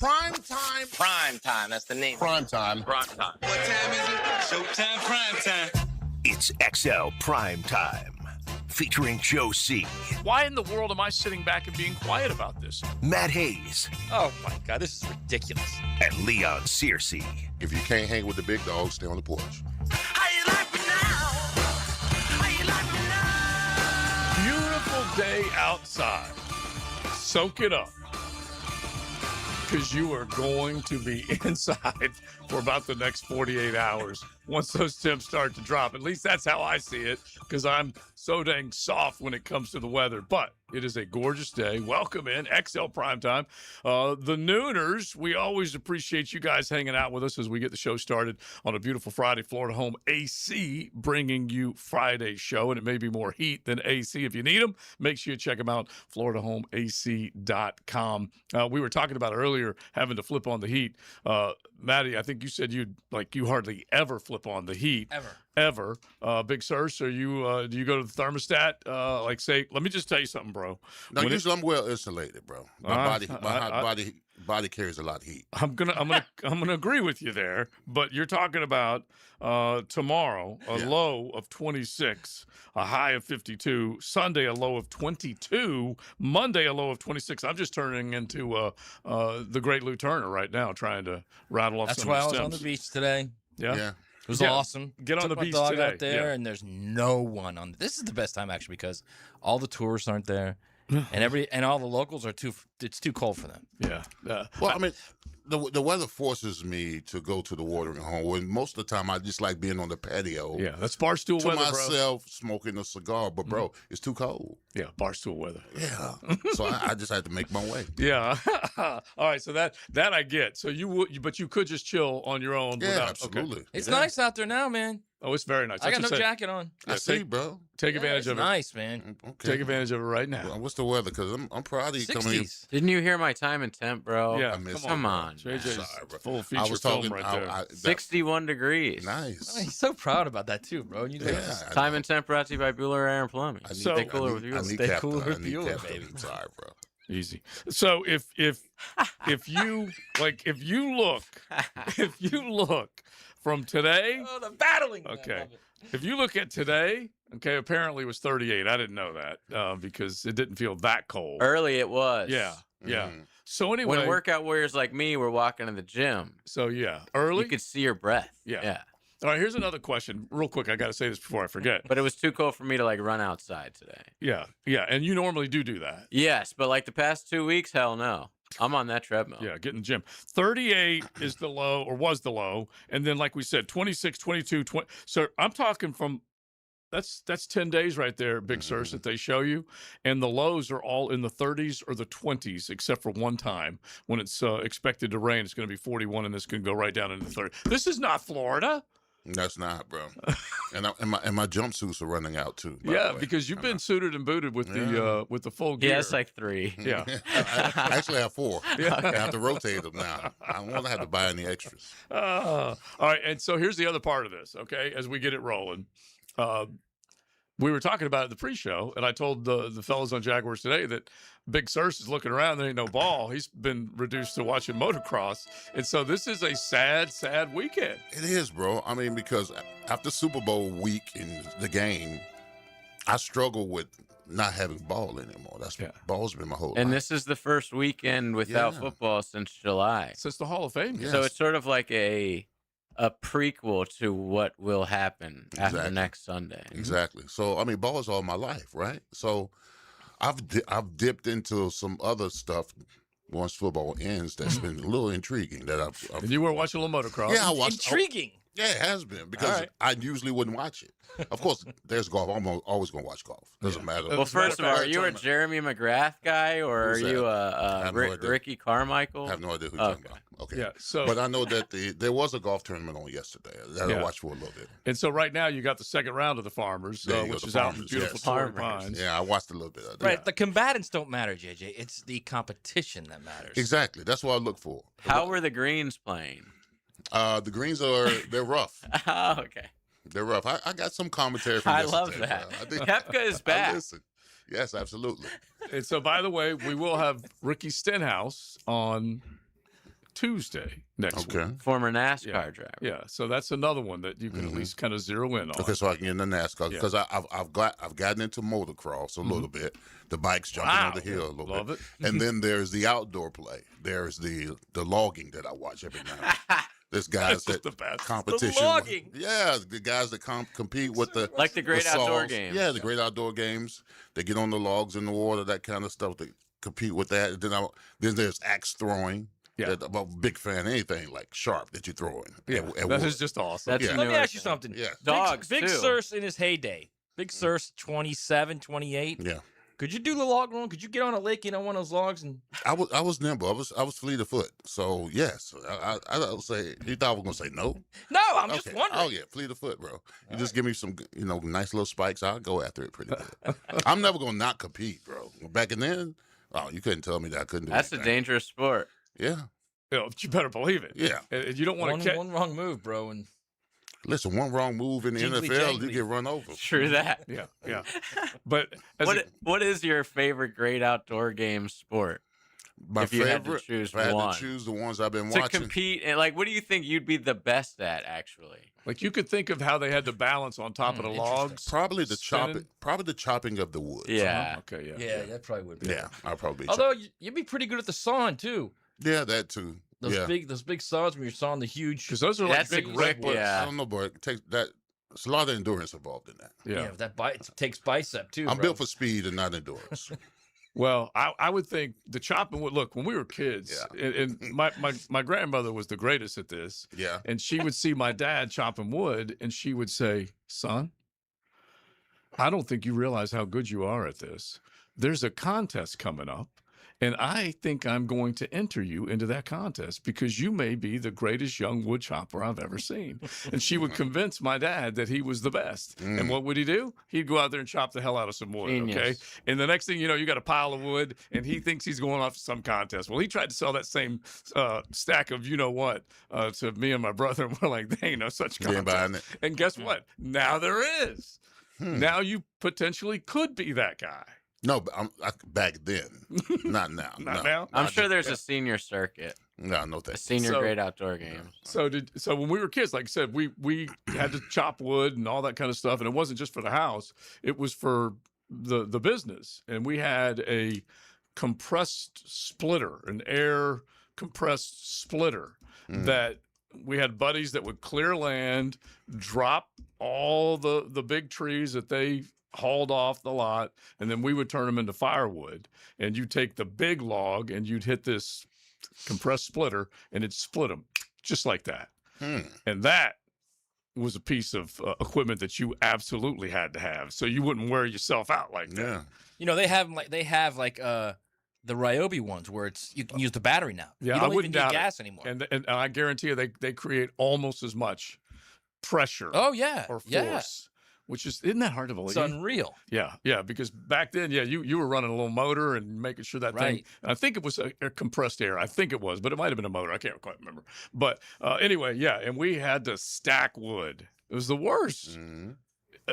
Prime time. Prime time. That's the name. Prime time. Prime time. What time is it? Showtime, prime time. It's XL Prime Time, featuring Joe C., Why in the world am I sitting back and being quiet about this? Matt Hayes, Oh, my God, this is ridiculous. and Leon Searcy. If you can't hang with the big dogs, stay on the porch. How you like me now? How you like me now? Beautiful day outside. Soak it up. Because you are going to be inside for about the next 48 hours once those temps start to drop. At least that's how I see it, because I'm so dang soft when it comes to the weather. But it is a gorgeous day. Welcome in XL Primetime. The Nooners, we always appreciate you guys hanging out with us as we get the show started on a beautiful Friday. Florida Home AC bringing you Friday's show, and it may be more heat than AC. If you need them, make sure you check them out, FloridaHomeAC.com. We were talking about earlier having to flip on the heat. Maddie, I think you said you hardly ever flip on the heat. Ever. Big Sirs, do you go to the thermostat? Let me just tell you something, bro. No, usually I'm well insulated, bro. My body carries a lot of heat. I'm gonna agree with you there, but you're talking about tomorrow a low of 26, a high of 52, Sunday a low of 22, Monday a low of 26. I'm just turning into the great Lou Turner right now, trying to rattle off. That's some why of I the was on stems. the beach today. Yeah. It was Yeah. awesome. Get on Took the my beach dog today. out there, Yeah. and there's no one on. This is the best time actually because all the tourists aren't there, and all the locals are it's too cold for them. Yeah. Well, I mean, the weather forces me to go to the watering hole, when most of the time I just like being on the patio. Yeah, that's barstool to weather, myself, smoking a cigar. But, bro, it's too cold. bro. Yeah, barstool weather. Yeah. So I just had to make my way. Yeah. All right. So that I get. So but you could just chill on your own. Yeah, without, absolutely. Okay. It's nice out there now, man. Oh, it's very nice. I got no That's jacket on. I see, bro. Take advantage It's of it. nice, man. Okay. Take advantage of it right now. Well, what's the weather? Because I'm proud of you coming in. 60s. Didn't you hear my time and temp, bro? Yeah, I missed Come it. on. JJ's Sorry, bro. full I feature was film talking right there. 61 degrees. Nice. Oh, he's so proud about that too, bro. You Yeah, Time and temp brought to you by Bueller Air and Plumbing. I need, So- Stay cooler with I you. need Stay Captain. cooler I with need Bueller, Captain. baby. Sorry, bro. Easy. So if you look from today. Oh, the battling. Okay. If you look at today, okay, apparently it was 38. I didn't know that because it didn't feel that cold. Early it was. Yeah. Yeah. Mhm. So anyway. When workout warriors like me were walking to the gym, So yeah. Early. you could see your breath. Yeah. All right. Here's another question. Real quick. I got to say this before I forget. But it was too cold for me to run outside today. Yeah. Yeah. And you normally do that. Yes, but the past 2 weeks, hell no. I'm on that treadmill. Yeah, get in the gym. 38 is the low, or was the low. And then, like we said, 26, 22, 20. So I'm talking from, that's 10 days right there, Big Sirs, that they show you. And the lows are all in the 30s or the 20s, except for one time when it's expected to rain. It's going to be 41, and this can go right down into the 30s. This is not Florida. That's not, bro. and my jumpsuits are running out too. by Yeah, the way. because you've been suited and booted with Yeah. the full He gear. has 3. Yeah. I actually have 4. I have to rotate them now. I don't want to have to buy any extras. All right, and so here's the other part of this, okay, as we get it rolling. We were talking about it at the pre-show, and I told the fellas on Jaguars today that Big Sirs is looking around, there ain't no ball. He's been reduced to watching motocross. And so this is a sad, sad weekend. It is, bro. I mean, because after Super Bowl week in the game, I struggle with not having ball anymore. Ball's been my whole And life. this is the first weekend without Yeah. football since July. Since the Hall of Fame. Yeah. So it's sort of like a prequel to what will happen after Exactly. next Sunday. Exactly. So I mean, ball is all my life, right? So I've dipped into some other stuff once football ends. That's been a little intriguing. That I've And you were watching a little motocross. yeah, I watched. Intriguing. Yeah, it has been because All right. I usually wouldn't watch it. Of course, there's golf. I'm always going to watch golf. Doesn't matter. Well, first of all, are you a Tournament. Jeremy McGrath guy or are Who's you that? I a have no idea. Ricky Carmichael? I have no idea who you're talking about. Okay. Yeah, so But I know that there was a golf tournament on yesterday that Yeah. I watched for a little bit. and so right now you got the second round of the Farmers, There you go, which the is out in Farmers, beautiful yes. Torrey Farmers. Pines. Yeah, I watched a little bit of that. Right. The combatants don't matter, JJ. It's the competition that matters. Exactly. That's what I look for. How were the Greens playing? The greens they're rough. Oh, okay. They're rough. I got some commentary from I yesterday, love that. bro. I think- Kepka is I back. listen. Yes, absolutely. And so, by the way, we will have Ricky Stenhouse on Tuesday next Okay. week. Former NASCAR driver. Yeah, so that's another one that you can at least kind of zero in on. Okay, so I can get in the NASCAR Yeah. because I've gotten into motocross a little bit, the bikes jumping on the hill a little Love bit, it. and then there's the outdoor play. There's the logging that I watch every now. There's guys That's that the best. competition. logging. Yeah, the guys that compete with the Like the great outdoor saws. games. Yeah, the great outdoor games. They get on the logs in the water, that kind of stuff. They compete with that. And then there's axe throwing. Yeah. I'm a big fan of anything like sharp that you're throwing. Yeah, at that wood. is just awesome. That's Yeah. Let me newer ask you thing. something. Yeah. Dogs, Big too. Surse in his heyday. Big Surse, 27, 28. Yeah. Could you do the log run? Could you get on a lake, on one of those logs and I was nimble. I was fleet of foot. So yes, I would say you thought I was gonna say no. No, I'm just Okay. wondering. Oh yeah, fleet of foot, bro. You just give me some nice little spikes. I'll go after it pretty good. I'm never gonna not compete, bro. Back in then, oh, you couldn't tell me that I couldn't do That's a anything. dangerous sport. Yeah, But you better believe it. yeah. And you don't want One, to catch. one wrong move, bro, and Listen, one wrong move in the Jingly NFL, you jangly. get run over. True that. Yeah, yeah. But as What is your favorite great outdoor game sport? My If you had to favorite, choose if I had one. to choose the ones I've been To watching. compete and what do you think you'd be the best at actually? like you could think of how they had the balance on top of the interesting. logs. Probably the spinning. chopping of the wood. Yeah. Okay. Yeah. yeah, that probably would be. Yeah, I'll probably. Although you'd be pretty good at the sawing too. Yeah, that too. Those yeah. big saws when you're sawing the huge. Because those are like That's big a red. great- yeah. I don't know, but it takes that. There's a lot of endurance involved in that. Yeah. That it takes bicep too. I'm bro. built for speed and not endurance. Well, I would think the chopping wood. Look, when we were kids, and my grandmother was the greatest at this, Yeah. and she would see my dad chopping wood, and she would say, "Son, I don't think you realize how good you are at this. There's a contest coming up, and I think I'm going to enter you into that contest because you may be the greatest young wood chopper I've ever seen." And she would convince my dad that he was the best. And what would he do? He'd go out there and chop the hell out of some wood. Okay. Genius. And the next thing you know, you got a pile of wood, and he thinks he's going off to some contest. Well, he tried to sell that same stack of what to me and my brother, and we're like, there ain't no such You ain't buying contest. it. And guess what? Now there is. Now you potentially could be that guy. No, but back then, not now. Not no. now? I'm sure there's a senior circuit, No, a thanks. senior So- great outdoor games. So when we were kids, like I said, we had to chop wood and all that kind of stuff, and it wasn't just for the house; it was for the business. And we had a compressed splitter, an air compressed splitter that we had buddies that would clear land, drop all the big trees that they hauled off the lot, and then we would turn them into firewood. And you take the big log and you'd hit this compressed splitter, and it'd split them just like that. And that was a piece of equipment that you absolutely had to have, so you wouldn't wear yourself out like that. Yeah. They have the Ryobi ones where you can use the battery now. Yeah, you I don't even wouldn't need doubt it. gas anymore. And I guarantee you, they create almost as much pressure Oh yeah, or force, yeah. which isn't that hard to believe? It's unreal. Yeah, because back then, you were running a little motor and making sure that thing. Right. And I think it was a compressed air. I think it was, but it might have been a motor. I can't quite remember. But anyway, yeah, and we had to stack wood. It was the worst.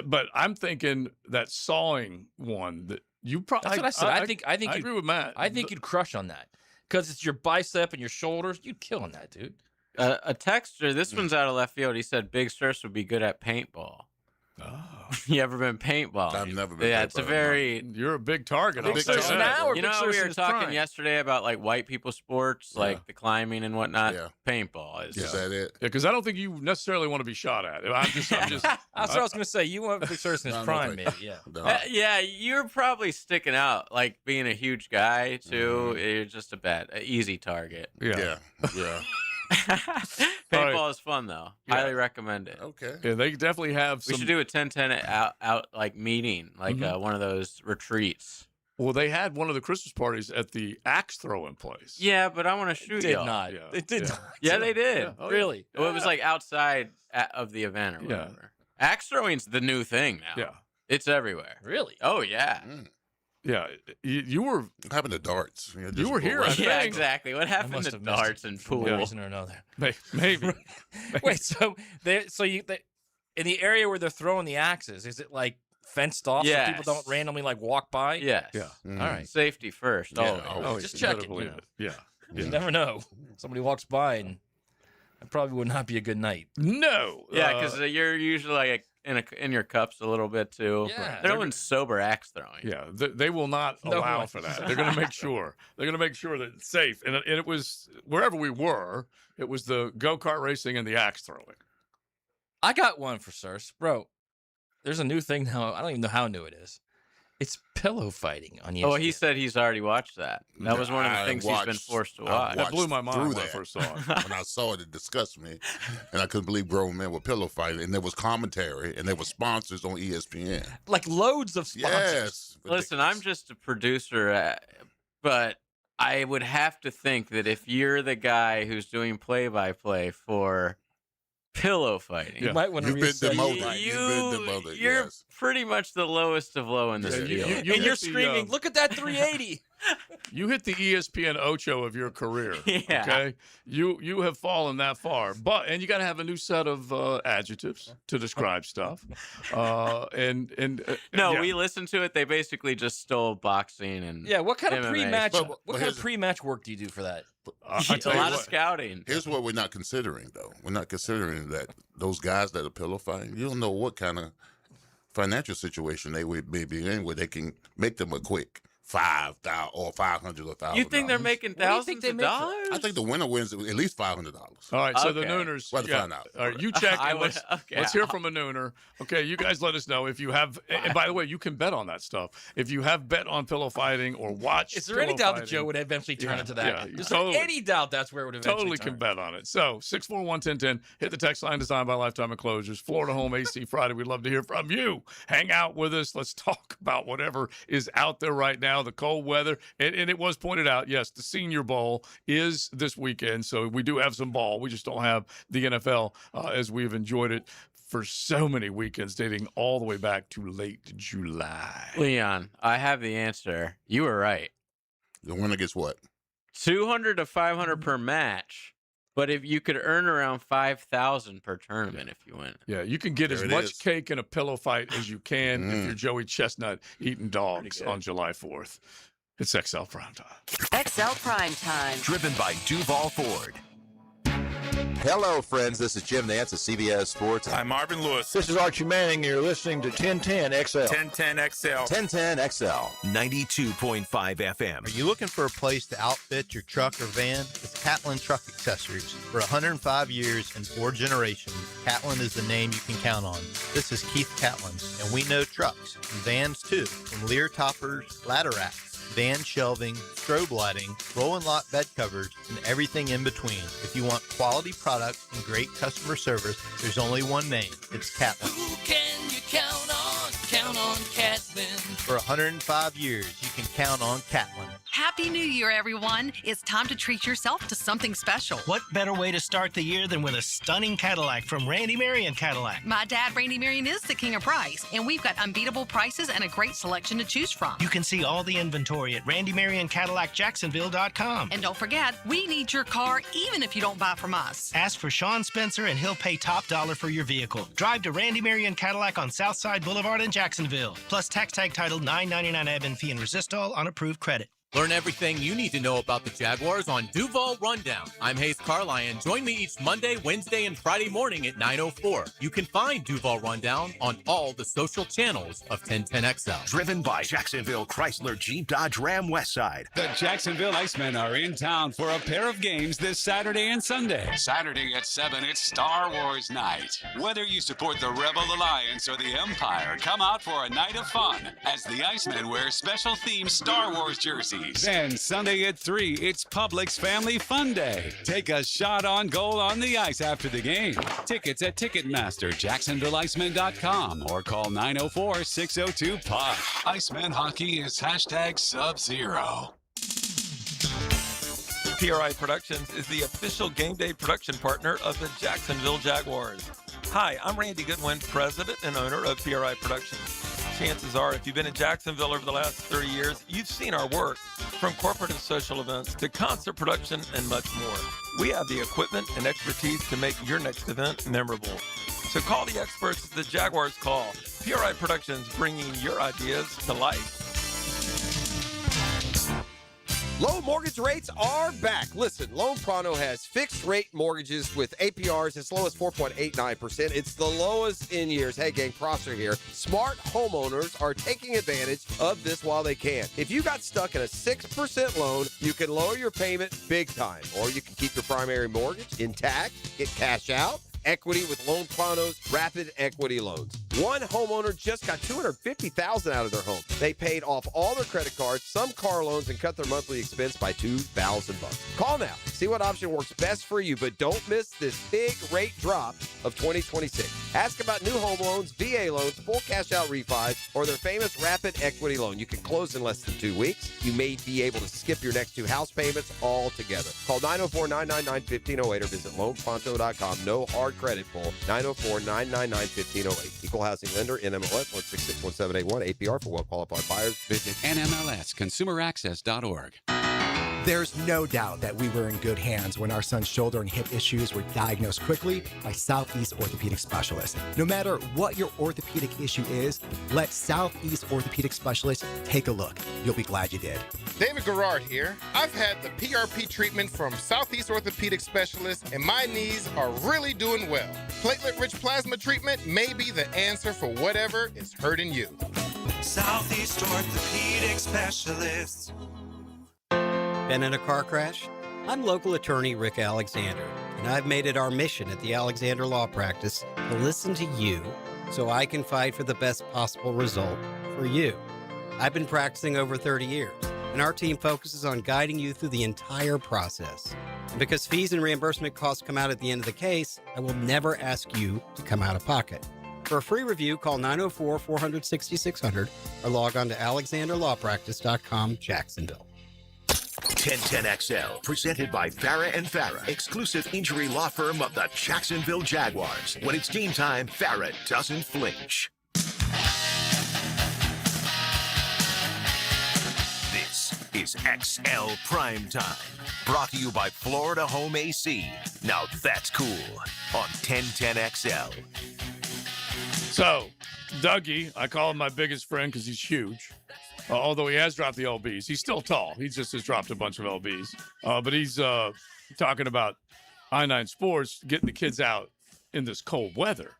But I'm thinking that sawing one that you probably. That's what I said. I think I you'd- agree with Matt. I think you'd crush on that because it's your bicep and your shoulders. You'd kill on that, dude. A texter, this one's out of left field. He said Big Surse would be good at paintball. Oh, You ever been paintball? I've never been Yeah, it's a paintballing, no. very. you're a big target. I'll Big say Surse that. now or You Big know, Surse we in were his talking prime? yesterday about like white people sports, like Yeah. the climbing and whatnot. Yeah. Paintball is. Is that it? Yeah, because I don't think you necessarily want to be shot at. I'm just That's what I was gonna say. You want Big Surse in his No, prime, thank maybe? Yeah. No. Yeah, you're probably sticking out, like being a huge guy too. You're just a easy target. Yeah. Yeah. Paintball is fun though. Yeah. Highly recommend it. Okay. Yeah, they definitely have We some. should do a 10-10 out like meeting, like one of those retreats. Well, they had one of the Christmas parties at the axe throwing place. Yeah, but I want to shoot Did y'all. not. Yeah, It did yeah. not. Yeah, they did. Yeah, oh, yeah. Really? Well, it was like outside of the event or Yeah. whatever. Axe throwing's the new thing now. Yeah. It's everywhere. Really? Oh yeah. Yeah, you were. What happened to darts? You, know, You just were go here, right- I Yeah, think- exactly. What happened must to have missed darts it. and For pool? one reason or another. Maybe. Wait, so in the area where they're throwing the axes, is it like fenced off so people Yes. don't randomly like walk by? Yes. Yeah. Mm. All right. Safety first. Yeah, always. always. Oh, Just you better checking, believe you know. it. Yeah. You never know. Somebody walks by, and it probably would not be a good night. No. Yeah, because you're usually like in your cups a little bit too. Yeah. They're doing sober axe throwing. Yeah, they will not No allow way. for that. They're going to make sure. They're going to make sure that it's safe. And it was wherever we were. It was the go-kart racing and the axe throwing. I got one for Sirs. Bro, there's a new thing now. I don't even know how new it is. It's pillow fighting on ESPN. Oh, he said he's already watched that. That was one of the I things he's been watched- forced to I watch. That blew my watched mind through when I that. first saw it. When I saw it, it disgusted me, and I couldn't believe grown men were pillow fighting. And there was commentary, and there were sponsors on ESPN. Like loads of sponsors. Yes, Listen, I'm just a producer, but I would have to think that if you're the guy who's doing play-by-play for pillow fighting, You might want to You've been reset your demoted. mind. You've been demoted, you're yes. pretty much the lowest of low in this Yeah, deal. you And hit you're the, screaming, look at that 380. You hit the ESPN Ocho of your career. Yeah. Okay. You have fallen that far, and you got to have a new set of adjectives to describe stuff. No, yeah. we listened to it. They basically just stole boxing and Yeah, what kind of MMA. pre-match? But What kind of here's- pre-match work do you do for that? I a tell you lot of what. scouting. Here's what we're not considering, though. We're not considering that those guys that are pillow fighting, you don't know what kind of financial situation they would be in where they can make them a quick $5,000 or $500 or $1,000. You think they're making What do you thousands think they of make for- dollars? I think the winner wins at least $500. All right, so the Okay. Nooners. We'll have to find out. All right, you check I and would- okay. let's hear from a Nooner. Okay, you guys let us know if you have. And by the way, you can bet on that stuff. If you have bet on pillow fighting or watch. Is there any pillow doubt that fighting, Joe would eventually turn Yeah, into that? yeah, Is totally. there any doubt that's where it would eventually Totally turn? can bet on it. So 641-1010. Hit the text line designed by Lifetime Enclosures. Florida Home AC Friday. We'd love to hear from you. Hang out with us. Let's talk about whatever is out there right now. The cold weather. And it was pointed out, yes, the Senior Bowl is this weekend. So we do have some ball. We just don't have the NFL as we've enjoyed it for so many weekends dating all the way back to late July. Leon, I have the answer. You were right. The winner gets what? 200 to 500 per match, but if you could earn around 5,000 per tournament if you win. Yeah, you can get There as it much is. cake in a pillow fight as you can if you're Joey Chestnut eating dogs good. on July 4th. It's XL Primetime. XL Prime Time. Driven by Duval Ford. Hello, friends. This is Jim Nance of CBS Sports. I'm Marvin Lewis. This is Archie Manning, and you're listening to 1010 XL. 1010 XL. 1010 XL. 92.5 FM. Are you looking for a place to outfit your truck or van? It's Catlin Truck Accessories. For 105 years and 4 generations, Catlin is the name you can count on. This is Keith Catlin, and we know trucks and vans too, from Lear toppers, ladder racks, van shelving, strobe lighting, roll and lock bed covers, and everything in between. If you want quality products and great customer service, there's only one name. It's Catlin. Who can you count on? Count on Catlin. For 105 years, you can count on Catlin. Happy New Year, everyone. It's time to treat yourself to something special. What better way to start the year than with a stunning Cadillac from Randy Marion Cadillac? My dad, Randy Marion, is the king of price, and we've got unbeatable prices and a great selection to choose from. You can see all the inventory at randymarioncadillacjacksonville.com. And don't forget, we need your car even if you don't buy from us. Ask for Sean Spencer and he'll pay top dollar for your vehicle. Drive to Randy Marion Cadillac on Southside Boulevard in Jacksonville. Plus tax tag titled $9.99 admin fee and resistol on approved credit. Learn everything you need to know about the Jaguars on Duval Rundown. I'm Hayes Carlyon. Join me each Monday, Wednesday, and Friday morning at 9:04. You can find Duval Rundown on all the social channels of 1010XL. Driven by Jacksonville Chrysler Jeep Dodge Ram Westside. The Jacksonville Icemen are in town for a pair of games this Saturday and Sunday. Saturday at 7, it's Star Wars night. Whether you support the Rebel Alliance or the Empire, come out for a night of fun as the Icemen wear special themed Star Wars jerseys. Then Sunday at 3, it's Publix Family Fun Day. Take a shot on goal on the ice after the game. Tickets at Ticketmaster, JacksonvilleIcemen.com, or call 904-602-PUCK. Iceman hockey is #Sub-Zero. PRI Productions is the official game day production partner of the Jacksonville Jaguars. Hi, I'm Randy Goodwin, president and owner of PRI Productions. Chances are, if you've been in Jacksonville over the last 30 years, you've seen our work, from corporate and social events to concert production and much more. We have the equipment and expertise to make your next event memorable. So call the experts at the Jaguars Call. PRI Productions, bringing your ideas to life. Low mortgage rates are back. Listen, Loan Pronto has fixed rate mortgages with APRs as low as 4.89%. It's the lowest in years. Hey, gang, Prosser here. Smart homeowners are taking advantage of this while they can. If you got stuck in a 6% loan, you can lower your payment big time, or you can keep your primary mortgage intact, get cash out, equity with Loan Pronto's rapid equity loans. One homeowner just got $250,000 out of their home. They paid off all their credit cards, some car loans, and cut their monthly expense by $2,000. Call now. See what option works best for you, but don't miss this big rate drop of 2026. Ask about new home loans, VA loans, full cash out refis, or their famous rapid equity loan. You can close in less than 2 weeks. You may be able to skip your next 2 house payments altogether. Call 904-999-1508 or visit loanpronto.com. No hard credit pull. 904-999-1508. Equal housing lender, NMLS 1661781. APR for well-qualified buyers. Visit NMLSConsumerAccess.org. There's no doubt that we were in good hands when our son's shoulder and hip issues were diagnosed quickly by Southeast Orthopedic Specialists. No matter what your orthopedic issue is, let Southeast Orthopedic Specialists take a look. You'll be glad you did. David Garrard here. I've had the PRP treatment from Southeast Orthopedic Specialists, and my knees are really doing well. Platelet-rich plasma treatment may be the answer for whatever is hurting you. Southeast Orthopedic Specialists. Been in a car crash? I'm local attorney Rick Alexander, and I've made it our mission at the Alexander Law Practice to listen to you so I can fight for the best possible result for you. I've been practicing over 30 years, and our team focuses on guiding you through the entire process. And because fees and reimbursement costs come out at the end of the case, I will never ask you to come out of pocket. For a free review, call 904-400-6600 or log on to alexanderlawpractice.com, Jacksonville. 1010XL, presented by Farah and Farah, exclusive injury law firm of the Jacksonville Jaguars. When it's game time, Farah doesn't flinch. This is XL Primetime, brought to you by Florida Home AC. Now that's cool on 1010XL. So, Dougie, I call him my biggest friend because he's huge. Although he has dropped the LBs. He's still tall. He just has dropped a bunch of LBs. But he's talking about I-9 Sports, getting the kids out in this cold weather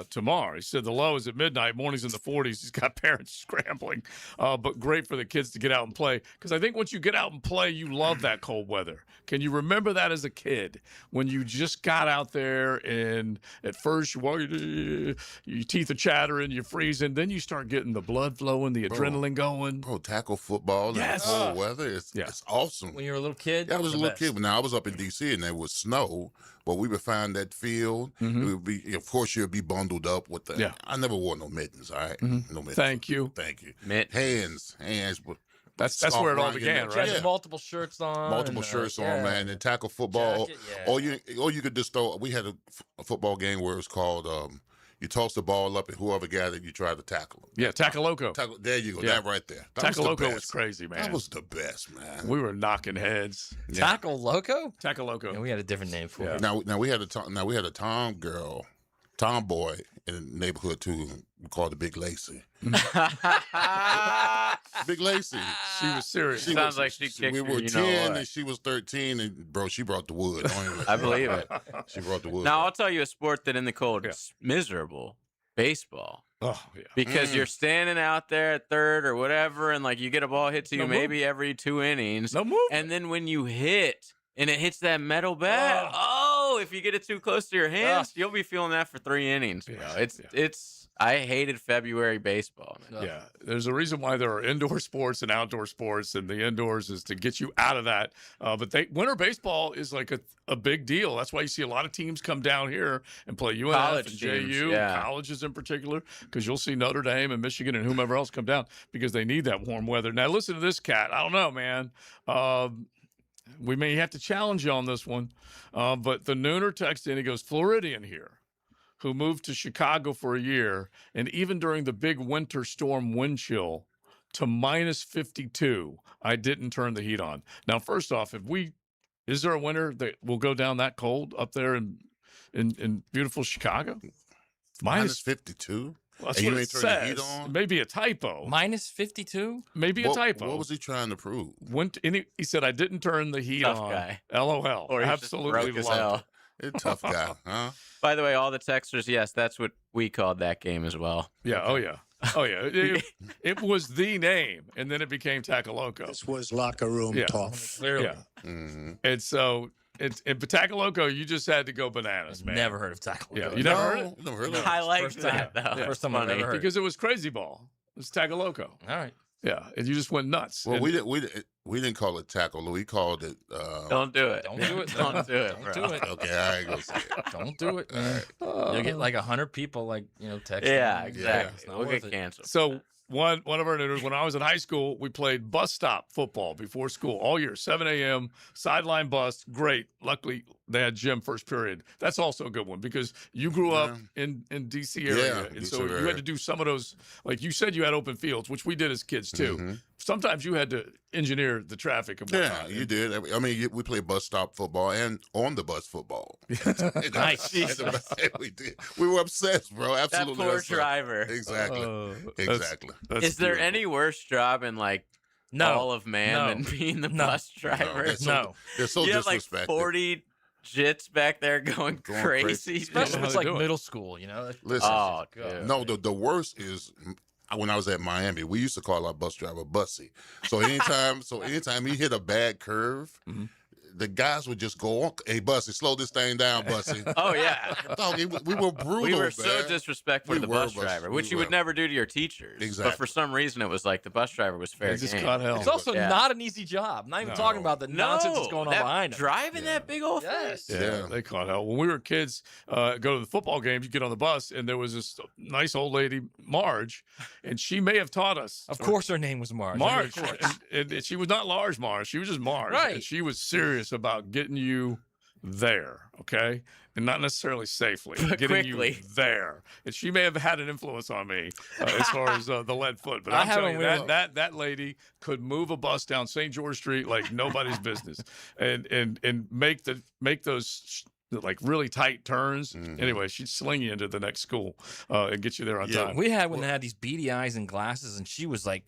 tomorrow. He said the low is at midnight, mornings in the 40s. He's got parents scrambling. But great for the kids to get out and play. Because I think once you get out and play, you love that cold weather. Can you remember that as a kid? When you just got out there and at first your teeth are chattering, you're freezing. Then you start getting the blood flowing, the adrenaline going. Bro, tackle football in the cold weather. It's awesome. When you were a little kid? Yeah, I was a the little best. kid. But now I was up in D.C. and there was snow. But we would find that field. It would be, of course, you'd be bundled up with the. Yeah. I never wore no mittens. All right, no mittens. Thank you. Hands. That's where it all began, right? You had multiple shirts on. Multiple shirts on, man, and tackle football. Jacket, Or you could just throw. We had a football game where it was called. You toss the ball up, and whoever got it, you try to tackle him. Yeah, Tackle Loco. There you go. Yeah. That right there. That Tackle was the Loco best. was crazy, man. That was the best, man. We were knocking heads. Yeah. Tackle Loco? Tackle Loco. Yeah, we had a different name for it. Now we had a tomboy in the neighborhood too. We called her Big Lacy. Big Lacy. She was serious. Sounds like she kicked We her, were you know 10 what. and she was 13, and bro, she brought the wood. I believe it. She brought the wood. Now, I'll tell you a sport that in the cold is miserable. Baseball. Oh, yeah. Because you're standing out there at third or whatever, and like you get a ball hit to you No maybe every 2 innings. No move. And then when you hit and it hits that metal bat, if you get it too close to your hands, you'll be feeling that for 3 innings, bro. It's I hated February baseball, man. Yeah, there's a reason why there are indoor sports and outdoor sports, and the indoors is to get you out of that. But winter baseball is like a big deal. That's why you see a lot of teams come down here and play UNF College and teams, JU, yeah. colleges in particular, because you'll see Notre Dame and Michigan and whomever else come down because they need that warm weather. Now, listen to this cat. I don't know, man. We may have to challenge you on this one, but the Nooner texted in. He goes, Floridian here, who moved to Chicago for a year, and even during the big winter storm wind chill to minus 52, I didn't turn the heat on. Now, first off, is there a winter that will go down that cold up there in beautiful Chicago? Minus 52? Well, that's and you what ain't it turn the heat says. on. Maybe a typo. Minus 52? Maybe a typo. What was he trying to prove? He said, I didn't turn the heat Tough on. guy. LOL. Or he's just Absolutely broke as loved hell. it. A tough guy, huh? By the way, all the texters, yes, that's what we called that game as well. Yeah. Oh, yeah. Oh, yeah. It was the name, and then it became Tacaloco. This was locker room talk. Clearly. Yeah. Mm-hmm. And so, in Tacaloco, you just had to go bananas, man. Never heard of Tacaloco. Yeah, you never heard it? Never heard of I like First that, time. though. First time I've ever heard. Because it was Crazy Ball. It was Tacaloco. All right. Yeah, and you just went nuts. Well, And- we didn't call it tackle. We called it. Don't do it. Don't do it. Don't do it, Don't bro. do it. Okay, I ain't gonna say it. Don't do it, man. You'll get like 100 people, like, texting. Yeah, you. exactly. It's not We'll worth get it. canceled. So one of our neuters, when I was in high school, we played bus stop football before school all year, 7 a.m., sideline bus, great. Luckily, they had gym first period. That's also a good one because you grew up in D.C. area, and so you had to do some of those, like you said you had open fields, which we did as kids too. Mm-hmm. Sometimes you had to engineer the traffic and whatnot. Yeah, you did. I mean, we played bus stop football and on the bus football. Nice. We did. We were obsessed, bro. Absolutely. That poor obsessed. driver. Exactly. Exactly. Is there any worse job in like all of man than being the bus driver? They're so you have like disrespected. 40 jits back there going crazy. Especially if it's like middle school, Listen, Oh, dude. no, the worst is when I was at Miami, we used to call our bus driver Bussy. So anytime he hit a bad curve, the guys would just go, "Hey, Bussy, slow this thing down, Bussy." Oh yeah, Dog, we were brutal. we were man. so disrespectful to the bus driver, which you would never do to your teachers. Exactly. But for some reason, it was like the bus driver was fair They just game. caught hell. It's also Yeah. not an easy job. Not even talking about the nonsense that's going on that behind it. driving that big old thing. Yes. Yeah, they caught hell. When we were kids, go to the football games, you get on the bus, and there was this nice old lady, Marge, and she may have taught us. Of course her name was Marge. Marge. And she was not Large Marge. She was just Marge. Right. And she was serious about getting you there, okay? And not necessarily safely, But getting you quickly. there. And she may have had an influence on me as far as the lead foot. But I I'm telling you, haven't that lady could move a bus down St. George Street like nobody's business, and make those like really tight turns. Anyway, she'd sling you into the next school and get you there on time. We had one that had these beady eyes and glasses, and she was like,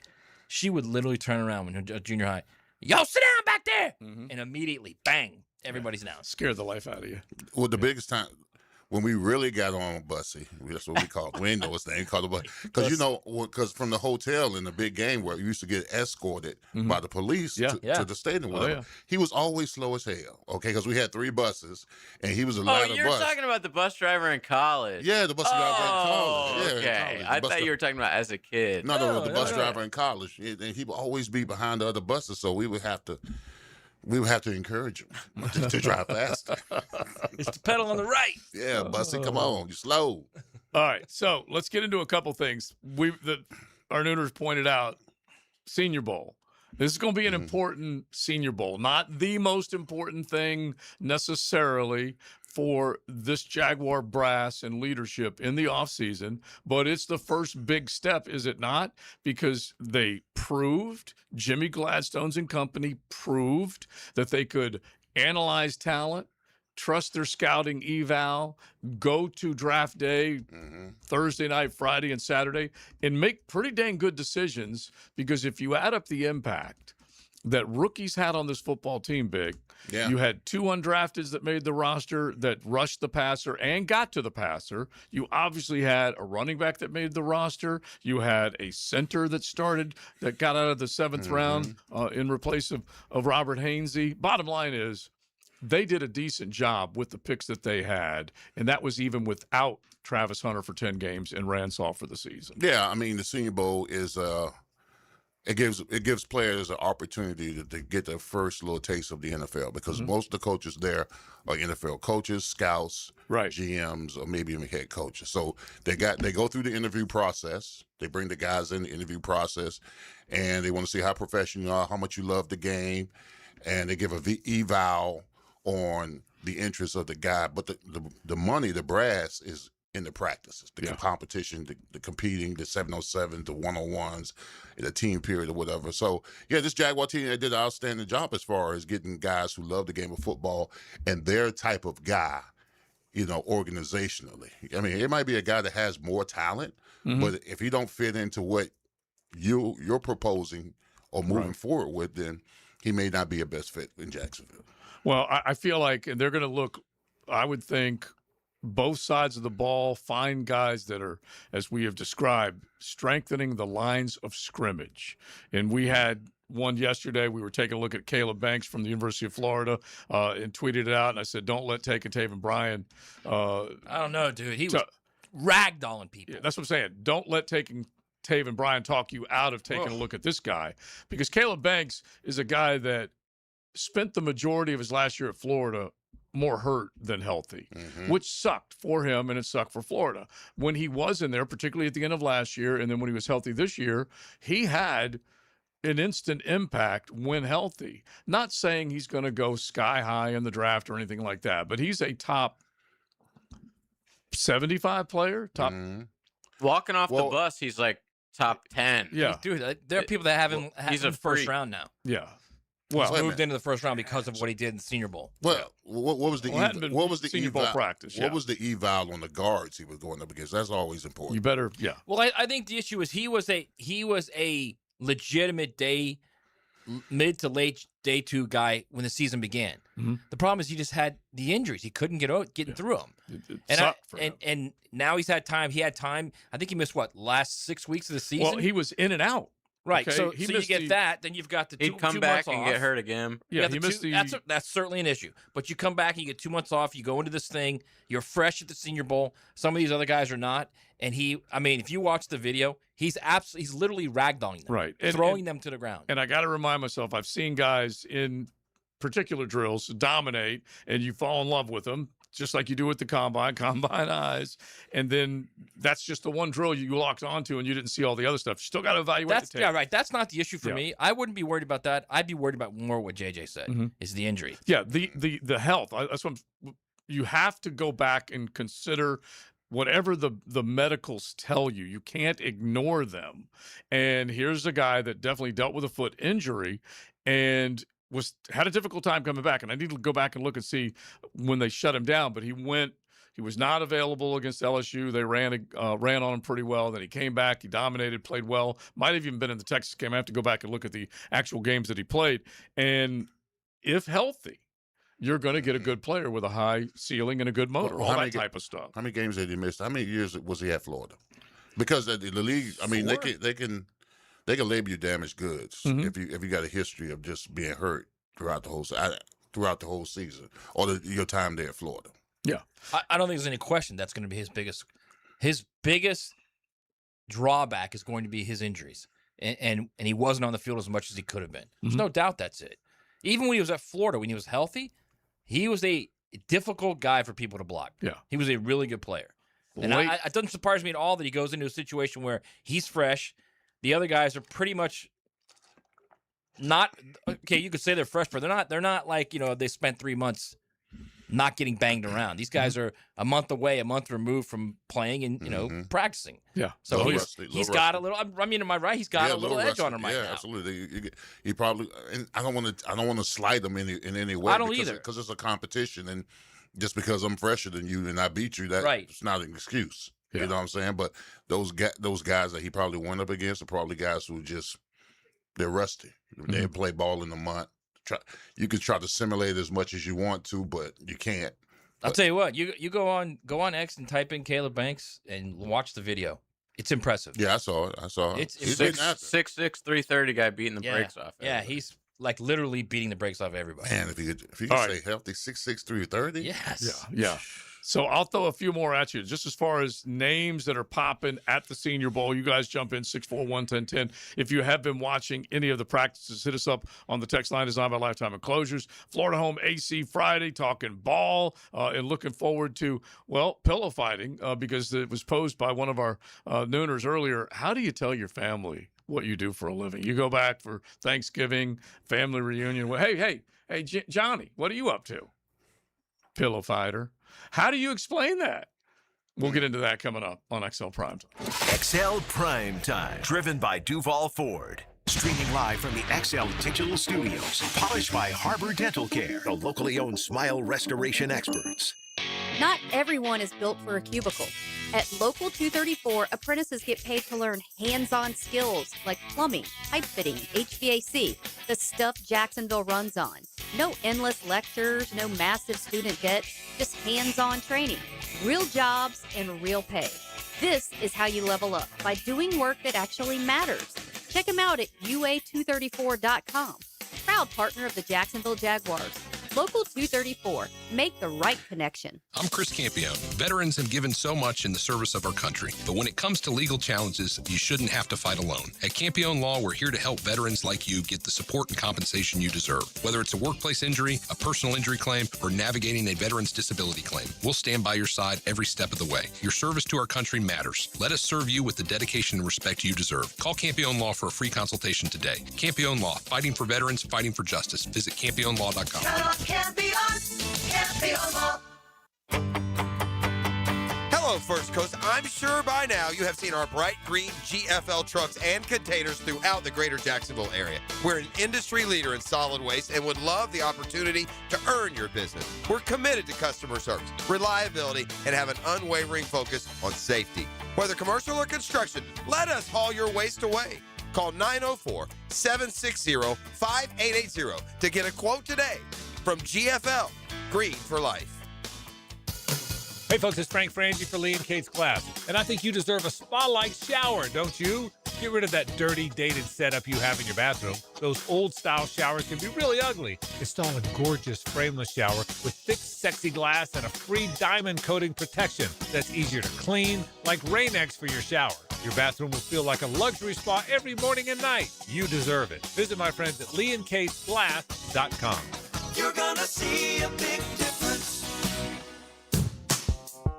she would literally turn around when her junior high, "Yo, sit down back there," and immediately, bang, everybody's down. Scared the life out of you. Well, the biggest time when we really got on Bussy, that's what we called. We ain't know his name, called Bussy, because from the hotel in the big game where we used to get escorted by the police to the stadium. Whatever. yeah. He was always slow as hell. Okay, because we had 3 buses and he was a Oh, lighter you're bus. talking about the bus driver in college. Yeah, the bus driver in college. Oh, Yeah, in okay. college. The I bus thought dri- you were talking about as a kid. No, the bus driver in college, and he would always be behind the other buses, so we would have to encourage him to drive faster. It's the pedal on the right. Yeah, Bussy, come on, you slow. All right, so let's get into a couple things. Our neuters pointed out Senior Bowl. This is going to be an important Senior Bowl, not the most important thing necessarily for this Jaguar brass and leadership in the offseason, but it's the first big step, is it not? Because they proved, Jimmy Gladstone's and company proved that they could analyze talent, trust their scouting eval, go to draft day, Thursday night, Friday, and Saturday, and make pretty dang good decisions. Because if you add up the impact that rookies had on this football team, Big, you had 2 undrafteds that made the roster that rushed the passer and got to the passer. You obviously had a running back that made the roster. You had a center that got out of the 7th round in replace of Robert Hainsey. Bottom line is, they did a decent job with the picks that they had, and that was even without Travis Hunter for 10 games and Ransolph for the season. Yeah, I mean, the Senior Bowl is it gives players an opportunity to get their first little taste of the NFL, because most of the coaches there are NFL coaches, scouts, GMs, or maybe even head coaches. So they go through the interview process. They bring the guys in the interview process, and they want to see how professional you are, how much you love the game, and they give a eval on the interest of the guy. But the money, the brass, is in the practices, the competition, the competing, the 707, the 101s, the team period or whatever. So, yeah, this Jaguar team did an outstanding job as far as getting guys who love the game of football and their type of guy organizationally. I mean, it might be a guy that has more talent, Mhm. but if he don't fit into what you're proposing or moving forward with, then he may not be a best fit in Jacksonville. Well, I feel like they're going to look, I would think, both sides of the ball, find guys that are, as we have described, strengthening the lines of scrimmage. And we had one yesterday. We were taking a look at Caleb Banks from the University of Florida and tweeted it out. And I said, don't let Taven Bryan. I don't know, dude. He was ragdolling people. Yeah, that's what I'm saying. Don't let Taven Bryan talk you out of taking a look at this guy, because Caleb Banks is a guy that spent the majority of his last year at Florida more hurt than healthy, which sucked for him and it sucked for Florida. When he was in there, particularly at the end of last year, and then when he was healthy this year, he had an instant impact when healthy. Not saying he's going to go sky high in the draft or anything like that, but he's a top 75 player, top. Walking off the bus, he's like top 10. Yeah. Dude, there are people that have him he's in a the first freak. round now. Yeah. Well, Well, he's moved into the first round because of what he did in the Senior Bowl. Well, what was the what was the Senior Bowl eval, practice? What was the eval on the guards he was going up against? That's always important. You better, yeah. Well, I think the issue is he was a legitimate mid to late day 2 guy when the season began. Mhm. The problem is he just had the injuries. He couldn't get through them. It sucked for him. And now he's had time. He had time. I think he missed last 6 weeks of the season. Well, he was in and out. Right. Okay? So He you missed get that, then you've got the He'd come 2 back months and off. get hurt again. Yeah, You got the two- that's certainly an issue. But you come back and you get 2 months off. You go into this thing. You're fresh at the Senior Bowl. Some of these other guys are not. And if you watch the video, he's literally ragdolling them, Right. throwing them to the ground. And I got to remind myself, I've seen guys in particular drills dominate, and you fall in love with them, just like you do with the combine eyes. And then that's just the one drill you locked onto, and you didn't see all the other stuff. You still got to evaluate the tape. Yeah, right. That's not the issue for Yeah. me. I wouldn't be worried about that. I'd be worried about more what JJ said Mhm. is the injury. Yeah, the health. That's what you have to go back and consider whatever the medicals tell you. You can't ignore them. And here's a guy that definitely dealt with a foot injury and had a difficult time coming back. And I need to go back and look and see when they shut him down. But he was not available against LSU. They ran on him pretty well. Then he came back. He dominated, played well. Might have even been in the Texas game. I have to go back and look at the actual games that he played. And if healthy, you're going to get a good player with a high ceiling and a good motor, all that type of stuff. How many games did he miss? How many years was he at Florida? Because the league, I mean, 4? they can label you damaged goods if you got a history of just being hurt throughout the whole season or your time there at Florida. Yeah, I don't think there's any question that's going to be his biggest drawback is going to be his injuries, and he wasn't on the field as much as he could have been. There's no doubt that's it. Even when he was at Florida, when he was healthy, he was a difficult guy for people to block. Yeah, he was a really good player, and it doesn't surprise me at all that he goes into a situation where he's fresh. The other guys are pretty much not okay. You could say they're fresh, but they're not like they spent 3 months not getting banged around. These guys are a month away, a month removed from playing and practicing. Yeah, so he's got a little. I mean, am I right? He's got a little edge on him right now. Yeah, absolutely. He probably. And I don't want to slight him in any way. I don't either, because it's a competition, and just because I'm fresher than you and I beat you, it's not an excuse. Yeah. You know what I'm saying? But those guys that he probably went up against are probably guys who they're rusty. They didn't play ball in a month. You can try to simulate as much as you want to, but you can't. I'll tell you what. You go on X and type in Caleb Banks and watch the video. It's impressive. Yeah, I saw it. It's 6'6", 330 guy beating the brakes off. Yeah, he's like literally beating the brakes off everybody. Man, if you could say healthy, 6'6", 330. Yes. Yeah. So I'll throw a few more at you. Just as far as names that are popping at the Senior Bowl, you guys jump in 641-1010. If you have been watching any of the practices, hit us up on the text line designed by Lifetime Enclosures. Florida Home AC Friday, talking ball, and looking forward to, pillow fighting, because it was posed by one of our nooners earlier. How do you tell your family what you do for a living? You go back for Thanksgiving, family reunion. Well, hey, Johnny, what are you up to? Pillow fighter. How do you explain that? We'll get into that coming up on XL Primetime. XL Primetime, driven by Duval Ford. Streaming live from the XL Digital Studios. Polished by Harbor Dental Care, the locally owned smile restoration experts. Not everyone is built for a cubicle. At Local 234, apprentices get paid to learn hands-on skills like plumbing, pipe fitting, HVAC, the stuff Jacksonville runs on. No endless lectures, no massive student debt, just hands-on training, real jobs, and real pay. This is how you level up, by doing work that actually matters. Check them out at UA234.com. Proud partner of the Jacksonville Jaguars. Local 234. Make the right connection. I'm Chris Campione. Veterans have given so much in the service of our country, but when it comes to legal challenges, you shouldn't have to fight alone. At Campione Law, we're here to help veterans like you get the support and compensation you deserve. Whether it's a workplace injury, a personal injury claim, or navigating a veteran's disability claim, we'll stand by your side every step of the way. Your service to our country matters. Let us serve you with the dedication and respect you deserve. Call Campione Law for a free consultation today. Campione Law, fighting for veterans, fighting for justice. Visit CampioneLaw.com. Hello, First Coast. I'm sure by now you have seen our bright green GFL trucks and containers throughout the greater Jacksonville area. We're an industry leader in solid waste and would love the opportunity to earn your business. We're committed to customer service, reliability, and have an unwavering focus on safety. Whether commercial or construction, let us haul your waste away. Call 904-760-5880 to get a quote today. From GFL, Green for Life. Hey, folks, it's Frank Frangie for Lee and Kate's Glass. And I think you deserve a spa-like shower, don't you? Get rid of that dirty, dated setup you have in your bathroom. Those old-style showers can be really ugly. Install a gorgeous frameless shower with thick, sexy glass and a free diamond coating protection that's easier to clean, like Rain-X for your shower. Your bathroom will feel like a luxury spa every morning and night. You deserve it. Visit my friends at leeandkatesglass.com. You're gonna see a big difference.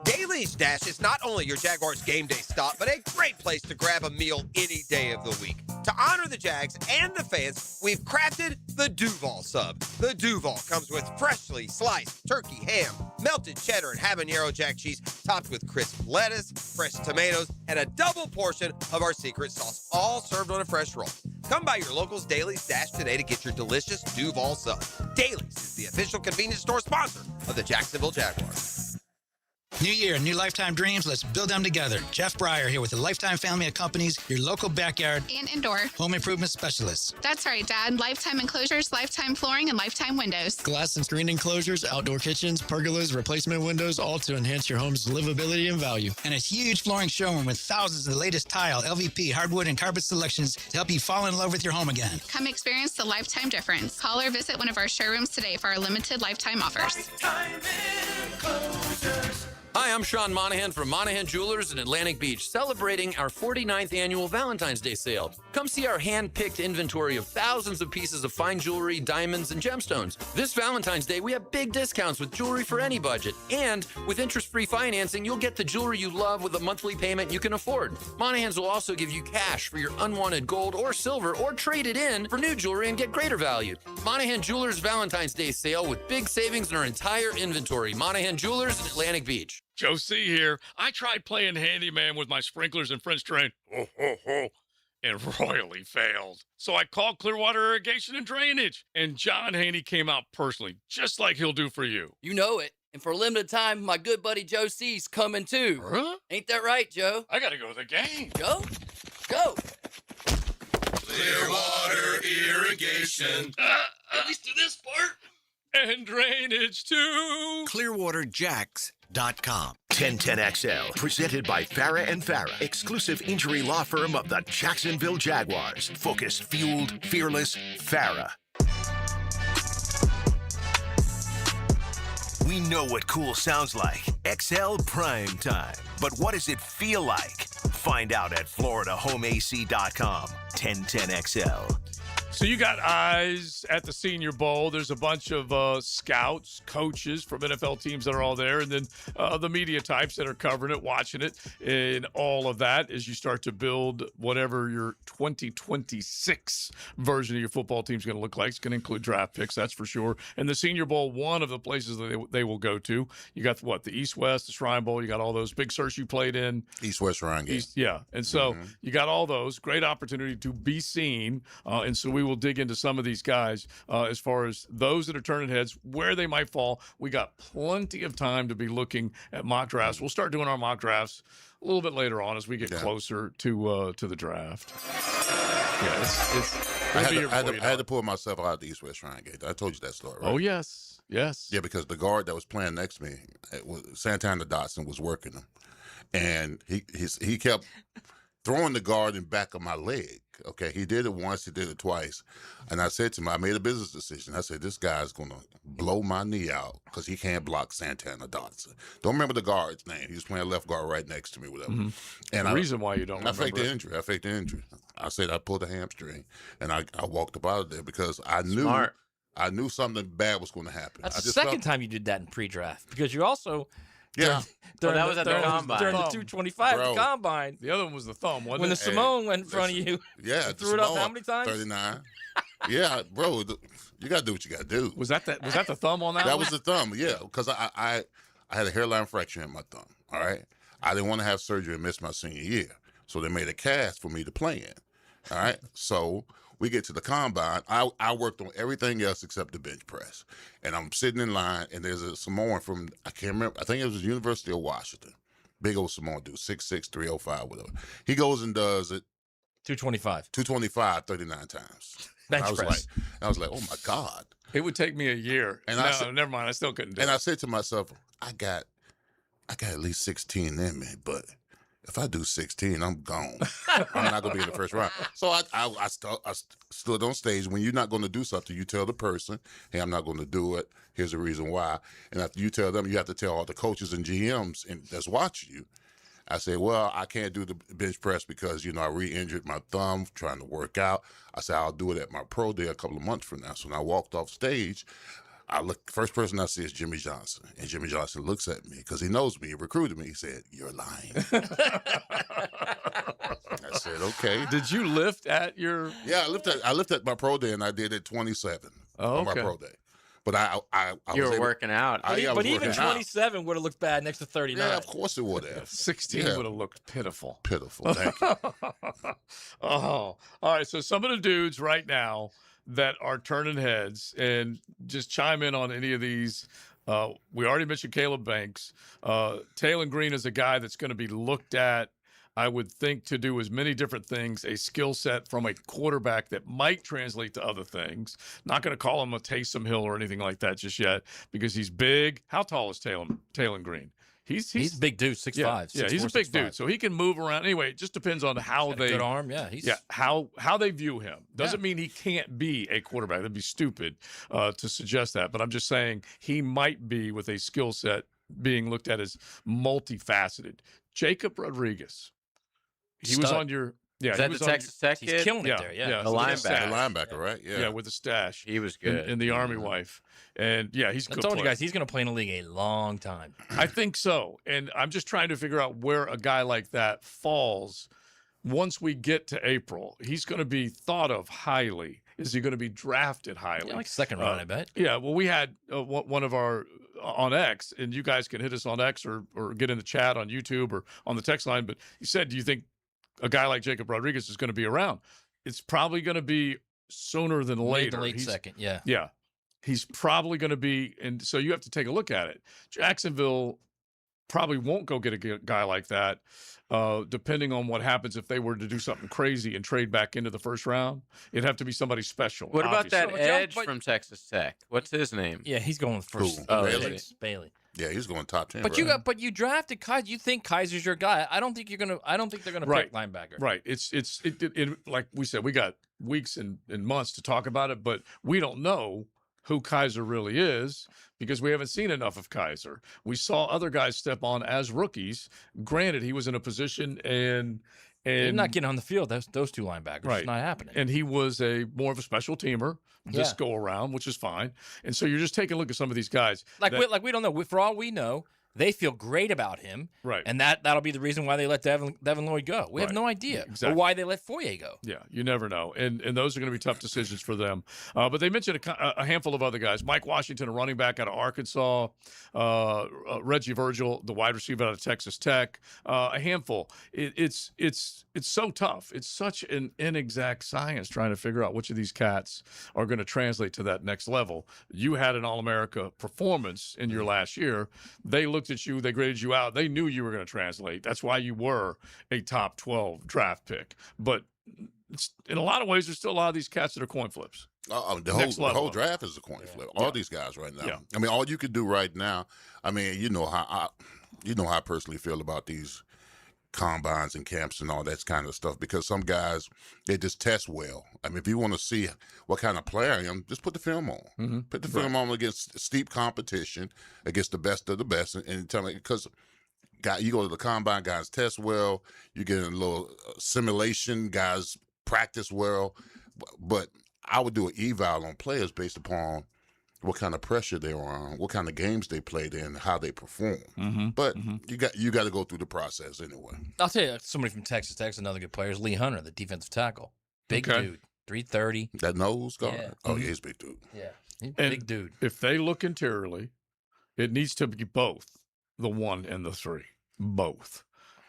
Daly's Dash is not only your Jaguars game day stop, but a great place to grab a meal any day of the week. To honor the Jags and the fans, we've crafted the Duval Sub. The Duval comes with freshly sliced turkey ham, melted cheddar and habanero jack cheese, topped with crisp lettuce, fresh tomatoes, and a double portion of our secret sauce, all served on a fresh roll. Come by your local's Daly's Dash today to get your delicious Duval Sub. Daly's is the official convenience store sponsor of the Jacksonville Jaguars. New year, new lifetime dreams. Let's build them together. Jeff Breyer here with the Lifetime family of companies, your local backyard and indoor home improvement specialists. That's right, Dad. Lifetime enclosures, lifetime flooring, and lifetime windows. Glass and screen enclosures, outdoor kitchens, pergolas, replacement windows, all to enhance your home's livability and value. And a huge flooring showroom with thousands of the latest tile, LVP, hardwood, and carpet selections to help you fall in love with your home again. Come experience the lifetime difference. Call or visit one of our showrooms today for our limited lifetime offers. Lifetime enclosures. Hi, I'm Sean Monahan from Monahan Jewelers in Atlantic Beach, celebrating our 49th annual Valentine's Day sale. Come see our hand-picked inventory of thousands of pieces of fine jewelry, diamonds, and gemstones. This Valentine's Day, we have big discounts with jewelry for any budget. And with interest-free financing, you'll get the jewelry you love with a monthly payment you can afford. Monahans will also give you cash for your unwanted gold or silver, or trade it in for new jewelry and get greater value. Monahan Jewelers Valentine's Day sale with big savings in our entire inventory. Monahan Jewelers in Atlantic Beach. Joe C. here. I tried playing handyman with my sprinklers and French drain, and royally failed. So I called Clearwater Irrigation and Drainage, and John Haney came out personally, just like he'll do for you. You know it. And for a limited time, my good buddy Joe C's coming too. Huh? Ain't that right, Joe? I gotta go to the game. Joe? Go. Clearwater Irrigation. At least do this part. And drainage too. ClearwaterJacks.com. 1010XL, presented by Farah and Farah, exclusive injury law firm of the Jacksonville Jaguars. Focused, fueled, fearless, Farah. We know what cool sounds like. XL Primetime. But what does it feel like? Find out at FloridaHomeAC.com. 1010XL. So you got eyes at the Senior Bowl. There's a bunch of scouts, coaches from NFL teams that are all there, and then the media types that are covering it, watching it, and all of that as you start to build whatever your 2026 version of your football team is going to look like. It's going to include draft picks, that's for sure. And the Senior Bowl, one of the places that they will go to. You got what, the East-West, the Shrine Bowl. You got all those. Big Search you played in. East-West Shrine game. Yeah, and so you got all those. Great opportunity to be seen, and so we we will dig into some of these guys as far as those that are turning heads, where they might fall. We got plenty of time to be looking at mock drafts. We'll start doing our mock drafts a little bit later on as we get closer to the draft. Yeah, I had to pull myself out of the East-West Shrine Gate. I told you that story, right? Oh, yes. Yeah, because the guard that was playing next to me, Santana Dotson, was working him. And he kept throwing the guard in back of my leg. Okay, he did it once, he did it twice. And I said to him, I made a business decision. I said, this guy's going to blow my knee out because he can't block Santana Dotson. Don't remember the guard's name. He was playing left guard right next to me, whatever. And the reason why you don't I faked the remember injury. I faked the injury. I said I pulled a hamstring, and I walked up out of there because I knew I knew something bad was going to happen. That's the second time you did that in pre-draft because you also that was at the combine. during the 225 the combine. The other one was the thumb, wasn't when it? the Simone went in front of you. Yeah, you threw it up how many times? 39. Yeah, bro, you got to do what you got to do. Was that the thumb on that? That one? was the thumb. Yeah, because I had a hairline fracture in my thumb. All right, I didn't want to have surgery and miss my senior year, so they made a cast for me to play in. All right, so we get to the combine. I worked on everything else except the bench press. And I'm sitting in line, and there's a Samoan from, I can't remember, I think it was the University of Washington. Big old Samoan dude, 6'6", 305, whatever. He goes and does it. 225. 225, 39 times. Bench press. I was like, oh, my God. It would take me a year. And never mind. I still couldn't do it. And I said to myself, I got at least 16 in me, but if I do 16, I'm gone. I'm not going to be in the first round. So I stood on stage. When you're not going to do something, you tell the person, hey, I'm not going to do it. Here's the reason why. And after you tell them, you have to tell all the coaches and GMs that's watching you. I said, well, I can't do the bench press because, I re-injured my thumb trying to work out. I said, I'll do it at my pro day a couple of months from now. So when I walked off stage, first person I see is Jimmy Johnson. And Jimmy Johnson looks at me because he knows me. He recruited me. He said, you're lying. I said, okay. Did you lift at your... Yeah, I lifted at my pro day, and I did it 27 on my pro day. But I you was were working out. But even 27 would have looked bad next to 39. Yeah, of course it would have. 16 would have looked pitiful. Pitiful, thank you. All right, so some of the dudes right now that are turning heads, and just chime in on any of these. We already mentioned Caleb Banks. Taylon Green is a guy that's going to be looked at, I would think, to do as many different things, a skill set from a quarterback that might translate to other things. Not going to call him a Taysom Hill or anything like that just yet because he's big. How tall is Taylon Green? He's a big dude, 6'5". Yeah, he's a big dude, so he can move around. Anyway, it just depends on how they good arm. Yeah, how they view him. Doesn't mean he can't be a quarterback. That'd be stupid to suggest that. But I'm just saying he might be, with a skill set, being looked at as multifaceted. Jacob Rodriguez. He was on your. Yeah, is that the Texas Tech kid? He's killing it there. Yeah, the linebacker. The linebacker, right? Yeah, with the stash. He was good. In the Army wife. And yeah, he's good. I told you guys, he's going to play in the league a long time. I think so. And I'm just trying to figure out where a guy like that falls once we get to April. He's going to be thought of highly. Is he going to be drafted highly? Yeah, like second round, I bet. Yeah, well, we had one of our on X, and you guys can hit us on X or get in the chat on YouTube or on the text line. But he said, do you think a guy like Jacob Rodriguez is going to be around? It's probably going to be sooner than later. Late second, yeah. Yeah. He's probably going to be, and so you have to take a look at it. Jacksonville probably won't go get a guy like that, depending on what happens if they were to do something crazy and trade back into the first round. It'd have to be somebody special. What about that obviously. edge from Texas Tech? What's his name? Yeah, he's going first. Bailey. Yeah, he's going top 10. But you drafted Kaiser. You think Kaiser's your guy? I don't think they're gonna pick linebacker. Right. It's like we said, we got weeks and months to talk about it, but we don't know who Kaiser really is because we haven't seen enough of Kaiser. We saw other guys step on as rookies. Granted, he was in a position and they're not getting on the field. Those two linebackers. Right. It's not happening. And he was more of a special teamer this go around, which is fine. And so you're just taking a look at some of these guys. We don't know. For all we know, they feel great about him. Right. And that'll be the reason why they let Devin Lloyd go. We have no idea. Exactly. Or why they let Foye go. Yeah, you never know. And those are going to be tough decisions for them. But they mentioned a handful of other guys. Mike Washington, a running back out of Arkansas. Reggie Virgil, the wide receiver out of Texas Tech. A handful. It's so tough. It's such an inexact science trying to figure out which of these cats are going to translate to that next level. You had an All-America performance in your last year. They looked at you. They graded you out. They knew you were going to translate. That's why you were a top 12 draft pick. But in a lot of ways, there's still a lot of these cats that are coin flips. The whole draft is a coin flip. All these guys right now. Yeah. I mean, all you can do right now. I mean, you know how I personally feel about these combines and camps and all that kind of stuff, because some guys, they just test well. I mean, if you want to see what kind of player I am, just put the film on. Mm-hmm. Put the film on against steep competition, against the best of the best, and tell me, because you go to the combine, guys test well, you get a little simulation, guys practice well, but I would do an eval on players based upon what kind of pressure they were on, what kind of games they played in, how they perform. Mm-hmm. But you got to go through the process anyway. I'll tell you, somebody from Texas Tech, another good player, is Lee Hunter, the defensive tackle. Big dude, 330. That nose guard? Yeah. Oh, yeah, he's a big dude. Yeah, And big dude. If they look interiorly, it needs to be both the 1 and the 3. Both.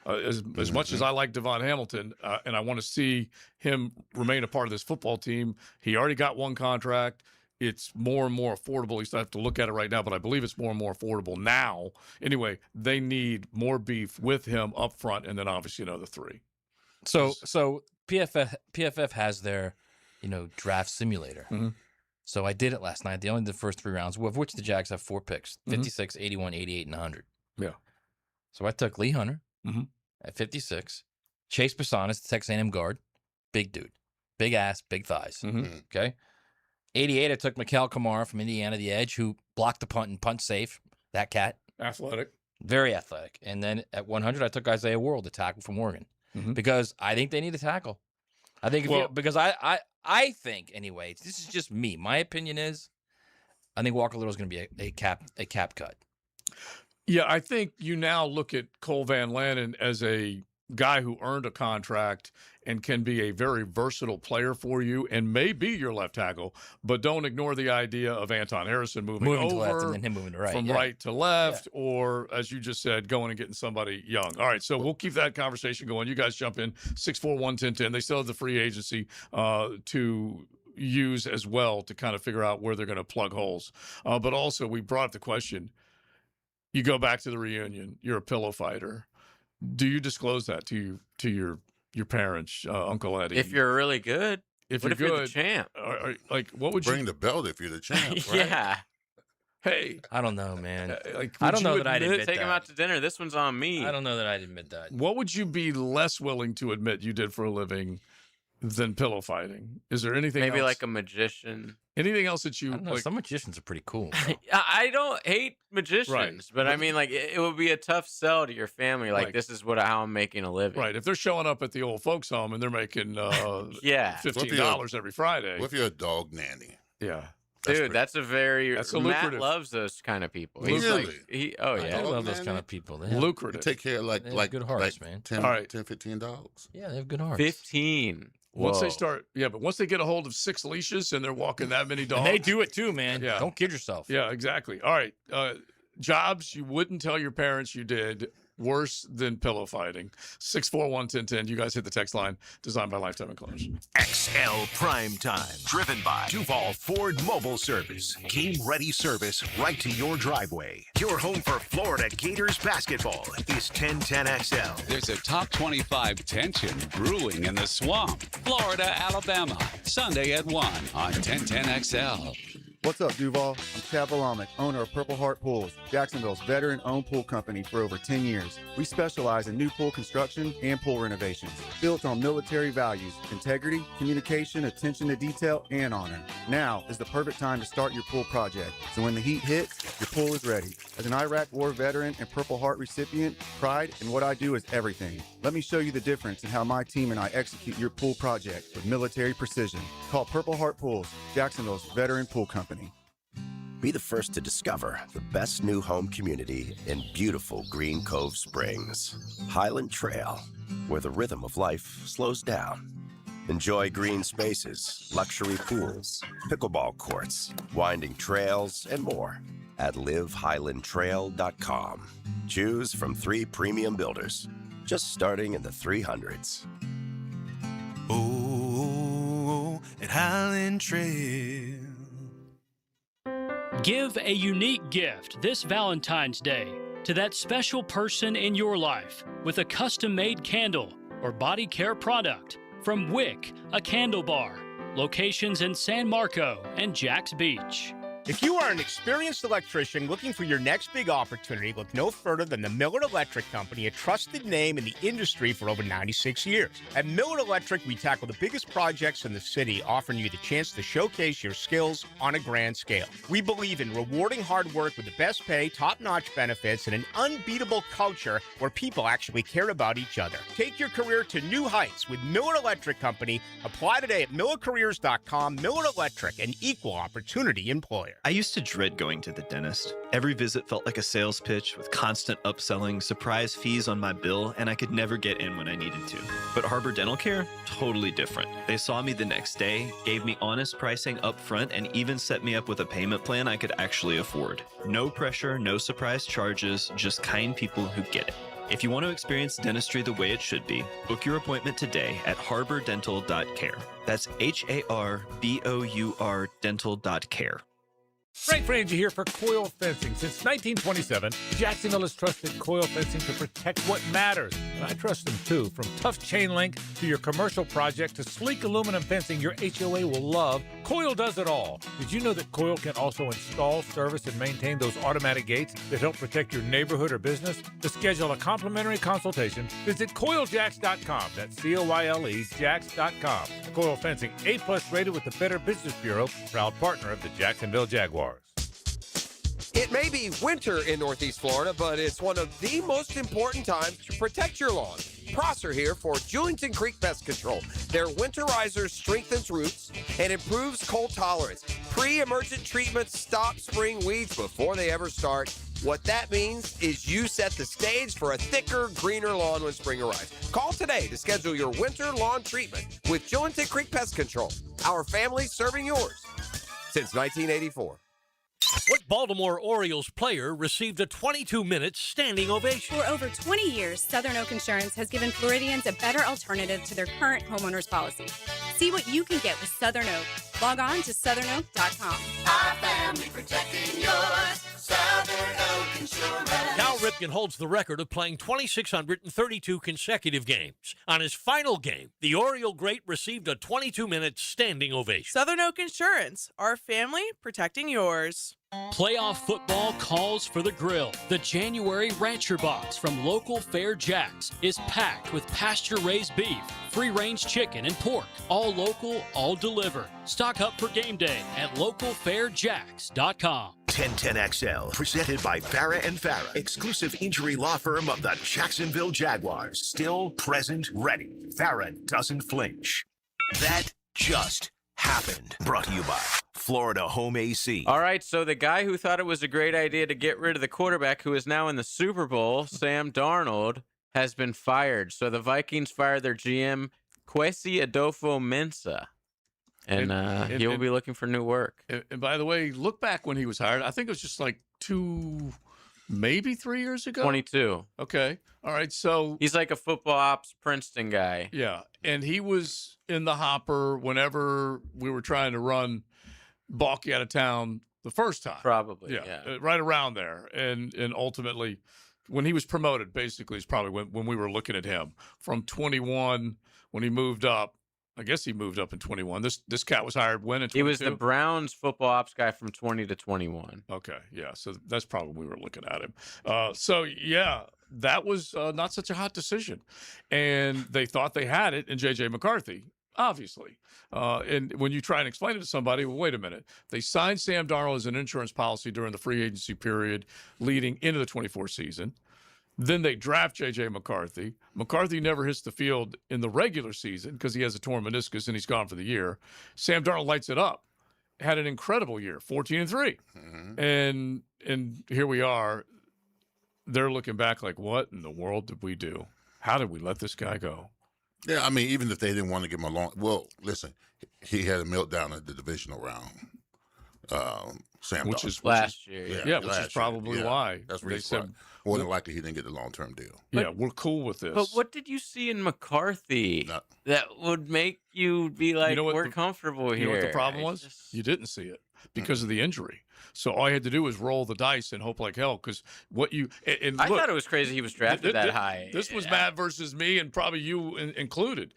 As much as I like Devon Hamilton, and I want to see him remain a part of this football team, he already got one contract. It's more and more affordable. At least I have to look at it right now, but I believe it's more and more affordable now. Anyway, they need more beef with him up front, and then obviously another 3. So PFF has their, draft simulator. Mm-hmm. So I did it last night. They only did the first 3 rounds, of which the Jags have 4 picks: 56, 81, 88, and 100. Yeah. So I took Lee Hunter at 56. Chase Personas, the Texas A&M guard, big dude, big ass, big thighs. Okay. 88, I took Mikal Kamara from Indiana, the edge, who blocked the punt and punt safe. That cat. Athletic. Very athletic. And then at 100, I took Isaiah World, the tackle from Oregon, because I think they need a tackle. I think because I think, anyway, this is just me. My opinion is, I think Walker Little is going to be a cap cut. Yeah, I think you now look at Cole Van Lanen as a guy who earned a contract and can be a very versatile player for you and may be your left tackle, but don't ignore the idea of Anton Harrison moving over to left and then him moving to right. From right to left, or as you just said, going and getting somebody young. All right, so we'll keep that conversation going. You guys jump in, 641-1010. They still have the free agency to use as well to kind of figure out where they're going to plug holes. But also, we brought up the question, you go back to the reunion, you're a pillow fighter. Do you disclose that to your parents, Uncle Eddie? If you're really good. If you're the champ? What would bring the belt if you're the champ? Right? Yeah. Hey, I don't know, man. I don't know that I'd admit take that. him out to dinner. This one's on me. I don't know that I'd admit that. What would you be less willing to admit you did for a living than pillow fighting? Is there anything maybe else? like a magician? Anything else that you I don't know, some magicians are pretty cool. I don't hate magicians, but I mean, like, it would be a tough sell to your family. Like, this is how I'm making a living. Right. If they're showing up at the old folks' home and they're making $15 every Friday. What if you're a dog nanny? Yeah. Dude, that's a Matt lucrative. Loves those kind of people. He's Really? like, I love those kind of people. They have, lucrative. Take care of they have good hearts, man. 10, All right. 10, 15 dogs. Yeah, they have good hearts. 15. Once they Whoa. start, but once they get a hold of 6 leashes and they're walking that many dogs. And they do it too, man. Yeah. Don't kid yourself. Yeah, exactly. All right. Jobs you wouldn't tell your parents you did worse than pillow fighting. 641-1010. You guys hit the text line. Designed by Lifetime Enclosures. XL Primetime. Driven by Duval Ford Mobile Service. Game-ready service right to your driveway. Your home for Florida Gators basketball is 1010XL. There's a top 25 tension brewing in the swamp. Florida, Alabama. Sunday at 1 on 1010XL. What's up, Duval? I'm Chad Valamek, owner of Purple Heart Pools, Jacksonville's veteran-owned pool company for over 10 years. We specialize in new pool construction and pool renovations, built on military values, integrity, communication, attention to detail, and honor. Now is the perfect time to start your pool project, so when the heat hits, your pool is ready. As an Iraq War veteran and Purple Heart recipient, pride in what I do is everything. Let me show you the difference in how my team and I execute your pool project with military precision. Call Purple Heart Pools, Jacksonville's veteran pool company. Be the first to discover the best new home community in beautiful Green Cove Springs. Highland Trail, where the rhythm of life slows down. Enjoy green spaces, luxury pools, pickleball courts, winding trails, and more at livehighlandtrail.com. Choose from 3 premium builders, just starting in the 300s. Oh, at Highland Trail. Give a unique gift this Valentine's Day to that special person in your life with a custom-made candle or body care product from Wick, a candle bar. Locations in San Marco and Jax Beach. If you are an experienced electrician looking for your next big opportunity, look no further than the Miller Electric Company, a trusted name in the industry for over 96 years. At Miller Electric, we tackle the biggest projects in the city, offering you the chance to showcase your skills on a grand scale. We believe in rewarding hard work with the best pay, top-notch benefits, and an unbeatable culture where people actually care about each other. Take your career to new heights with Miller Electric Company. Apply today at millercareers.com. Miller Electric, an equal opportunity employer. I used to dread going to the dentist. Every visit felt like a sales pitch with constant upselling, surprise fees on my bill, and I could never get in when I needed to. But Harbor Dental Care? Totally different. They saw me the next day, gave me honest pricing up front, and even set me up with a payment plan I could actually afford. No pressure, no surprise charges, just kind people who get it. If you want to experience dentistry the way it should be, book your appointment today at harbordental.care. That's HARBOUR dental.care. Frank Frangie here for Coil Fencing. Since 1927, Jacksonville has trusted Coil Fencing to protect what matters. And I trust them too. From tough chain link to your commercial project to sleek aluminum fencing your HOA will love, Coil does it all. Did you know that Coil can also install, service, and maintain those automatic gates that help protect your neighborhood or business? To schedule a complimentary consultation, visit CoilJax.com. That's COYLE Jax.com. Coil Fencing, A+ rated with the Better Business Bureau, proud partner of the Jacksonville Jaguars. It may be winter in Northeast Florida, but it's one of the most important times to protect your lawn. Prosser here for Julington Creek Pest Control. Their winterizer strengthens roots and improves cold tolerance. Pre-emergent treatments stop spring weeds before they ever start. What that means is you set the stage for a thicker, greener lawn when spring arrives. Call today to schedule your winter lawn treatment with Julington Creek Pest Control. Our family serving yours since 1984. What Baltimore Orioles player received a 22-minute standing ovation? For over 20 years, Southern Oak Insurance has given Floridians a better alternative to their current homeowners policy. See what you can get with Southern Oak. Log on to southernoak.com. Our family protecting yours. Southern Oak Insurance. Cal Ripken holds the record of playing 2,632 consecutive games. On his final game, the Oriole great received a 22-minute standing ovation. Southern Oak Insurance. Our family protecting yours. Playoff football calls for the grill. The January Rancher Box from local Fair Jacks is packed with pasture-raised beef, free-range chicken, and pork. All local, all delivered. Stock up for game day at localfairjacks.com. 1010XL, presented by Farah & Farah, exclusive injury law firm of the Jacksonville Jaguars. Still present, ready. Farah doesn't flinch. That just happened. Brought to you by Florida Home AC. All right, so the guy who thought it was a great idea to get rid of the quarterback who is now in the Super Bowl, Sam Darnold, has been fired. So the Vikings fired their GM, Kwesi Adofo-Mensah. And he'll be looking for new work. And by the way, look back when he was hired. I think it was just like 2, maybe 3 years ago. 22. Okay. All right. So he's like a football ops Princeton guy. Yeah. And he was in the hopper whenever we were trying to run Balky out of town the first time. Probably. Yeah. Right around there. And ultimately, when he was promoted, basically, is probably when we were looking at him from 21 when he moved up. I guess he moved up in 21. This cat was hired when in 22? He was the Browns football ops guy from 20 to 21. Okay, yeah. So that's probably when we were looking at him. That was not such a hot decision. And they thought they had it in J.J. McCarthy, obviously. And when you try and explain it to somebody, well, wait a minute. They signed Sam Darnold as an insurance policy during the free agency period leading into the 24 season. Then they draft J.J. McCarthy. McCarthy never hits the field in the regular season because he has a torn meniscus and he's gone for the year. Sam Darnold lights it up. had an incredible year, 14-3. And here we are. They're looking back like, what in the world did we do? How did we let this guy go? Yeah, I mean, even if they didn't want to give him a long, well, listen, he had a meltdown at the divisional round. Sam, Which is last year. Yeah, which is probably why That's they really said more than likely he didn't get the long-term deal. Yeah, we're cool with this. But what did you see in McCarthy that would make you be like, You know what we're the- comfortable here? You know what the problem was? You didn't see it because of the injury. So all you had to do was roll the dice and hope like hell. Because what you and I look, thought it was crazy he was drafted that high. This was Matt versus me, and probably you included.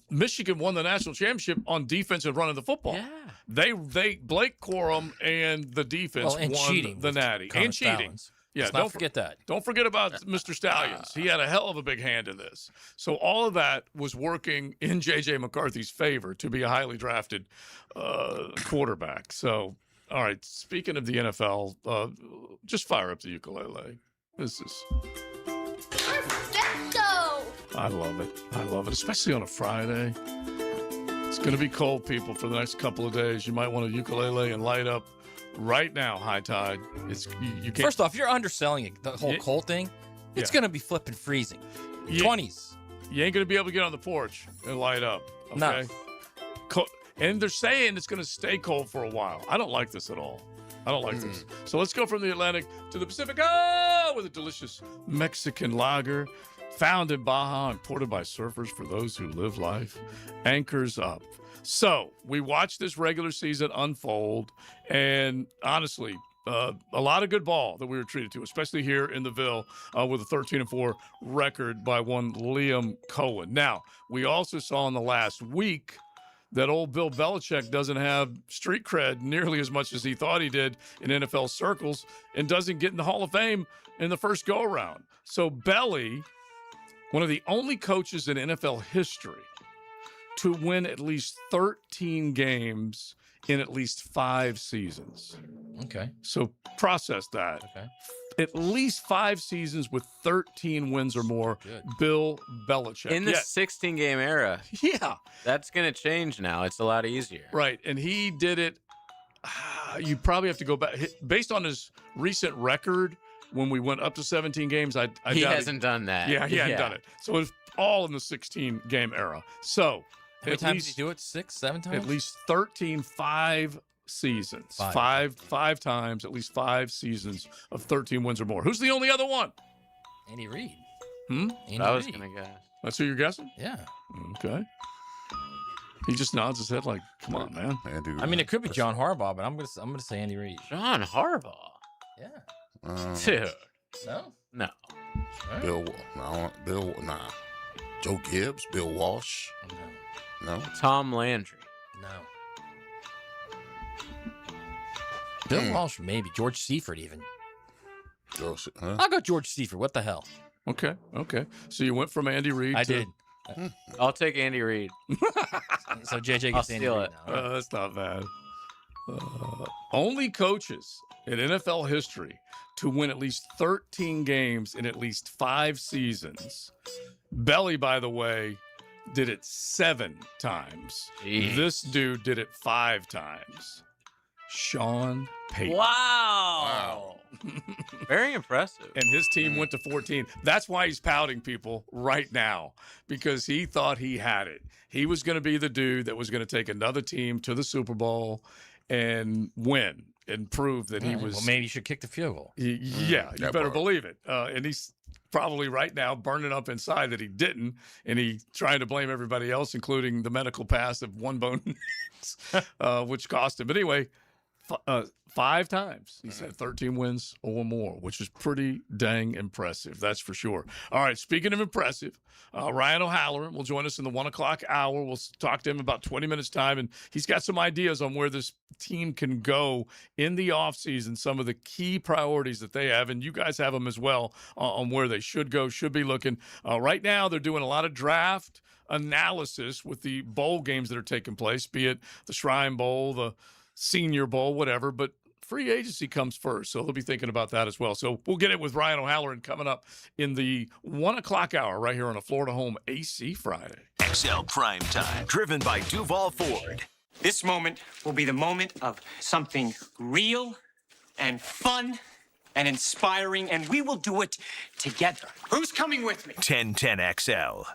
Michigan won the national championship on defense and running the football. Yeah. They Blake Corum and the defense and won cheating the with Natty Connor and cheating. Stallions. Yeah, Let's not forget that. Don't forget about Mr. Stallions. He had a hell of a big hand in this. So all of that was working in J.J. McCarthy's favor to be a highly drafted quarterback. So, all right, speaking of the NFL, just fire up the ukulele. This is... I love it. I love it, especially on a Friday. It's going to be cold, people, for the next couple of days. You might want a ukulele and light up right now, High Tide. It's you can't. First off, you're underselling it, the whole cold thing. It's going to be flipping freezing. 20s. You ain't going to be able to get on the porch and light up. Okay? No. And they're saying it's going to stay cold for a while. I don't like this at all. I don't like this. So let's go from the Atlantic to the Pacific. Oh, with a delicious Mexican lager. Found in Baja, imported by surfers for those who live life. Anchors up. So we watched this regular season unfold, and honestly, a lot of good ball that we were treated to, especially here in the Ville with a 13-4 record by one Liam Cohen. Now, we also saw in the last week that old Bill Belichick doesn't have street cred nearly as much as he thought he did in NFL circles and doesn't get in the Hall of Fame in the first go-around. So Belly, one of the only coaches in NFL history to win at least 13 games in at least 5 seasons. Okay. So process that. Okay. At least 5 seasons with 13 wins or more. Good. Bill Belichick. In the 16-game era. Yeah. That's going to change now. It's a lot easier. Right. And he did it. You probably have to go back. Based on his recent record, when we went up to 17 games, I He doubt hasn't done that. Yeah, he hadn't done it. So it's all in the 16-game era. So how many times did he do it? 6, 7 times? At least 13, 5 seasons. Five times, at least 5 seasons of 13 wins or more. Who's the only other one? Andy Reid. Andy I was Reid. going to guess. That's who you're guessing? Yeah. Okay. He just nods his head like, come on, man. I mean, it could be John Harbaugh, but I'm gonna say Andy Reid. John Harbaugh? Yeah. Dude. No? No. Nah. Joe Gibbs, Bill Walsh. No. Tom Landry. No. Bill Walsh, maybe. George Seifert, even. I'll go George Seifert. What the hell? Okay. So you went from Andy Reid I to... did. I'll take Andy Reid. So JJ I'll gets Andy steal Reid it. now. That's not bad. Only coaches in NFL history to win at least 13 games in at least 5 seasons. Belly, by the way, did it 7 times. Jeez. This dude did it 5 times. Sean Payton. Wow. Very impressive. And his team went to 14. That's why he's pouting, people, right now, because he thought he had it. He was going to be the dude that was going to take another team to the Super Bowl and win and prove that he was. Well, maybe you should kick the field goal. Yeah, you better believe it. And he's probably right now burning up inside that he didn't, and he trying to blame everybody else, including the medical pass of one bone, which cost him. But anyway, 5 times he's had 13 wins or more, which is pretty dang impressive. That's for sure. All right, speaking of impressive, Ryan O'Halloran will join us in the 1 o'clock hour. We'll talk to him about 20 minutes time, and he's got some ideas on where this team can go in the offseason, some of the key priorities that they have, and you guys have them as well on where they should go, should be looking. Right now, they're doing a lot of draft analysis with the bowl games that are taking place, be it the Shrine Bowl, the Senior Bowl, whatever, but free agency comes first, so they'll be thinking about that as well. So we'll get it with Ryan O'Halloran coming up in the 1 o'clock hour right here on a Florida Home AC Friday. XL Primetime, driven by Duval Ford. This moment will be the moment of something real and fun and inspiring, and we will do it together. Who's coming with me? 1010XL.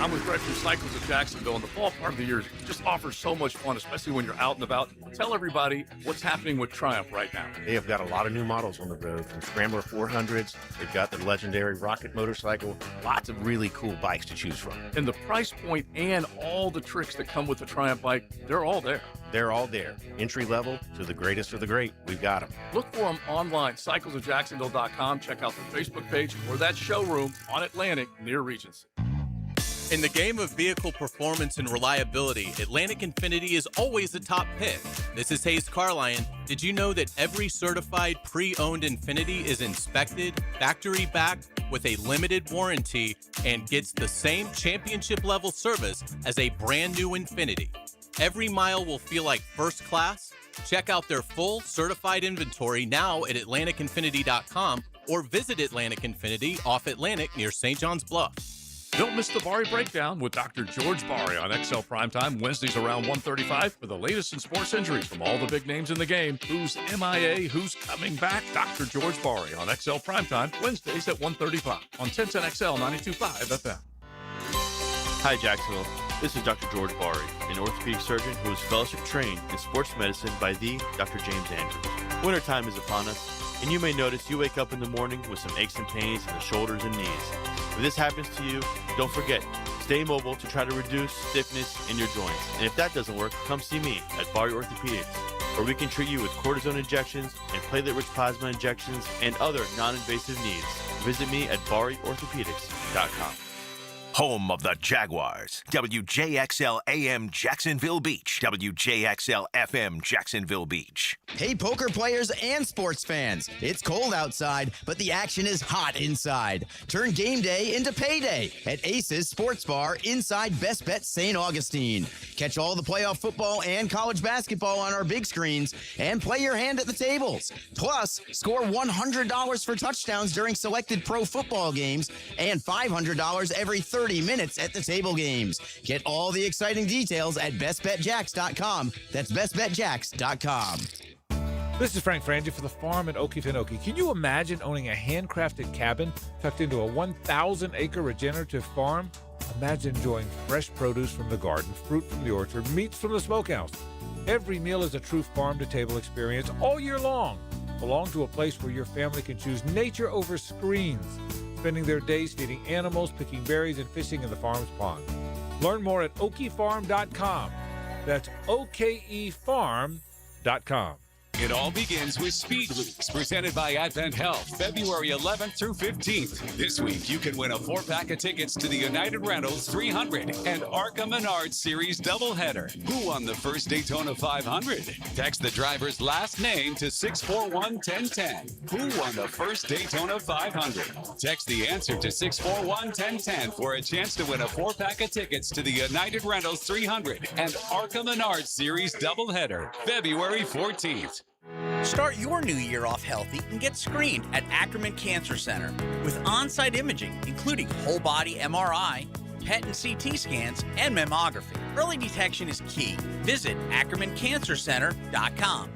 I'm with Greg from Cycles of Jacksonville, and the fall part of the year just offers so much fun, especially when you're out and about. Tell everybody what's happening with Triumph right now. They have got a lot of new models on the road, from Scrambler 400s. They've got the legendary Rocket motorcycle. Lots of really cool bikes to choose from. And the price point and all the tricks that come with the Triumph bike, they're all there. They're all there. Entry level to the greatest of the great. We've got them. Look for them online, cyclesofjacksonville.com. Check out their Facebook page or that showroom on Atlantic near Regency. In the game of vehicle performance and reliability, Atlantic Infinity is always the top pick. This is Hayes Carlion. Did you know that every certified pre-owned Infinity is inspected, factory-backed, with a limited warranty, and gets the same championship-level service as a brand-new Infinity? Every mile will feel like first class. Check out their full certified inventory now at AtlanticInfinity.com or visit Atlantic Infinity off Atlantic near St. John's Bluff. Don't miss the Bari Breakdown with Dr. George Bari on XL Primetime, Wednesdays around 1:35 for the latest in sports injuries from all the big names in the game. Who's MIA, who's coming back? Dr. George Bari on XL Primetime, Wednesdays at 1:35 on 1010XL 92.5 FM. Hi, Jacksonville. This is Dr. George Bari, an orthopedic surgeon who is fellowship trained in sports medicine by the Dr. James Andrews. Wintertime is upon us, and you may notice you wake up in the morning with some aches and pains in the shoulders and knees. If this happens to you, don't forget, stay mobile to try to reduce stiffness in your joints. And if that doesn't work, come see me at Bari Orthopedics, where we can treat you with cortisone injections and platelet-rich plasma injections and other non-invasive needs. Visit me at BariOrthopedics.com. Home of the Jaguars. WJXL AM Jacksonville Beach. WJXL FM Jacksonville Beach. Hey, poker players and sports fans. It's cold outside, but the action is hot inside. Turn game day into payday at Aces Sports Bar inside Best Bet St. Augustine. Catch all the playoff football and college basketball on our big screens and play your hand at the tables. Plus, score $100 for touchdowns during selected pro football games and $500 every 30 minutes at the table games. Get all the exciting details at bestbetjacks.com. That's bestbetjacks.com. This is Frank Frangie for the farm in Okefenokee. Can you imagine owning a handcrafted cabin tucked into a 1,000-acre regenerative farm? Imagine enjoying fresh produce from the garden, fruit from the orchard, meats from the smokehouse. Every meal is a true farm-to-table experience all year long. Belong to a place where your family can choose nature over screens, spending their days feeding animals, picking berries, and fishing in the farm's pond. Learn more at okefarm.com. That's okefarm.com. It all begins with Speed Weeks, presented by Advent Health, February 11th through 15th. This week, you can win a 4-pack of tickets to the United Rentals 300 and ARCA Menards Series doubleheader. Who won the first Daytona 500? Text the driver's last name to 641-1010. Who won the first Daytona 500? Text the answer to 641-1010 for a chance to win a 4-pack of tickets to the United Rentals 300 and ARCA Menards Series doubleheader, February 14th. Start your new year off healthy and get screened at Ackerman Cancer Center with on-site imaging, including whole body MRI, PET and CT scans, and mammography. Early detection is key. Visit AckermanCancerCenter.com.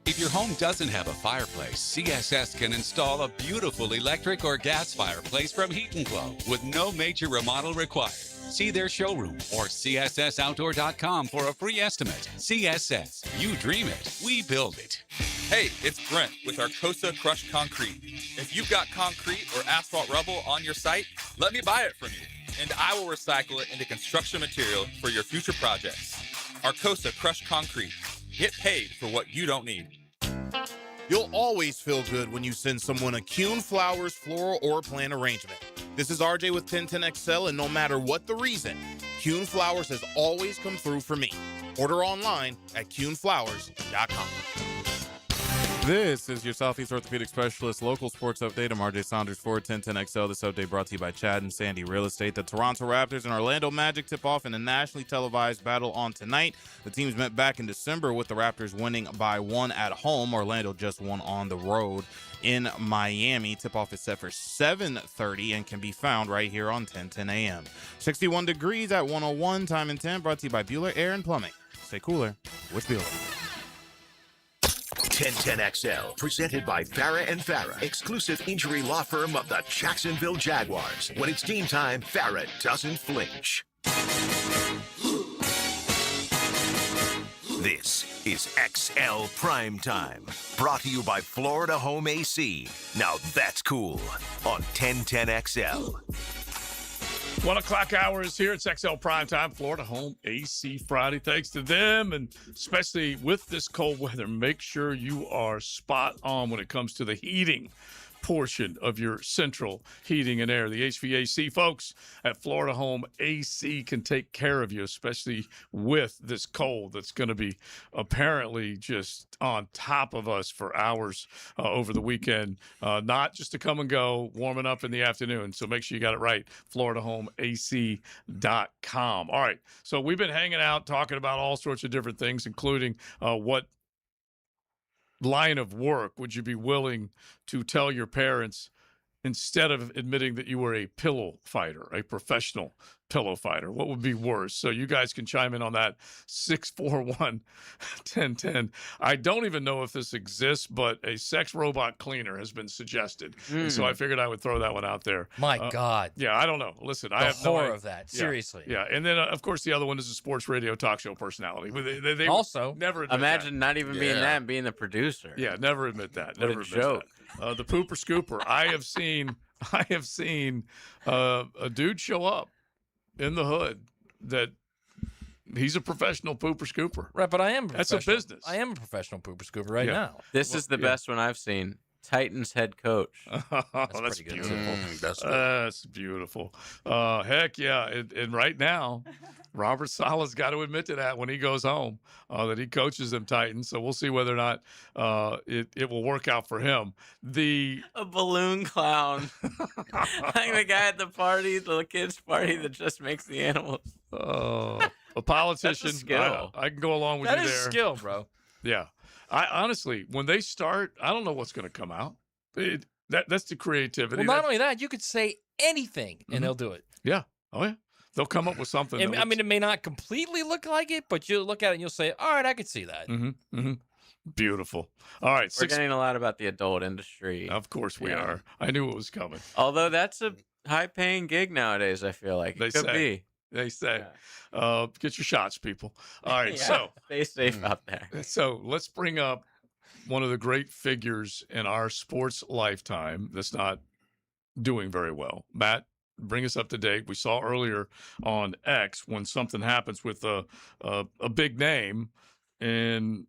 If your home doesn't have a fireplace, CSS can install a beautiful electric or gas fireplace from Heat & Glow with no major remodel required. See their showroom or CSSOutdoor.com for a free estimate. CSS, you dream it, we build it. Hey, it's Brent with Arcosa Crushed Concrete. If you've got concrete or asphalt rubble on your site, let me buy it from you, and I will recycle it into construction material for your future projects. Arcosa Crushed Concrete. Get paid for what you don't need. You'll always feel good when you send someone a Kuhn Flowers floral or plant arrangement. This is RJ with 1010XL, and no matter what the reason, Kuhn Flowers has always come through for me. Order online at KuhnFlowers.com. This is your Southeast Orthopedic Specialist local sports update. I'm RJ Saunders for 1010XL. This update brought to you by Chad and Sandy Real Estate. The Toronto Raptors and Orlando Magic tip off in a nationally televised battle on tonight. The teams met back in December with the Raptors winning by 1 at home. Orlando just won on the road in Miami. Tip-off is set for 7:30 and can be found right here on 1010 AM. 61 degrees at 101, time and 10, brought to you by Bueller Air and Plumbing. Stay cooler with Bueller. 1010XL, presented by Farah and Farah, exclusive injury law firm of the Jacksonville Jaguars. When it's game time, Farah doesn't flinch. This is XL Primetime, brought to you by Florida Home AC. Now that's cool on 1010XL. 1 o'clock hour is here. It's XL Primetime, Florida Home AC Friday. Thanks to them, and especially with this cold weather, make sure you are spot on when it comes to the heating portion of your central heating and air. The HVAC folks at Florida Home AC can take care of you, especially with this cold that's going to be apparently just on top of us for hours over the weekend. Not just to come and go, warming up in the afternoon. So make sure you got it right. FloridaHomeAC.com. All right. So we've been hanging out talking about all sorts of different things, including what line of work would you be willing to tell your parents instead of admitting that you were a pillow fighter, a professional pillow fighter? What would be worse? So you guys can chime in on that. 641-1010. I don't even know if this exists, but a sex robot cleaner has been suggested. And so I figured I would throw that one out there. My God. Yeah, I don't know. Listen, I The have no horror idea. of that. Yeah, Seriously. Yeah. And then, of course, the other one is a sports radio talk show personality. They Also, never admit imagine that. not even being that and being the producer. Yeah, never admit that. What Never a admit joke. that. The pooper scooper. I have seen a dude show up in the hood that he's a professional pooper scooper. Right, but I am. That's a business. I am a professional pooper scooper right now. This is the best one I've seen. Titans head coach. That's pretty good. beautiful. That's beautiful. Heck yeah. And right now, Robert Sala's got to admit to that when he goes home, that he coaches them Titans. So we'll see whether or not it will work out for him. A balloon clown. Like the guy at the party, the kids' party that just makes the animals. A politician. That's a skill. I can go along with That you is there. a skill, bro. Yeah. I honestly, when they start, I don't know what's going to come out. That's the creativity. Well, not only that, you could say anything and they'll do it. Yeah. Oh, yeah. They'll come up with something. I mean, it may not completely look like it, but you'll look at it and you'll say, all right, I could see that. Beautiful. All right. We're getting a lot about the adult industry. Of course we are. I knew it was coming. Although that's a high-paying gig nowadays, I feel like. They It could say. be. They say. Get your shots, people. All right. Yeah, So stay safe out there. So let's bring up one of the great figures in our sports lifetime that's not doing very well. Matt, bring us up to date. We saw earlier on X when something happens with a big name, and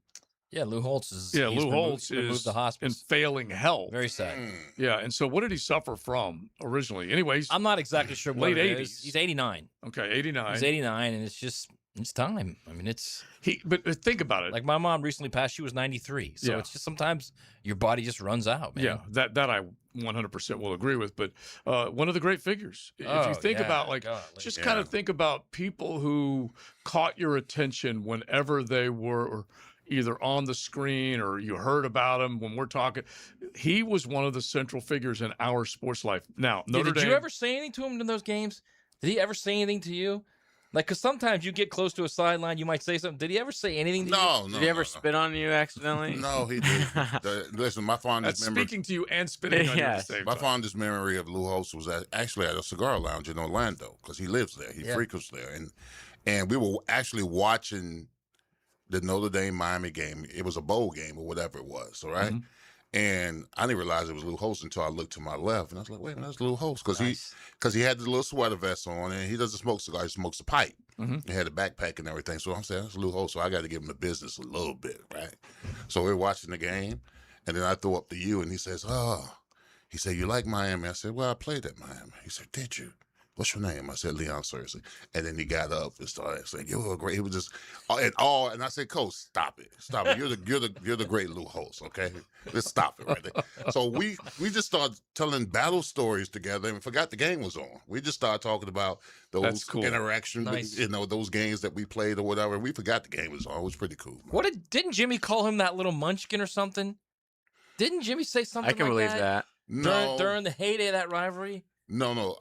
Yeah, Lou Holtz is. Lou been Holtz moved is to hospice. in failing health. Very sad. Yeah, and so what did he suffer from originally? Anyways, I'm not exactly sure what late it 80s. is. He's 89. Okay, 89. He's 89, and it's time. I mean, But think about it. Like my mom recently passed. She was 93. So Yeah. it's just sometimes your body just runs out, man. Yeah, that I 100% will agree with. But one of the great figures. If Oh, you think yeah, about just kind of think about people who caught your attention whenever they were either on the screen or you heard about him when we're talking. He was one of the central figures in our sports life. Now, Notre Did Dame. you ever say anything to him in those games? Did he ever say anything to you? Like, because sometimes you get close to a sideline, you might say something. Did he ever say anything to you? No. Did he ever spit on you accidentally? No, he didn't. Listen, my fondest That's memory. speaking to you and spitting on you at the Yes. same My time. fondest memory of Lou Holtz was actually at a cigar lounge in Orlando because he lives there. He Yeah. frequents there, and we were actually watching the Notre Dame Miami game. It was a bowl game or whatever it was, all right? And I didn't realize it was Lou Holtz until I looked to my left, and I was like, "Wait a minute, that's Lou Holtz," because he had the little sweater vest on, and he doesn't smoke cigars; he smokes a pipe. He had a backpack and everything, so I'm saying that's Lou Holtz. So I got to give him the business a little bit, right? So we're watching the game, and then I throw up to you, and he says, "Oh," he said, "You like Miami?" I said, "Well, I played at Miami." He said, "Did you?" what's your name? I said, Leon Cersei. And then he got up and started saying, you were great. He was just and I said, Coach, stop it. Stop it. You're the great Lou Holtz, okay? Just stop it right there. So we just started telling battle stories together and forgot the game was on. We just started talking about those interactions, Nice. those games that we played or whatever. We forgot the game was on. It was pretty cool. Didn't Jimmy call him that little munchkin or something? Didn't Jimmy say something I can like believe that. No. During the heyday of that rivalry? No.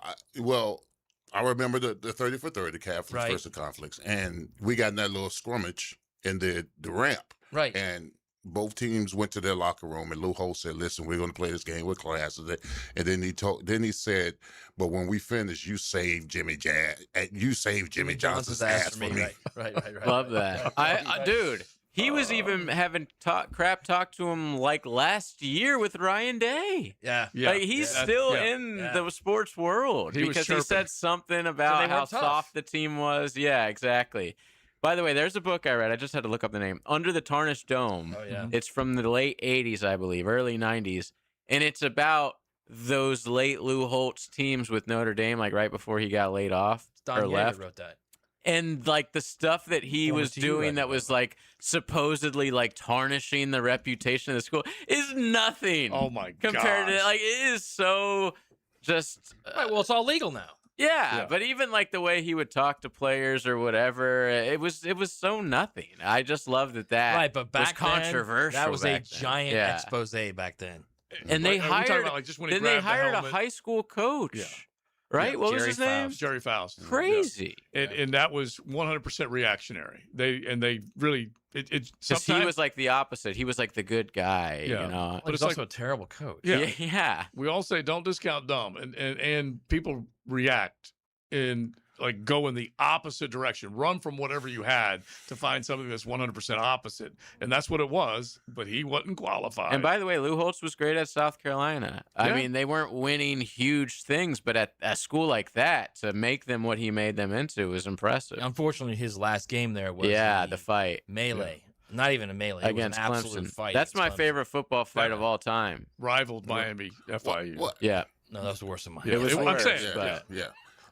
I remember the 30 for 30 Catholics Right. versus conflicts, and we got in that little scrimmage in the ramp. Right. And both teams went to their locker room, and Lou Holtz said, "Listen, we're going to play this game with class." And then he said, "But when we finish, you save Jimmy Johnson's ass for me." Right. Love that. Dude, he was even having crap talk to him like last year with Ryan Day. Yeah. Like he's still in the sports world because he said something about how soft the team was. Yeah, exactly. By the way, there's a book I read. I just had to look up the name. Under the Tarnished Dome. Oh, yeah. It's from the late 80s, I believe, early 90s. And it's about those late Lou Holtz teams with Notre Dame, like right before he got laid off Don or Yeager left. wrote that. And like the stuff that he Former was TU doing running that was like supposedly like tarnishing the reputation of the school is nothing. Oh my compared gosh. to like it is so just Right, well, it's all legal now. yeah, but even like the way he would talk to players or whatever, it was so nothing. I just loved that Right, but back was controversial. then, that was a back then. giant Yeah. expose back then. And they Are we talking hired about, like, just when he then they grabbed the hired a helmet? high school coach. Right? Yeah, What was Jerry his name? Faust. Jerry Faust. Crazy. Yeah. And that was 100% reactionary. They really it Because he sometimes was like the opposite. He was like the good guy, you know. But it's also a terrible coach. Yeah. We all say don't discount dumb, and people react and like go in the opposite direction, run from whatever you had to find something that's 100% opposite, and that's what it was. But he wasn't qualified. And by the way, Lou Holtz was great at South Carolina. I Yeah. mean, they weren't winning huge things, but at a school like that, to make them what he made them into was impressive. Unfortunately, his last game there was the fight. melee. Not even a melee. It Against was an absolute Clemson. fight. That's my against Clemson. favorite football fight of all time. rivaled Miami FIU. What? Yeah. No, that was the worst of mine. Yeah, It was I'm worse, saying, but Yeah.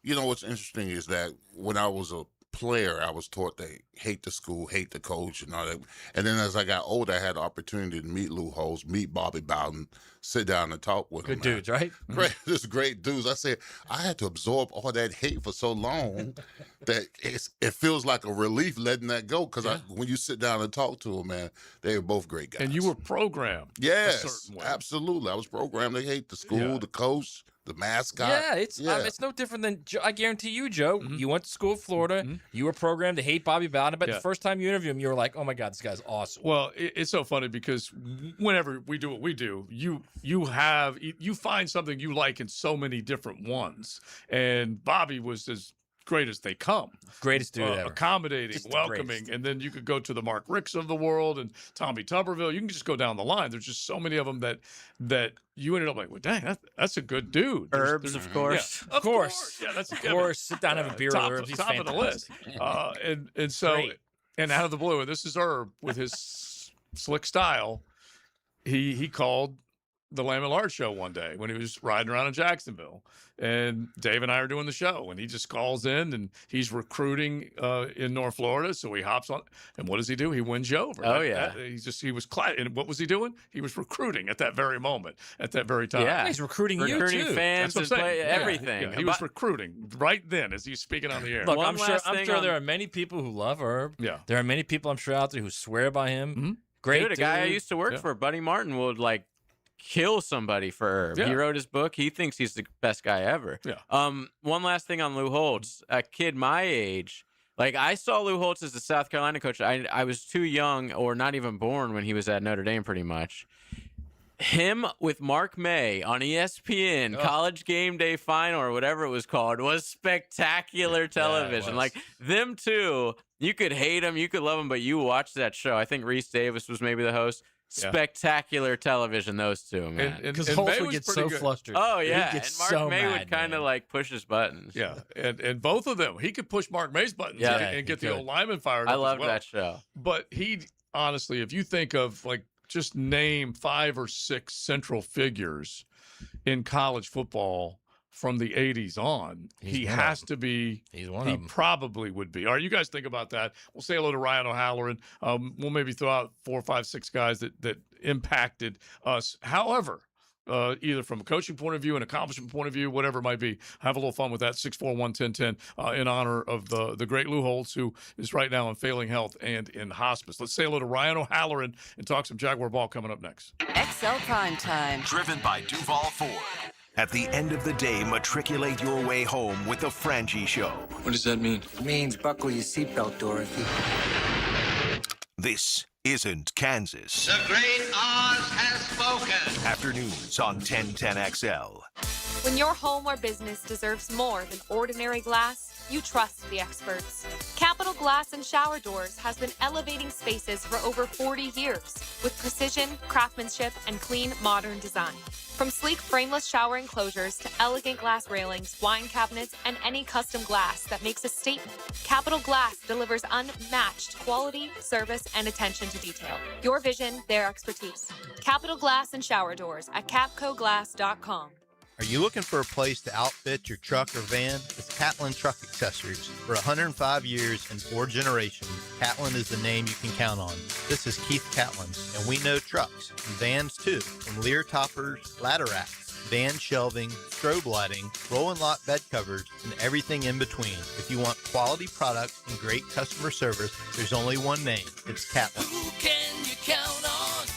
You know what's interesting is that when I was a player, I was taught to hate the school, hate the coach, and all that. And then as I got older, I had the opportunity to meet Lou Holtz, meet Bobby Bowden, sit down and talk with Good them. dudes, right? Great, just great dudes. I said I had to absorb all that hate for so long that it feels like a relief letting that go. Because when you sit down and talk to them, man, they were both great guys. And you were programmed. a Yes, certain way. absolutely. I was programmed to hate the school, the coach, the mascot. Yeah, it's no different than I guarantee you, Joe. You went to school in Florida. You were programmed to hate Bobby Bowden, but Yeah. the first time you interview him, you were like, "Oh my God, this guy's awesome." Well, it's so funny because whenever we do what we do, you find something you like in so many different ones, and Bobby was as great as they come. Greatest dude ever. Accommodating, Just the welcoming, greatest. and then you could go to the Mark Ricks of the world and Tommy Tuberville. You can just go down the line. There's just so many of them that you ended up like, well, dang, that's a good dude. Herbs, of course. Yeah, of course. Yeah, that's Of course. Sit down and have a beer top, with Herb. He's top of the list. fantastic. And so, Great. and out of the blue, and this is Herb with his slick style. He called the Lamb and Lard show one day when he was riding around in Jacksonville, and Dave and I are doing the show, and he just calls in and he's recruiting in North Florida, so he hops on, and what does he do? He wins you over. Oh, yeah. He was and what was he doing? He was recruiting at that very moment, at that very time. Yeah. He's recruiting you Recruiting too. fans That's and what I'm saying. everything. Yeah, he was recruiting right then as he's speaking on the air. Look, One I'm last sure thing there on- are many people who love Herb. Yeah. There are many people I'm sure out there who swear by him. Great Dude, a guy I dude. used to work for, Buddy Martin, would like kill somebody for Herb. Yeah. He wrote his book. He thinks he's the best guy ever. Yeah. One last thing on Lou Holtz. A kid my age, like I saw Lou Holtz as the South Carolina coach. I was too young or not even born when he was at Notre Dame pretty much. Him with Mark May on ESPN, College Game Day Final or whatever it was called, was spectacular television. Like them two, you could hate them, you could love them, but you watched that show. I think Reese Davis was maybe the host. Yeah. Spectacular television, those two, man. Because and Holtz May would was get pretty so good. flustered. Oh He'd yeah, get and Mark so May mad, would kind of man. like push his buttons. Yeah, and both of them, he could push Mark May's buttons Yeah, and get the old lineman fired I up as loved well. that show. But he, honestly, if you think of like just name 5 or 6 central figures in college football from the 80s on, he has to be. He's one he of them. probably would be. All right, you guys think about that. We'll say hello to Ryan O'Halloran. We'll maybe throw out 4, 5, 6 guys that impacted us. However, either from a coaching point of view, an accomplishment point of view, whatever it might be. Have a little fun with that. 641-1010 in honor of the great Lou Holtz, who is right now in failing health and in hospice. Let's say hello to Ryan O'Halloran and talk some Jaguar ball coming up next. XL Primetime. Driven by Duval Ford. At the end of the day, matriculate your way home with the Frangie Show. What does that mean? It means buckle your seatbelt, Dorothy. This isn't Kansas. The great Oz has spoken. Afternoons on 1010XL. When your home or business deserves more than ordinary glass, you trust the experts. Capital Glass and Shower Doors has been elevating spaces for over 40 years with precision, craftsmanship, and clean, modern design. From sleek frameless shower enclosures to elegant glass railings, wine cabinets, and any custom glass that makes a statement, Capital Glass delivers unmatched quality, service, and attention to detail. Your vision, their expertise. Capital Glass and Shower Doors at capcoglass.com. Are you looking for a place to outfit your truck or van? It's Catlin Truck Accessories. For 105 years and 4 generations, Catlin is the name you can count on. This is Keith Catlin, and we know trucks and vans too, from Lear toppers, ladder racks, van shelving, strobe lighting, roll and lock bed covers, and everything in between. If you want quality products and great customer service, there's only one name. It's Catlin. Who can you count on?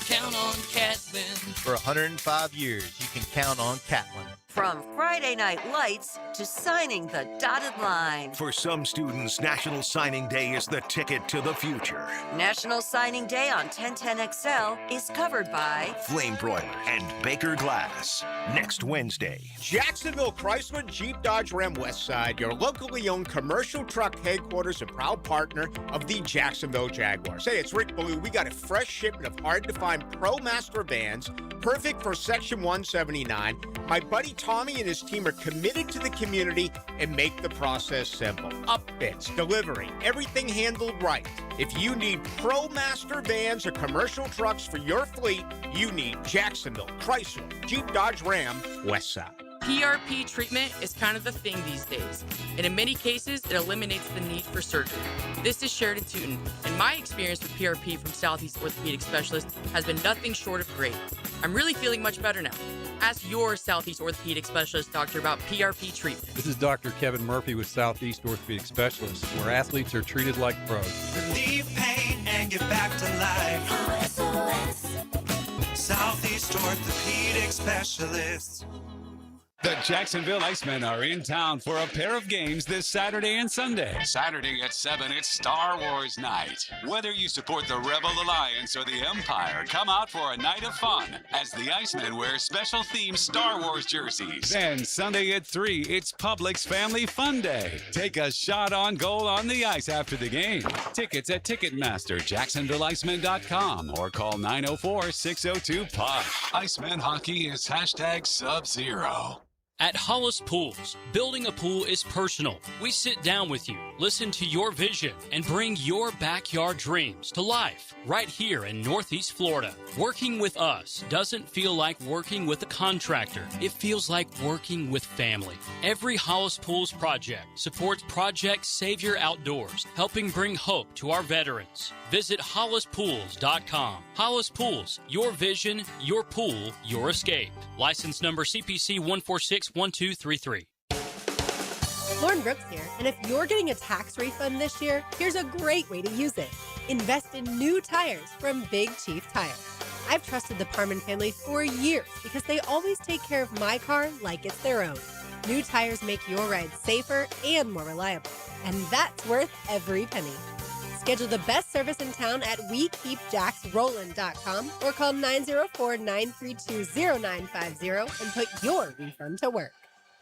Count on Catlin. For 105 years, you can count on Catlin. From Friday Night Lights to signing the dotted line. For some students, National Signing Day is the ticket to the future. National Signing Day on 1010XL is covered by Flame Broiler and Baker Glass. Next Wednesday. Jacksonville Chrysler Jeep Dodge Ram Westside, your locally owned commercial truck headquarters and proud partner of the Jacksonville Jaguars. Hey, it's Rick Ballou. We got a fresh shipment of hard-to-find ProMaster vans, perfect for Section 179. My buddy Tommy and his team are committed to the community and make the process simple. Upfits, delivery, everything handled right. If you need ProMaster vans or commercial trucks for your fleet, you need Jacksonville Chrysler Jeep Dodge Ram Westside. PRP treatment is kind of the thing these days, and in many cases, it eliminates the need for surgery. This is Sheridan Tootin, and my experience with PRP from Southeast Orthopedic Specialist has been nothing short of great. I'm really feeling much better now. Ask your Southeast Orthopedic Specialist doctor about PRP treatment. This is Dr. Kevin Murphy with Southeast Orthopedic Specialists, where athletes are treated like pros. Relieve pain and get back to life. Southeast Orthopedic Specialists. The Jacksonville Icemen are in town for a pair of games this Saturday and Sunday. Saturday at 7, it's Star Wars night. Whether you support the Rebel Alliance or the Empire, come out for a night of fun as the Icemen wear special themed Star Wars jerseys. Then Sunday at 3, it's Publix Family Fun Day. Take a shot on goal on the ice after the game. Tickets at Ticketmaster, JacksonvilleIcemen.com, or call 904-602-PUCK. Iceman hockey is #Sub-Zero. At Hollis Pools, building a pool is personal. We sit down with you, listen to your vision, and bring your backyard dreams to life right here in Northeast Florida. Working with us doesn't feel like working with a contractor. It feels like working with family. Every Hollis Pools project supports Project Savior Outdoors, helping bring hope to our veterans. Visit HollisPools.com. Hollis Pools, your vision, your pool, your escape. License number CPC 1461233. Lauren Brooks here, and if you're getting a tax refund this year, here's a great way to use it. Invest in new tires from Big Chief Tire. I've trusted the Parman family for years because they always take care of my car like it's their own. New tires make your ride safer and more reliable, and that's worth every penny. Schedule the best service in town at WeKeepJacksRollin.com or call 904-932-0950 and put your refund to work.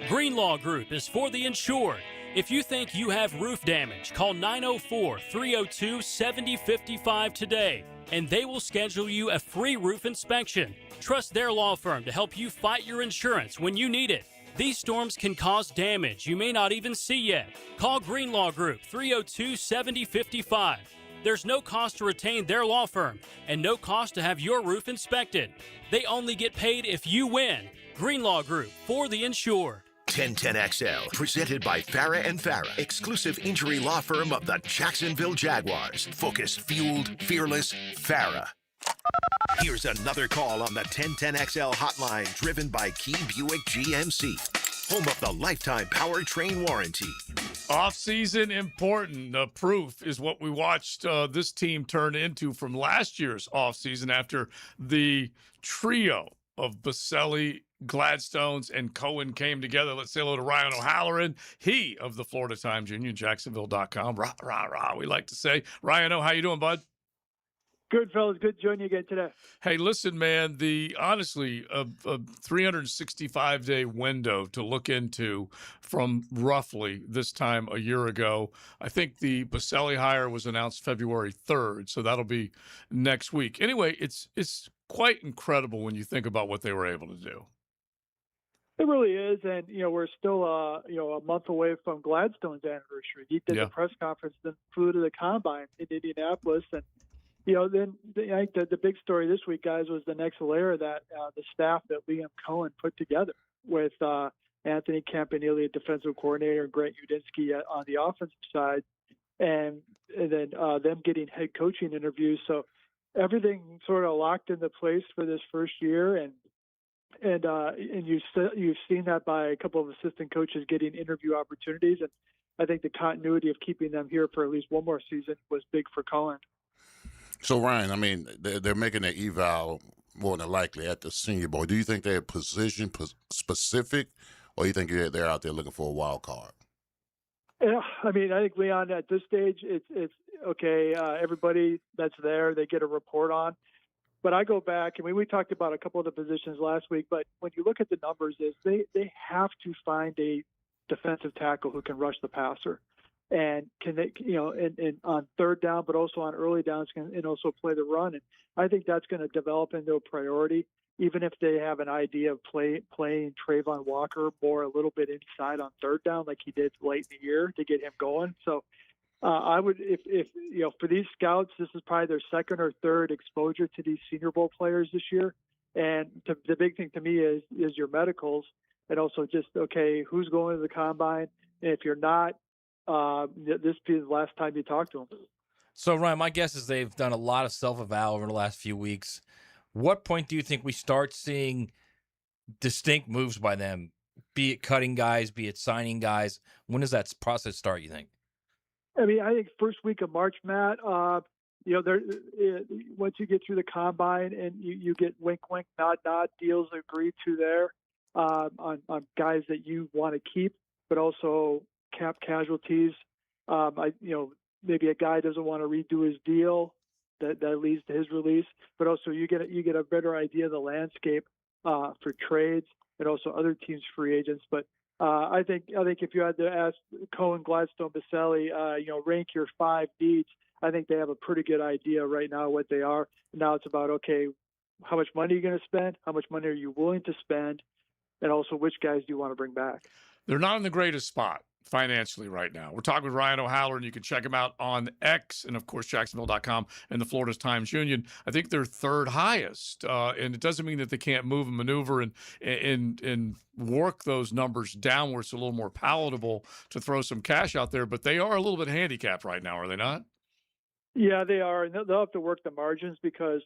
Greenlaw Group is for the insured. If you think you have roof damage, call 904-302-7055 today, and they will schedule you a free roof inspection. Trust their law firm to help you fight your insurance when you need it. These storms can cause damage you may not even see yet. Call Greenlaw Group 302-7055. There's no cost to retain their law firm and no cost to have your roof inspected. They only get paid if you win. Greenlaw Group, for the insured. 1010XL, presented by Farah and Farah, exclusive injury law firm of the Jacksonville Jaguars. Focused, fueled, fearless, Farah. Here's another call on the 1010XL hotline, driven by Key Buick GMC, home of the lifetime powertrain warranty. Off-season important. The proof is what we watched this team turn into from last year's off-season after the trio of Baselli, Gladstones, and Cohen came together. Let's say hello to Ryan O'Halloran, he of the Florida Times Union, Jacksonville.com. Rah, rah, rah, we like to say. Ryan O, how you doing, bud? Good, fellas. Good to join you again today. Hey, listen, man, honestly, a 365-day window to look into from roughly this time a year ago. I think the Baselli hire was announced February 3rd, so that'll be next week. Anyway, it's quite incredible when you think about what they were able to do. It really is, and we're still a month away from Gladstone's anniversary. He did the press conference, then flew to the combine in Indianapolis, and then I think the big story this week, guys, was the next layer that the staff that Liam Cohen put together with Anthony Campanile, defensive coordinator, and Grant Udinsky on the offensive side, and then them getting head coaching interviews. So everything sort of locked into place for this first year, and you've seen that by a couple of assistant coaches getting interview opportunities, and I think the continuity of keeping them here for at least one more season was big for Cohen. So, Ryan, I mean, they're making their eval more than likely at the Senior Bowl. Do you think they're position specific, or do you think they're out there looking for a wild card? Yeah, I mean, I think, Leon, at this stage, it's okay. Everybody that's there, they get a report on. But I go back, I mean, we talked about a couple of the positions last week, but when you look at the numbers, they have to find a defensive tackle who can rush the passer. And can they, and on third down, but also on early downs, and also play the run. And I think that's going to develop into a priority, even if they have an idea of playing Trayvon Walker more a little bit inside on third down, like he did late in the year, to get him going. So I would, if for these scouts, this is probably their second or third exposure to these Senior Bowl players this year. And the big thing to me is your medicals, and also just, okay, who's going to the combine? And if you're not, this be the last time you talk to them. So, Ryan, my guess is they've done a lot of self-eval over the last few weeks. What point do you think we start seeing distinct moves by them, be it cutting guys, be it signing guys? When does that process start, you think? I mean, I think first week of March, Matt, there, once you get through the combine and you get wink, wink, nod, nod deals agreed to there on guys that you want to keep, but also cap casualties. Maybe a guy doesn't want to redo his deal, that leads to his release, but also you get a better idea of the landscape for trades and also other teams' free agents. But I think if you had to ask Cohen, Gladstone, Baselli, rank your 5 needs, I think they have a pretty good idea right now what they are. Now it's about, okay, how much money are you going to spend? How much money are you willing to spend? And also, which guys do you want to bring back? They're not in the greatest spot financially right now. We're talking with Ryan O'Halloran. You can check him out on X and, of course, Jacksonville.com and the Florida Times Union. I think they're third highest, and it doesn't mean that they can't move and maneuver and work those numbers downwards a little more palatable to throw some cash out there, but they are a little bit handicapped right now, are they not? Yeah, they are, and they'll have to work the margins because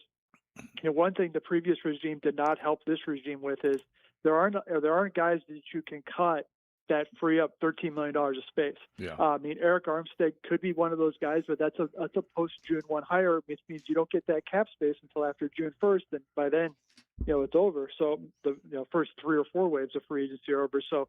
one thing the previous regime did not help this regime with is there aren't guys that you can cut that free up $13 million of space. Yeah. I mean, Eric Armstead could be one of those guys, but that's a post-June 1 hire, which means you don't get that cap space until after June 1st, and by then, it's over. So the first 3 or 4 waves of free agency are over. So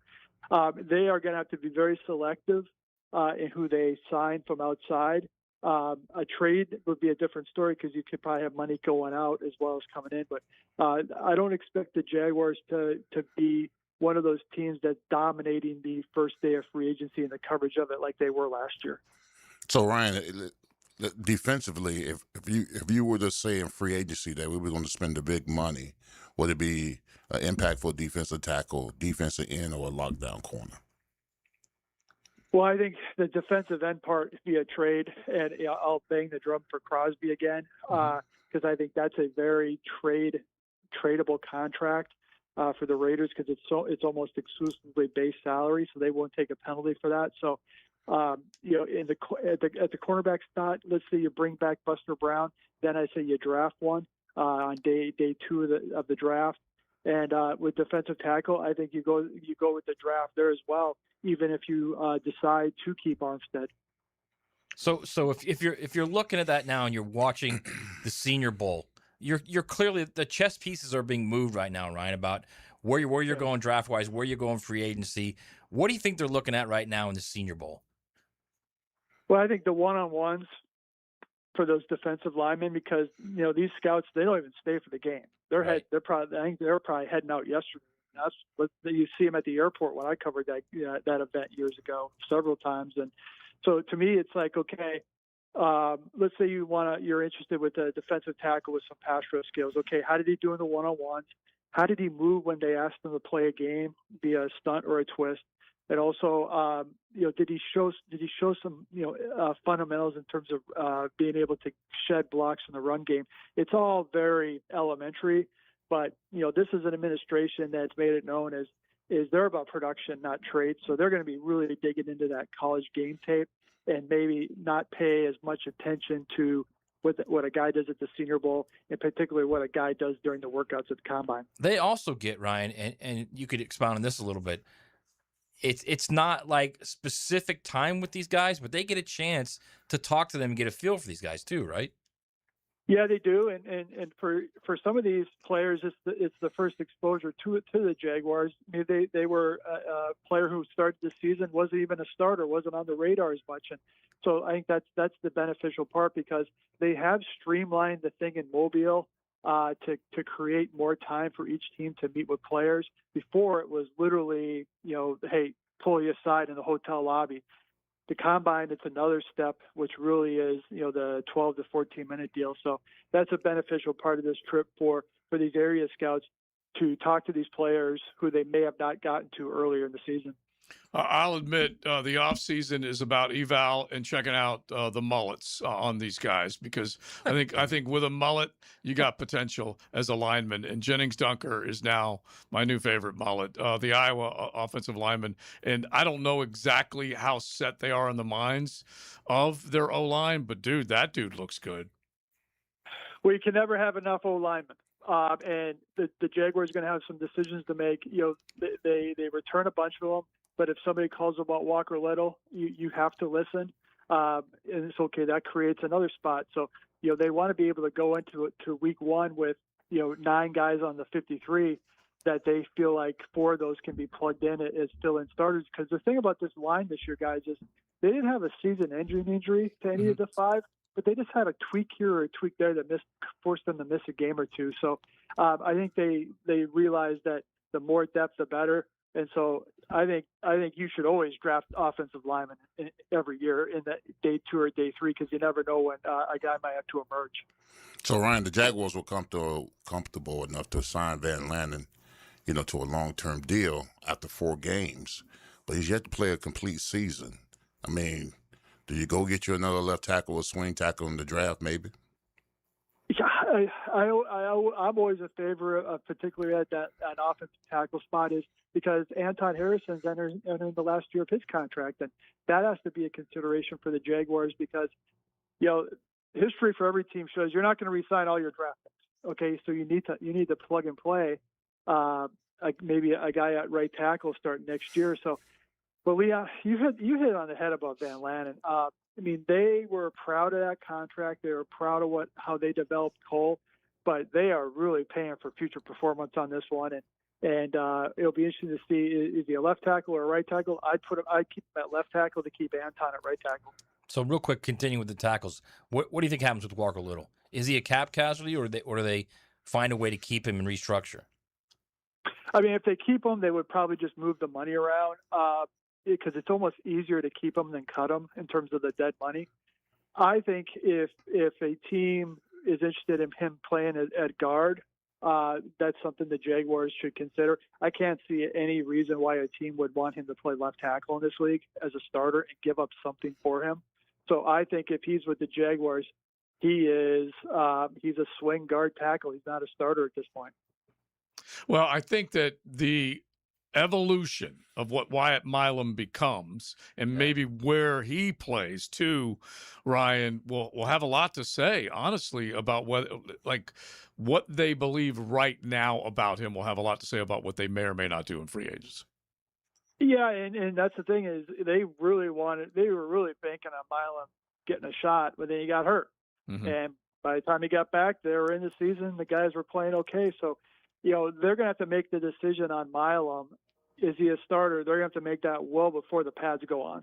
they are going to have to be very selective in who they sign from outside. A trade would be a different story because you could probably have money going out as well as coming in. But I don't expect the Jaguars to be one of those teams that's dominating the first day of free agency and the coverage of it like they were last year. So, Ryan, defensively, if you were to say in free agency that we were going to spend the big money, would it be an impactful defensive tackle, defensive end, or a lockdown corner? Well, I think the defensive end part would be a trade, and I'll bang the drum for Crosby again because I think that's a very tradable contract. for the Raiders because it's almost exclusively base salary, so they won't take a penalty for that. So, at the cornerback spot, let's say you bring back Buster Brown, then I say you draft one on day two of the draft. And with defensive tackle, I think you go with the draft there as well, even if you decide to keep Armstead. So if you're looking at that now and you're watching the Senior Bowl, you're clearly the chess pieces are being moved right now, Ryan, about where you're going draft wise, where you're going free agency. What do you think they're looking at right now in the Senior Bowl? Well, I think the one-on-ones for those defensive linemen, because these scouts, they don't even stay for the game. I think they're probably heading out yesterday. That's what you see them at the airport when I covered that event years ago several times. And so to me, it's like, okay, let's say you're interested with a defensive tackle with some pass rush skills. Okay, how did he do in the one-on-ones? How did he move when they asked him to play a game via a stunt or a twist? And also, did he show some fundamentals in terms of being able to shed blocks in the run game? It's all very elementary, but this is an administration that's made it known as they're about production, not traits. So they're going to be really digging into that college game tape and maybe not pay as much attention to what a guy does at the Senior Bowl, and particularly what a guy does during the workouts at the Combine. They also get, Ryan, and you could expound on this a little bit. It's not like specific time with these guys, but they get a chance to talk to them and get a feel for these guys too, right? Yeah, they do, and for some of these players, it's the first exposure to the Jaguars. I mean, they were a player who started the season, wasn't even a starter, wasn't on the radar as much, and so I think that's the beneficial part because they have streamlined the thing in Mobile to create more time for each team to meet with players. Before it was literally, hey, pull you aside in the hotel lobby. The Combine, it's another step, which really is, the 12 to 14-minute deal. So that's a beneficial part of this trip for these area scouts to talk to these players who they may have not gotten to earlier in the season. I'll admit the offseason is about eval and checking out the mullets on these guys because I think with a mullet, you got potential as a lineman. And Jennings Dunker is now my new favorite mullet, the Iowa offensive lineman. And I don't know exactly how set they are in the minds of their O-line, but, dude, that dude looks good. Well, you can never have enough O-linemen. And the Jaguars are going to have some decisions to make. They return a bunch of them. But if somebody calls about Walker Little, you have to listen. And it's okay. That creates another spot. So, they want to be able to go into week one with, 9 guys on the 53 that they feel like 4 of those can be plugged in as fill-in starters. Because the thing about this line this year, guys, is they didn't have a season-ending injury to any of the 5, but they just had a tweak here or a tweak there that forced them to miss a game or two. So I think they realized that the more depth, the better. And so I think you should always draft offensive linemen every year in that day 2 or day 3 because you never know when a guy might have to emerge. So, Ryan, the Jaguars were comfortable enough to sign Van Lanen, to a long-term deal after 4 games. But he's yet to play a complete season. I mean, do you go get you another left tackle or swing tackle in the draft maybe? Yeah, I'm always a favor of particularly at that offensive tackle spot is because Anton Harrison's entering the last year of his contract, and that has to be a consideration for the Jaguars because, history for every team shows you're not going to re-sign all your draft picks. Okay, so you need to plug and play, like maybe a guy at right tackle starting next year. So, but Leon, you hit on the head about Van Lanen. I mean, they were proud of that contract. They were proud of how they developed Cole, but they are really paying for future performance on this one. And it'll be interesting to see is he a left tackle or a right tackle? I'd keep him at left tackle to keep Anton at right tackle. So real quick, continuing with the tackles, what do you think happens with Walker Little? Is he a cap casualty, or do they find a way to keep him and restructure? I mean, if they keep him, they would probably just move the money around. Because it's almost easier to keep them than cut them in terms of the dead money. I think if a team is interested in him playing at guard, that's something the Jaguars should consider. I can't see any reason why a team would want him to play left tackle in this league as a starter and give up something for him. So I think if he's with the Jaguars, he's a swing guard tackle. He's not a starter at this point. Well, I think that the evolution of what Wyatt Milam becomes and maybe where he plays too, Ryan, will have a lot to say, honestly, about what they believe right now about him will have a lot to say about what they may or may not do in free agents. Yeah, and that's the thing is they were really banking on Milam getting a shot, but then he got hurt. Mm-hmm. And by the time he got back, they were in the season. The guys were playing okay. So, they're going to have to make the decision on Milam. Is he a starter? They're going to have to make that well before the pads go on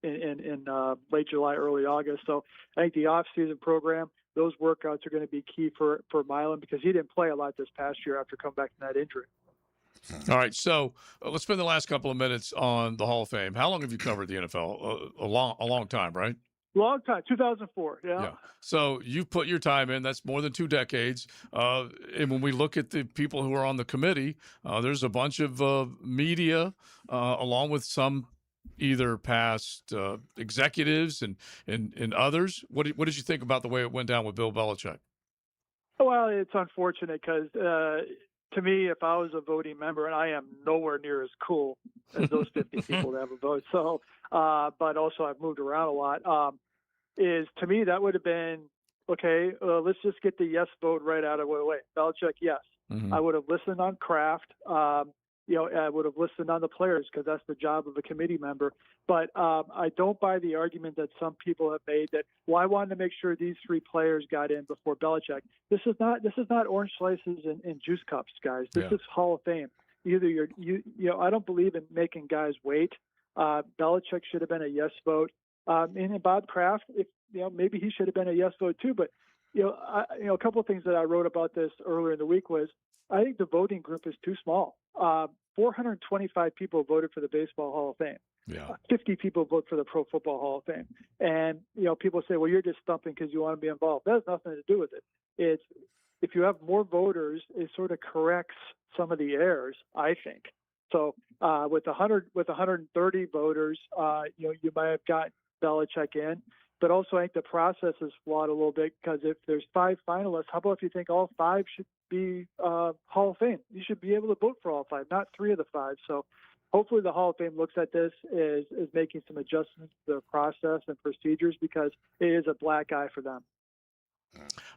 in late July, early August. So I think the off-season program, those workouts are going to be key for Milam because he didn't play a lot this past year after coming back from that injury. All right, so let's spend the last couple of minutes on the Hall of Fame. How long have you covered the NFL? A long time, right? Long time, 2004. Yeah. So you've put your time in. That's more than 2 decades. And when we look at the people who are on the committee, there's a bunch of media, along with some either past executives and others. What did you think about the way it went down with Bill Belichick? Well, it's unfortunate because to me, if I was a voting member, and I am nowhere near as cool as those 50 people that have a vote. So, but also I've moved around a lot. Is to me that would have been okay. Let's just get the yes vote right out of the way. Belichick, yes. Mm-hmm. I would have listened on Kraft. I would have listened on the players because that's the job of a committee member. But I don't buy the argument that some people have made that, well, I wanted to make sure these 3 players got in before Belichick. This is not orange slices and juice cups, guys. This is Hall of Fame. Either I don't believe in making guys wait. Belichick should have been a yes vote. And Bob Kraft, maybe he should have been a yes vote too. But a couple of things that I wrote about this earlier in the week was I think the voting group is too small. 425 people voted for the Baseball Hall of Fame. Yeah. 50 people vote for the Pro Football Hall of Fame. And people say, well, you're just stumping because you want to be involved. That has nothing to do with it. It's if you have more voters, it sort of corrects some of the errors, I think. So with 130 voters, you might have got Belichick in, but also I think the process is flawed a little bit because if there's 5 finalists, how about if you think all 5 should be Hall of Fame? You should be able to vote for all 5, not 3 of the 5. So hopefully the Hall of Fame looks at this is making some adjustments to their process and procedures because it is a black eye for them.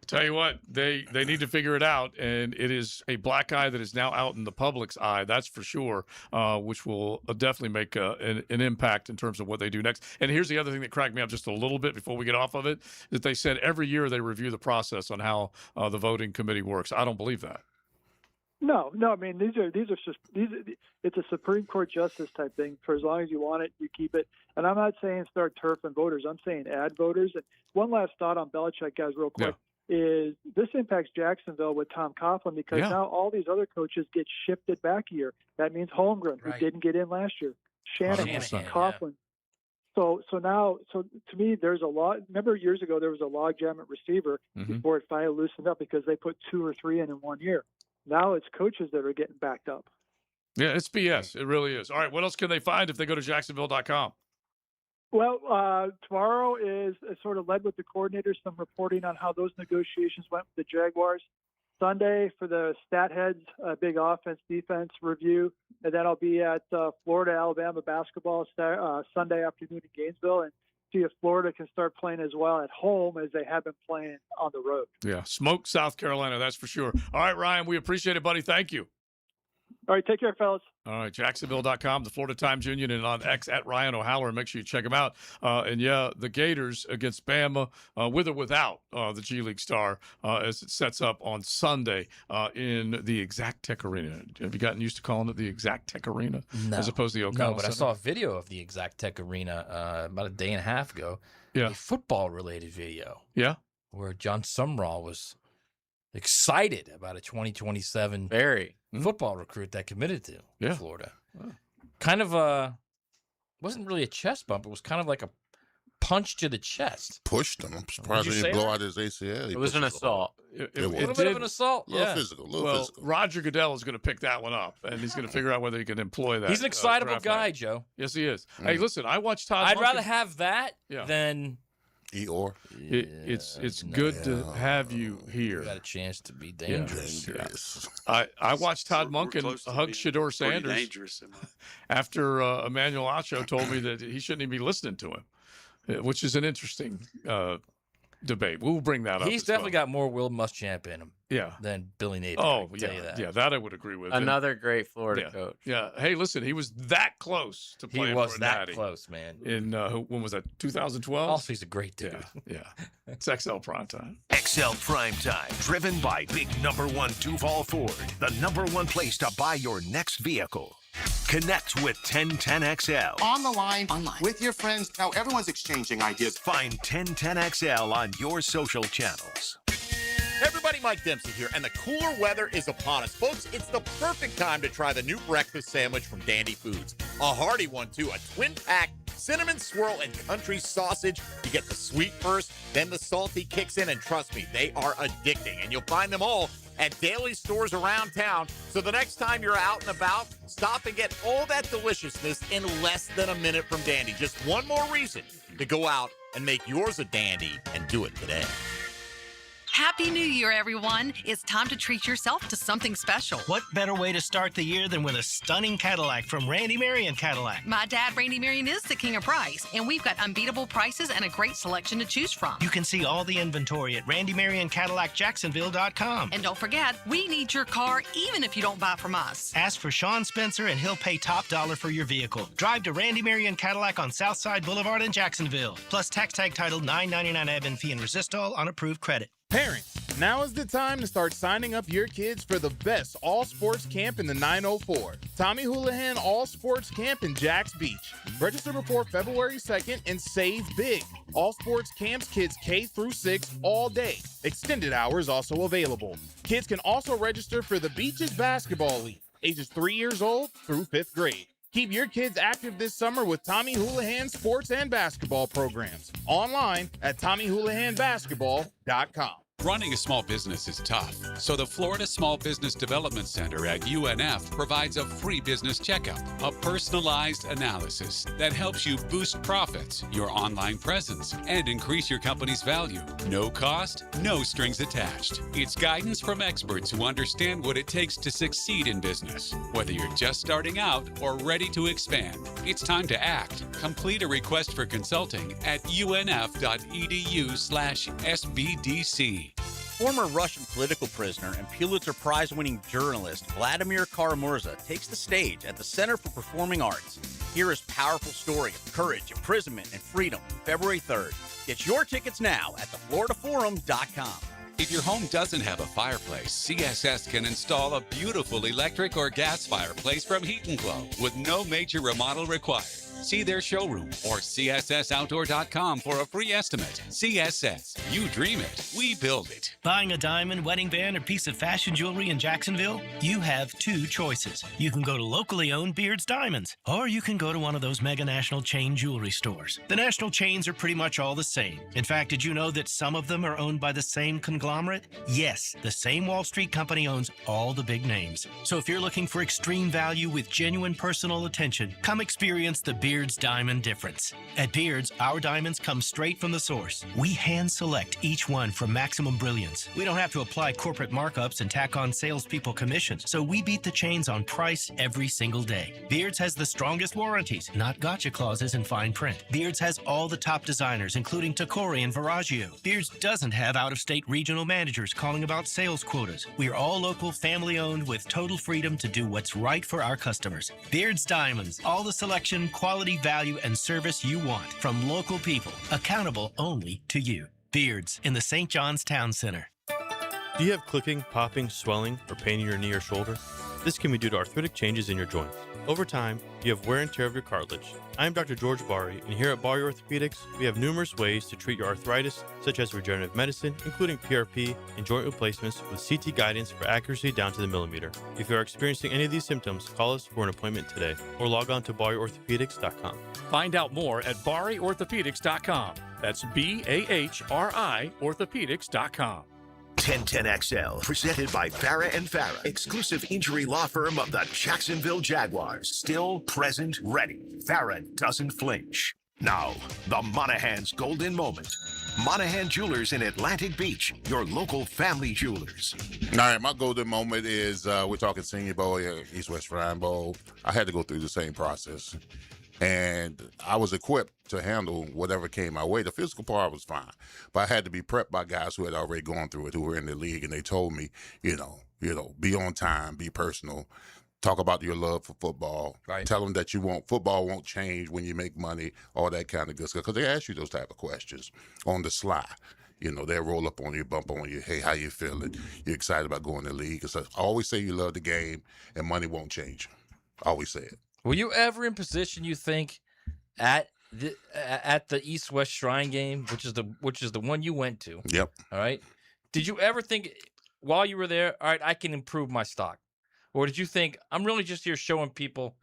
Tell you what, they need to figure it out, and it is a black eye that is now out in the public's eye, that's for sure, which will definitely make an impact in terms of what they do next. And here's the other thing that cracked me up just a little bit before we get off of it, that they said every year they review the process on how the voting committee works. I don't believe that. No. I mean, it's a Supreme Court justice type thing. For as long as you want it, you keep it. And I'm not saying start turfing voters. I'm saying add voters. And one last thought on Belichick, guys, real quick, is this impacts Jacksonville with Tom Coughlin because now all these other coaches get shifted back a year. That means Holmgren, who didn't get in last year, Shanahan, Coughlin. So to me, there's a lot. Remember years ago there was a logjam at receiver before it finally loosened up because they put 2 or 3 in 1 year. Now it's coaches that are getting backed up. Yeah, it's BS. It really is. All right, what else can they find if they go to Jacksonville.com? Well, tomorrow is sort of led with the coordinators, some reporting on how those negotiations went with the Jaguars. Sunday for the stat heads, big offense-defense review. And then I'll be at Florida-Alabama basketball Sunday afternoon in Gainesville and see if Florida can start playing as well at home as they have been playing on the road. Yeah, smoke South Carolina, that's for sure. All right, Ryan, we appreciate it, buddy. Thank you. All right, take care, fellas. All right, Jacksonville.com, the Florida Times Union, and on X at Ryan O'Haller. Make sure you check them out. And the Gators against Bama, with or without the G League star, as it sets up on Sunday in the Exact Tech Arena. Have you gotten used to calling it the Exact Tech Arena as opposed to the O'Connell No, but Center? I saw a video of the Exact Tech Arena about a day and a half ago. Yeah. A football-related video. Yeah. Where John Sumrall was excited about a 2027 football recruit that committed to Florida. Oh. Kind of wasn't really a chest bump. It was kind of like a punch to the chest. Pushed him. I'm surprised he didn't blow out his ACL. It was an assault. It was a little bit of an assault. A little physical. Roger Goodell is going to pick that one up, and he's going to figure out whether he can employ that. He's an excitable draft guy, night. Joe. Yes, he is. Hey, listen, I watched Todd I'd Monken. rather have that than Eeyore. It's good to have you here. Got a chance to be dangerous. I watched Todd Monken hug Shador Sanders dangerous. after Emmanuel Acho told me that he shouldn't even be listening to him, which is an interesting debate. We'll bring that up. He's definitely got more Will Muschamp in him. Yeah. Than Billy Napier. Oh, I can tell you that. Yeah, that I would agree with. Another great Florida coach. Yeah. Hey, listen, he was that close to playing for a Natty. Close, man. In when was that? 2012. Also, he's a great dude. Yeah. It's XL Primetime. XL Primetime, driven by big #1 Duval Ford, the #1 place to buy your next vehicle. Connect with 1010XL. On the line, with your friends. Now everyone's exchanging ideas. Find 1010XL on your social channels. Everybody, Mike Dempsey here, and the cooler weather is upon us. Folks, it's the perfect time to try the new breakfast sandwich from Dandy Foods. A hearty one, too. A twin-pack cinnamon swirl and country sausage. You get the sweet first, then the salty kicks in, and trust me, they are addicting. And you'll find them all at daily stores around town. So the next time you're out and about, stop and get all that deliciousness in less than a minute from Dandy. Just one more reason to go out and make yours a dandy, and do it today. Happy New Year, everyone. It's time to treat yourself to something special. What better way to start the year than with a stunning Cadillac from Randy Marion Cadillac? My dad, Randy Marion, is the king of price, and we've got unbeatable prices and a great selection to choose from. You can see all the inventory at RandyMarionCadillacJacksonville.com. And don't forget, we need your car even if you don't buy from us. Ask for Sean Spencer and he'll pay top dollar for your vehicle. Drive to Randy Marion Cadillac on Southside Boulevard in Jacksonville. Plus tax tag titled $9.99 admin fee and resistol on approved credit. Parents, now is the time to start signing up your kids for the best all-sports camp in the 904. Tommy Houlihan All-Sports Camp in Jacks Beach. Register before February 2nd and save big. All-sports camps kids K through 6 all day. Extended hours also available. Kids can also register for the Beaches Basketball League, ages 3 years old through 5th grade. Keep your kids active this summer with Tommy Houlihan sports and basketball programs. Online at TommyHoulihanBasketball.com. Running a small business is tough, so the Florida Small Business Development Center at UNF provides a free business checkup, a personalized analysis that helps you boost profits, your online presence, and increase your company's value. No cost, no strings attached. It's guidance from experts who understand what it takes to succeed in business. Whether you're just starting out or ready to expand, it's time to act. Complete a request for consulting at unf.edu/SBDC. Former Russian political prisoner and Pulitzer Prize-winning journalist Vladimir Karamurza takes the stage at the Center for Performing Arts. Hear his powerful story of courage, imprisonment, and freedom February 3rd. Get your tickets now at thefloridaforum.com. If your home doesn't have a fireplace, CSS can install a beautiful electric or gas fireplace from Heat & Glow with no major remodel required. See their showroom or CSSOutdoor.com for a free estimate. CSS, you dream it, we build it. Buying a diamond, wedding band, or piece of fashion jewelry in Jacksonville? You have two choices. You can go to locally owned Beard's Diamonds, or you can go to one of those mega national chain jewelry stores. The national chains are pretty much all the same. In fact, did you know that some of them are owned by the same conglomerate? Yes, the same Wall Street company owns all the big names. So if you're looking for extreme value with genuine personal attention, come experience the Beard's Diamond difference. At Beard's, our diamonds come straight from the source. We hand select each one for maximum brilliance. We don't have to apply corporate markups and tack on salespeople commissions, so we beat the chains on price every single day. Beard's has the strongest warranties, not gotcha clauses in fine print. Beard's has all the top designers, including Tacori and Viraggio. Beard's doesn't have out-of-state regional managers calling about sales quotas. We are all local, family-owned with total freedom to do what's right for our customers. Beard's Diamonds, all the selection, quality, value, and service you want from local people, accountable only to you. Beard's in the St. John's Town Center. Do you have clicking, popping, swelling, or pain in your knee or shoulder? This can be due to arthritic changes in your joints. Over time, you have wear and tear of your cartilage. I am Dr. George Bari, and here at Bari Orthopedics, we have numerous ways to treat your arthritis, such as regenerative medicine, including PRP and joint replacements with CT guidance for accuracy down to the millimeter. If you are experiencing any of these symptoms, call us for an appointment today, or log on to BariOrthopedics.com. Find out more at BariOrthopedics.com. That's BAHRI Orthopedics.com. 1010XL, presented by Farah and Farah, exclusive injury law firm of the Jacksonville Jaguars. Still, present, ready. Farah doesn't flinch. Now, the Monahan's golden moment. Monahan Jewelers in Atlantic Beach, your local family jewelers. All right, my golden moment is we're talking Senior Bowl, East West Shrine Bowl. I had to go through the same process. And I was equipped to handle whatever came my way. The physical part was fine, but I had to be prepped by guys who had already gone through it, who were in the league, and they told me, be on time, be personal, talk about your love for football, right. Tell them that football won't change when you make money, all that kind of good stuff, because they ask you those type of questions on the sly. They'll roll up on you, bump on you. Hey, how you feeling? You excited about going to the league? So I always say you love the game, and money won't change. I always say it. Were you ever in position, you think, at the East West Shrine game, which is the one you went to? Yep. All right. Did you ever think while you were there, all right, I can improve my stock? Or did you think I'm really just here showing people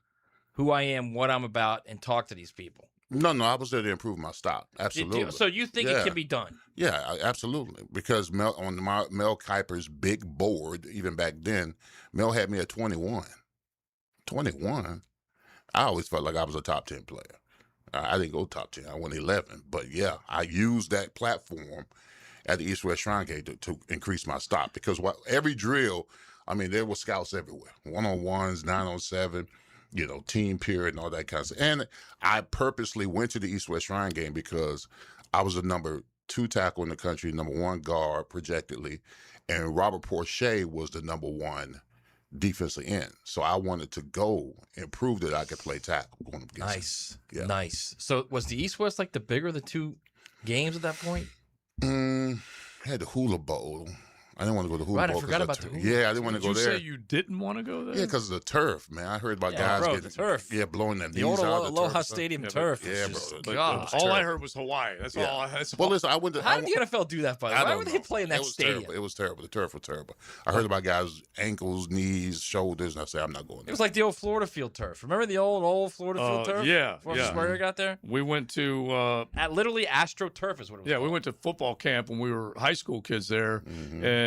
who I am, what I'm about, and talk to these people? No, I was there to improve my stock. Absolutely. So you think it can be done? Yeah, absolutely. Because Mel Kiper's big board, even back then, Mel had me at 21. 21? I always felt like I was a top 10 player. I didn't go top 10. I went 11. But yeah, I used that platform at the East West Shrine Game to increase my stock, because every drill, there were scouts everywhere. 1-on-1s, 9-on-7, team period and all that kind of stuff. And I purposely went to the East West Shrine Game because I was the number 2 tackle in the country, number 1 guard projectedly, and Robert Porcher was the number 1 defensive end. So I wanted to go and prove that I could play tackle. Going up against him. Yeah. Nice. So was the East West like the bigger of the 2 games at that point? Had the Hula Bowl. I didn't want to go to the Hula Bowl. I forgot about the Hula. Yeah, I didn't want to go there. Did you say you didn't want to go there? Yeah, because of the turf, man. I heard about guys getting the turf. Yeah, blowing their the knees old out. The Aloha turf Stadium turf. Yeah, bro. All I heard was Hawaii. That's all I had. Well, listen, I went to. How did the NFL do that? By the way, why were they playing that stadium? Terrible. It was terrible. The turf was terrible. I heard about guys' ankles, knees, shoulders, and I said, I'm not going there. It was like the old Florida field turf. Remember the old Florida field turf? Yeah, Where you got there? We went to literally Astro Turf is what it was. Yeah, called. we went to football camp when we were high school kids there, and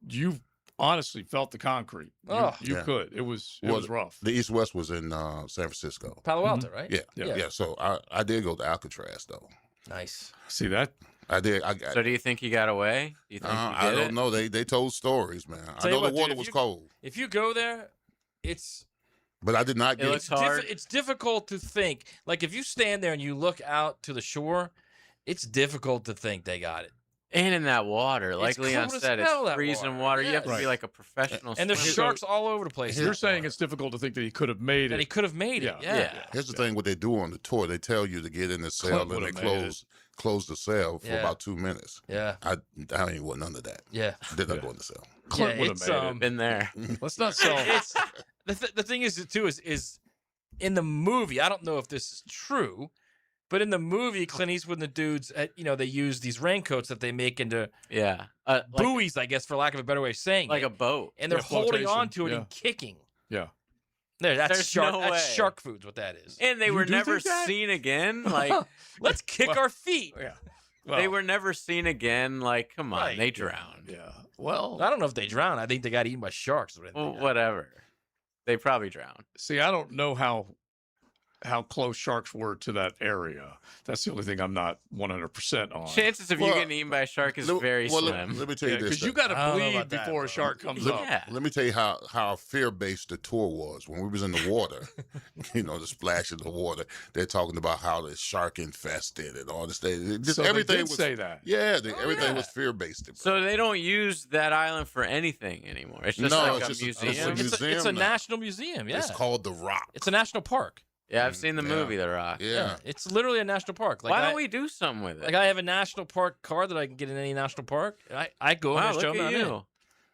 you honestly felt the concrete. You could. It was rough. The East West was in San Francisco. Palo Alto, right? Yeah. So I did go to Alcatraz though. Nice. See that? I did. So do you think you got away? Do you think I don't know. They told stories, man. I know the water was cold. If you go there, but I did not get it. It's difficult to think. Like if you stand there and you look out to the shore, it's difficult to think they got it. And in that water, like Leon said, it's freezing water. You have to be like a professional. And there's sharks all over the place. You're saying it's difficult to think that he could have made it. That he could have made it. Yeah. Here's the thing: what they do on the tour, they tell you to get in the cell and they close the cell for about 2 minutes. Yeah. I ain't want none of that. Yeah. Did not go in the cell. Clint would have made it. Been there. Let's not sell. The thing is too is in the movie. I don't know if this is true. But in the movie, Clint Eastwood and the dudes, they use these raincoats that they make into buoys, I guess, for lack of a better way of saying like it. a boat. And they're holding on to it and kicking. Yeah. That's shark food's what that is. And they were never seen again. Like, let's kick our feet. Yeah. Well, they were never seen again. Like, come on, they drowned. Yeah. Well, I don't know if they drowned. I think they got eaten by sharks. Well, whatever. They probably drowned. See, I don't know how close sharks were to that area. That's the only thing I'm not 100% on. Chances of you getting eaten by a shark is very slim. Let me tell you this. Because you got to bleed before a shark comes up. Yeah. Let me tell you how fear-based the tour was. When we was in the water, the splash in the water, they're talking about how the shark infested and all this thing. So everything they did say that. Yeah, everything was fear-based. So they don't use that island for anything anymore. It's just like a museum. It's a national museum. Yeah. It's called The Rock. It's a national park. Yeah, I've seen the movie The Rock. Yeah. It's literally a national park. Like why don't we do something with it? Like I have a national park card that I can get in any national park. I go and show them. You.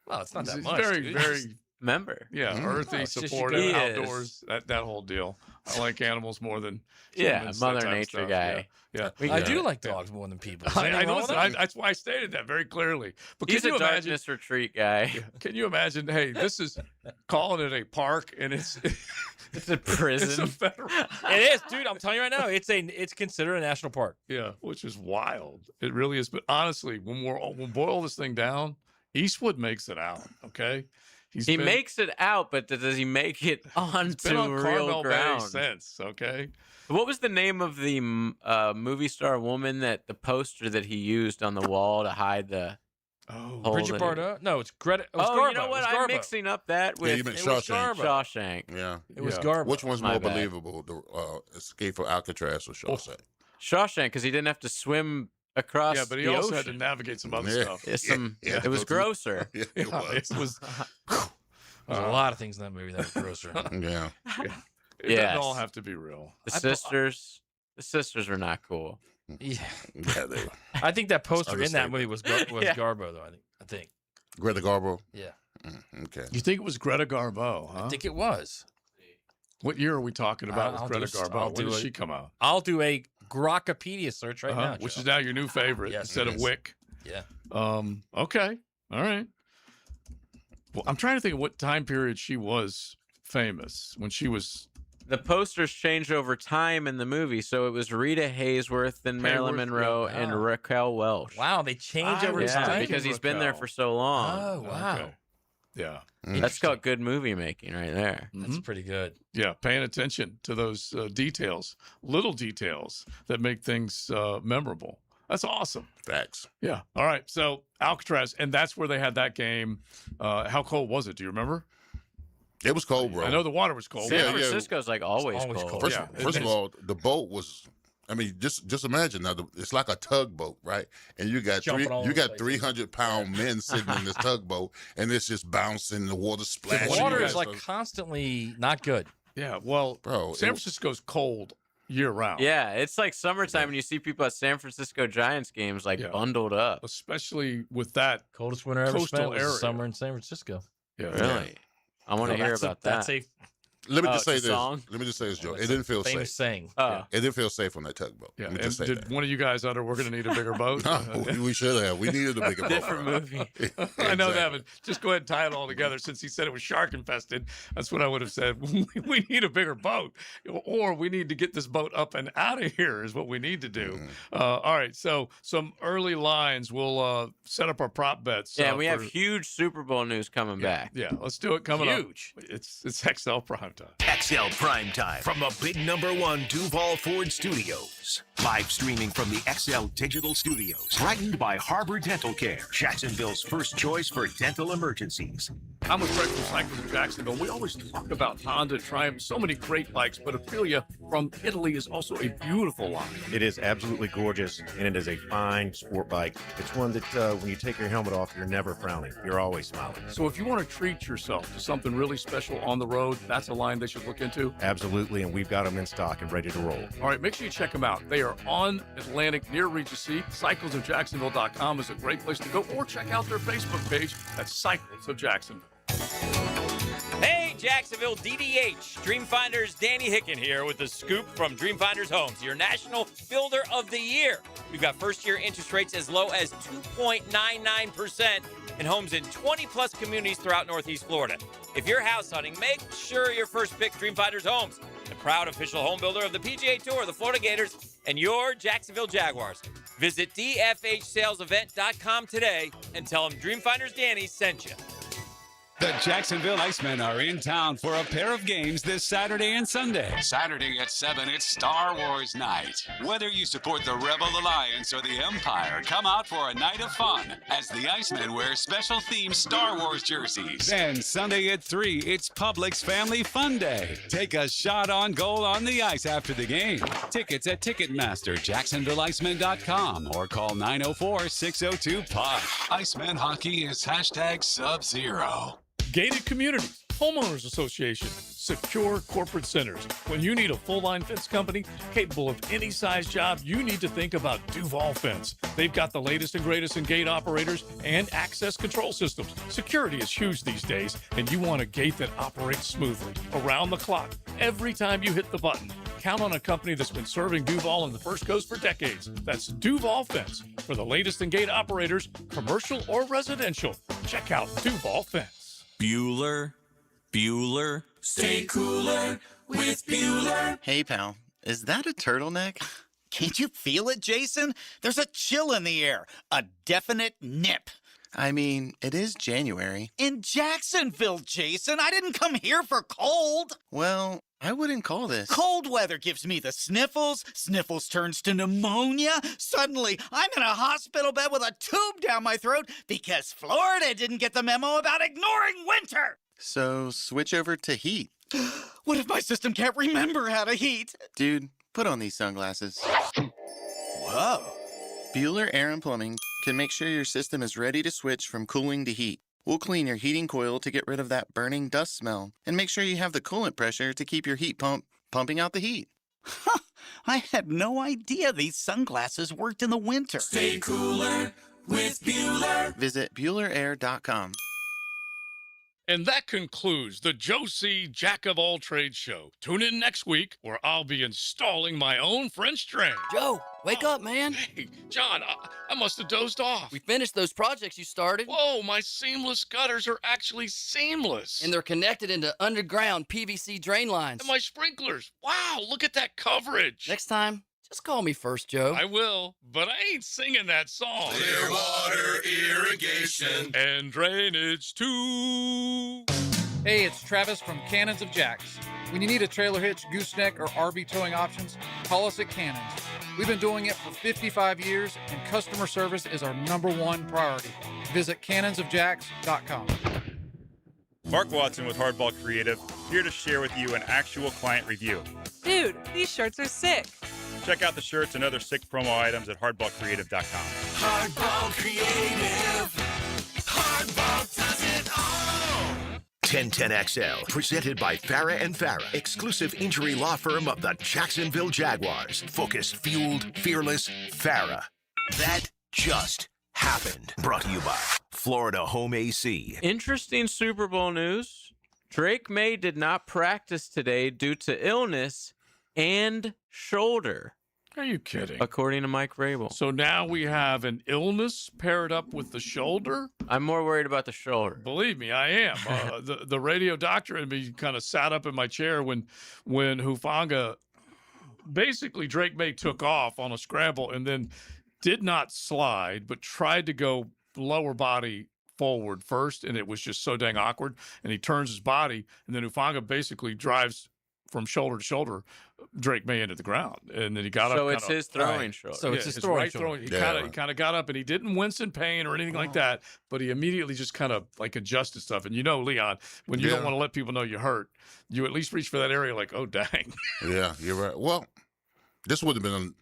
Well, it's not that He's much. very member. Yeah, earthy, supportive, outdoors. That whole deal. I like animals more than humans, Mother Nature guy. Yeah. I do like dogs more than people. I know. That's why I stated that very clearly. But he's can you a imagine, darkness retreat guy. Can you imagine? Hey, this is calling it a park, and it's a prison. It's a federal. It is, dude. I'm telling you right now, it's considered a national park. Yeah, which is wild. It really is. But honestly, when we boil this thing down, Eastwood makes it out. Okay. He makes it out, but does he make it onto been on real Carmel Bay ground? since, okay? What was the name of the movie star woman that the poster that he used on the wall to hide the hole Bridget that he- Bardot? No, it's Greta. It was Oh, Garbo. you know It what? was I'm Garbo. mixing up that with Yeah, you meant it was Shawshank. Shawshank. Yeah. It was Garbo. Which one's My more bad. believable, the Escape from Alcatraz or Shawshank? Shawshank, because he didn't have to swim across. Yeah, but he the also ocean. had to navigate some other Yeah. stuff. It's some- Yeah, it was go through- grosser. Yeah, Yeah, it was. it was. There's a lot of things in that movie that were grosser. Yeah. It Yes. doesn't all have to be real. The sisters are not cool. Yeah. Yeah, they I think that poster in that Understatement. movie was Yeah. Garbo, though. I think. Greta Garbo. Yeah. Okay. You think it was Greta Garbo, huh? I think it was. What year are we talking about I'll with Greta do a- Garbo? I'll When do did a- she come out? I'll do a Grokkapedia search right now, Which Joe. is now your new favorite Yes, instead it of is. Wick. Yeah. Okay. All right. Well, I'm trying to think of what time period she was famous when she was. The posters changed over time in the movie, so it was Rita Hayworth and Marilyn Hayworth, Monroe yeah. and Raquel Welch. Wow, they change over Yeah, time. because he's been there for so long. Oh, wow. Okay. Yeah. That's called good movie making right there. That's pretty good. Yeah, paying attention to those details, little details that make things memorable. That's awesome. Facts. Yeah. All right. So Alcatraz, and that's where they had that game. How cold was it? Do you remember? It was cold, bro. I know the water was cold. San Yeah, yeah. Francisco's like always, always cold. cold. First, Yeah, first it of is. all, the boat was. I mean, just imagine now. It's like a tugboat, right? And you got Jumping all over the place. 300-pound men sitting in this tugboat, and it's just bouncing. The water The splashing. water you is guys like are- constantly not good. Yeah. Well, Bro, San it- Francisco's cold year round. Yeah, it's like summertime, and you see people at San Francisco Giants games like Yeah. bundled up. Especially with that. Coldest winter ever Coastal spent was the area. summer in San Francisco. Yeah. Really? I want to hear That's about that. That's a Let me Oh, just say it's a this. song? Let me just say this, Joe. It that's didn't a feel famous safe. saying. Oh. It didn't feel safe on that tugboat. Yeah. Let me And just say did that. one of you guys utter, we're going to need a bigger boat? No, we should have. We needed a bigger boat. Different movie. I know Exactly. that, but just go ahead and tie it all together. Since he said it was shark infested, that's what I would have said. We need a bigger boat, or we need to get this boat up and out of here. Is what we need to do. All right. So some early lines. We'll set up our prop bets. Yeah, we have for- huge Super Bowl news coming back. Yeah, let's do it. Coming up. Huge. It's XL Primetime. XL Primetime from the big #1 Duval Ford Studios. Live streaming from the XL Digital Studios. Brightened by Harbor Dental Care, Jacksonville's first choice for dental emergencies. I'm with Craig from Cycles in Jacksonville. We always talk about Honda, Triumph, so many great bikes, but Aprilia from Italy is also a beautiful line. It is absolutely gorgeous, and it is a fine sport bike. It's one that when you take your helmet off, you're never frowning. You're always smiling. So if you want to treat yourself to something really special on the road, that's a line they should look into. Absolutely, and we've got them in stock and ready to roll. All right, make sure you check them out. They are on Atlantic near Regency. CyclesofJacksonville.com is a great place to go, or check out their Facebook page at Cycles of Jacksonville. Hey, Jacksonville DDH. Dreamfinders Danny Hicken here with the scoop from Dreamfinders Homes, your national builder of the year. We've got first-year interest rates as low as 2.99% and homes in 20-plus communities throughout Northeast Florida. If you're house hunting, make sure your first pick Dreamfinders Homes, the proud official home builder of the PGA Tour, the Florida Gators, and your Jacksonville Jaguars. Visit dfhsalesevent.com today and tell them Dreamfinders Danny sent you. The Jacksonville Icemen are in town for a pair of games this Saturday and Sunday. Saturday at 7, it's Star Wars night. Whether you support the Rebel Alliance or the Empire, come out for a night of fun as the Icemen wear special themed Star Wars jerseys. Then Sunday at 3, it's Publix Family Fun Day. Take a shot on goal on the ice after the game. Tickets at Ticketmaster, JacksonvilleIcemen.com, or call 904-602-PUCK. Icemen hockey is #Sub-Zero. Gated communities, homeowners association, secure corporate centers. When you need a full-line fence company capable of any size job, you need to think about Duval Fence. They've got the latest and greatest in gate operators and access control systems. Security is huge these days, and you want a gate that operates smoothly, around the clock, every time you hit the button. Count on a company that's been serving Duval and the First Coast for decades. That's Duval Fence. For the latest in gate operators, commercial or residential, check out Duval Fence. Bueller. Stay cooler with Bueller. Hey, pal, is that a turtleneck? Can't you feel it, Jason? There's a chill in the air, a definite nip. I mean, it is January. In Jacksonville, Jason. I didn't come here for cold. Well, I wouldn't call this. Cold weather gives me the sniffles. Sniffles turns to pneumonia. Suddenly, I'm in a hospital bed with a tube down my throat because Florida didn't get the memo about ignoring winter. So switch over to heat. What if my system can't remember how to heat? Dude, put on these sunglasses. Whoa. Bueller Air and Plumbing can make sure your system is ready to switch from cooling to heat. We'll clean your heating coil to get rid of that burning dust smell and make sure you have the coolant pressure to keep your heat pump pumping out the heat. Huh, I had no idea these sunglasses worked in the winter. Stay cooler with Bueller. Visit BuellerAir.com. And that concludes the Joe C. Jack of All Trades show. Tune in next week where I'll be installing my own French drain. Joe, wake up, man. Hey, John, I must have dozed off. We finished those projects you started. Whoa, my seamless gutters are actually seamless. And they're connected into underground PVC drain lines. And my sprinklers. Wow, look at that coverage. Next time, just call me first, Joe. I will, but I ain't singing that song. Clearwater irrigation and drainage too. Hey, it's Travis from Cannons of Jacks. When you need a trailer hitch, gooseneck, or RV towing options, call us at Cannons. We've been doing it for 55 years, and customer service is our #1 priority. Visit cannonsofjacks.com. Mark Watson with Hardball Creative, here to share with you an actual client review. Dude, these shirts are sick. Check out the shirts and other sick promo items at hardballcreative.com. Hardball Creative. Hardball does it all. 1010XL, presented by Farah and Farah, exclusive injury law firm of the Jacksonville Jaguars. Focused, fueled, fearless, Farah. That just happened. Brought to you by Florida Home AC. Interesting Super Bowl news. Drake May did not practice today due to illness and shoulder. Are you kidding? According to Mike Vrabel. So now we have an illness paired up with the shoulder? I'm more worried about the shoulder. Believe me, I am. The radio doctor and me kind of sat up in my chair when Hufanga, basically Drake May took off on a scramble and then did not slide, but tried to go lower body forward first, and it was just so dang awkward. And he turns his body, and then Hufanga basically drives from shoulder to shoulder Drake May into the ground, and then he got up. So it's his throwing shoulder. So it's his throwing shoulder. He kind of got up, and he didn't wince in pain or anything like that, but he immediately just kind of like adjusted stuff. And you know, Leon, when you don't want to let people know you hurt, you at least reach for that area like, oh dang. Yeah, you're right. Well, this would have been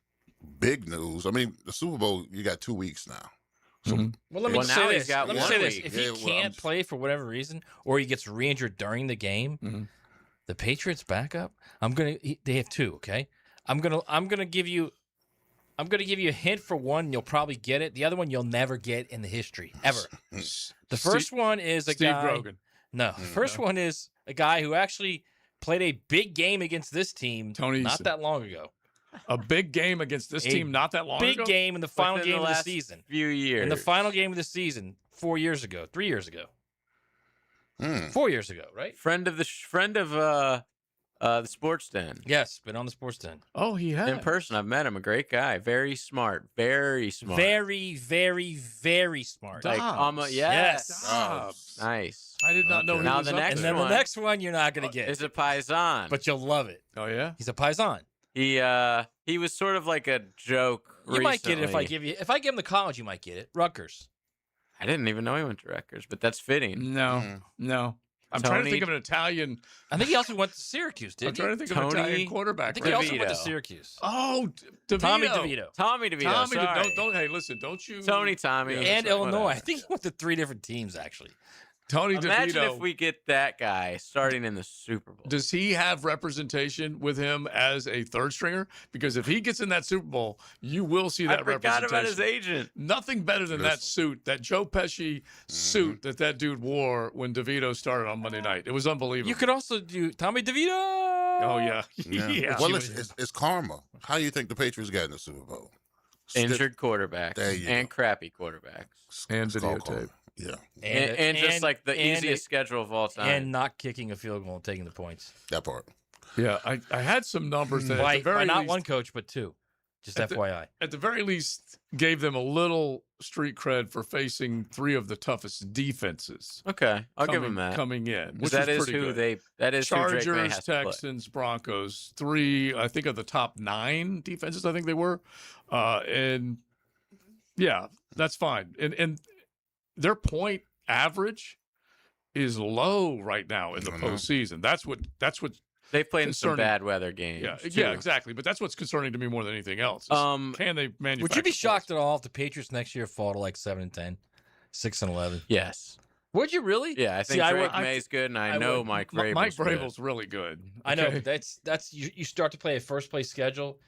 big news. I mean, the Super Bowl, you got 2 weeks now. So, Well, let me say this. Let me say this. week. If he can't play for whatever reason, or he gets re-injured during the game, the Patriots backup, they have two, okay? I'm gonna give you a hint for one, you'll probably get it. The other one you'll never get in the history ever. The first one is Steve guy. Grogan. No, the first one is a guy who actually played a big game against this team not that long ago. A big game against this team not that long ago? Big game in the final Within game the of the last season. Few years. In the final game of the season, 3 years ago, 4 years ago, right? Friend of the Sports Den. Yes, been on the Sports Den. Oh, he has. In person, I've met him. A great guy. Very smart. Very smart. Very, very, very smart. Like, yes. Nice. I did not know. Now he was the up next there. And then the next one you're not going to get. is a Paisan. But you'll love it. Oh, yeah? He's a Paisan. He was sort of like a joke. You might get it if I give him the college, you might get it. Rutgers. I didn't even know he went to Rutgers, but that's fitting. No. I'm trying to think of an Italian. I think he also went to Syracuse, didn't he? I'm trying to think of an Italian quarterback. I think he also went to Syracuse. Oh, DeVito. Tommy DeVito. Tommy DeVito. sorry. Hey, listen, don't you. Tommy. And Illinois. I think he went to 3 different teams, actually. Tony Imagine DeVito. if we get that guy starting in the Super Bowl. Does he have representation with him as a third stringer? Because if he gets in that Super Bowl, you will see that I forgot representation. about his agent. Nothing better than that suit, that Joe Pesci suit that dude wore when DeVito started on Monday night. It was unbelievable. You could also do Tommy DeVito. Oh, yeah. Yeah. Well, it's karma. How do you think the Patriots got in the Super Bowl? Injured quarterbacks There you and crappy quarterbacks. And It's called videotape. karma. Yeah. And just like the easiest schedule of all time. And not kicking a field goal and taking the points. That part. Yeah, I had some numbers that at By the very not least, one coach, but two. Just FYI. At the very least, gave them a little street cred for facing 3 of the toughest defenses. Okay, I'll give them that. Coming in, which that is is pretty who good. that is who Drake May Chargers, has to play. Texans, Broncos, 3, I think, of the top 9 defenses. I think they were, and yeah, that's fine. And their point average is low right now in the postseason. That's what They've played in some concerning. bad weather games. Yeah, exactly. But that's what's concerning to me more than anything else. is can they manufacture? Would you be shocked at all if the Patriots next year fall to like 7-10, 6-11? Yes. Would you really? Yeah, I think Drake May's good, and I know would. Mike Vrabel's Mike good. Vrabel's really good. I know. okay? That's you start to play a first place schedule,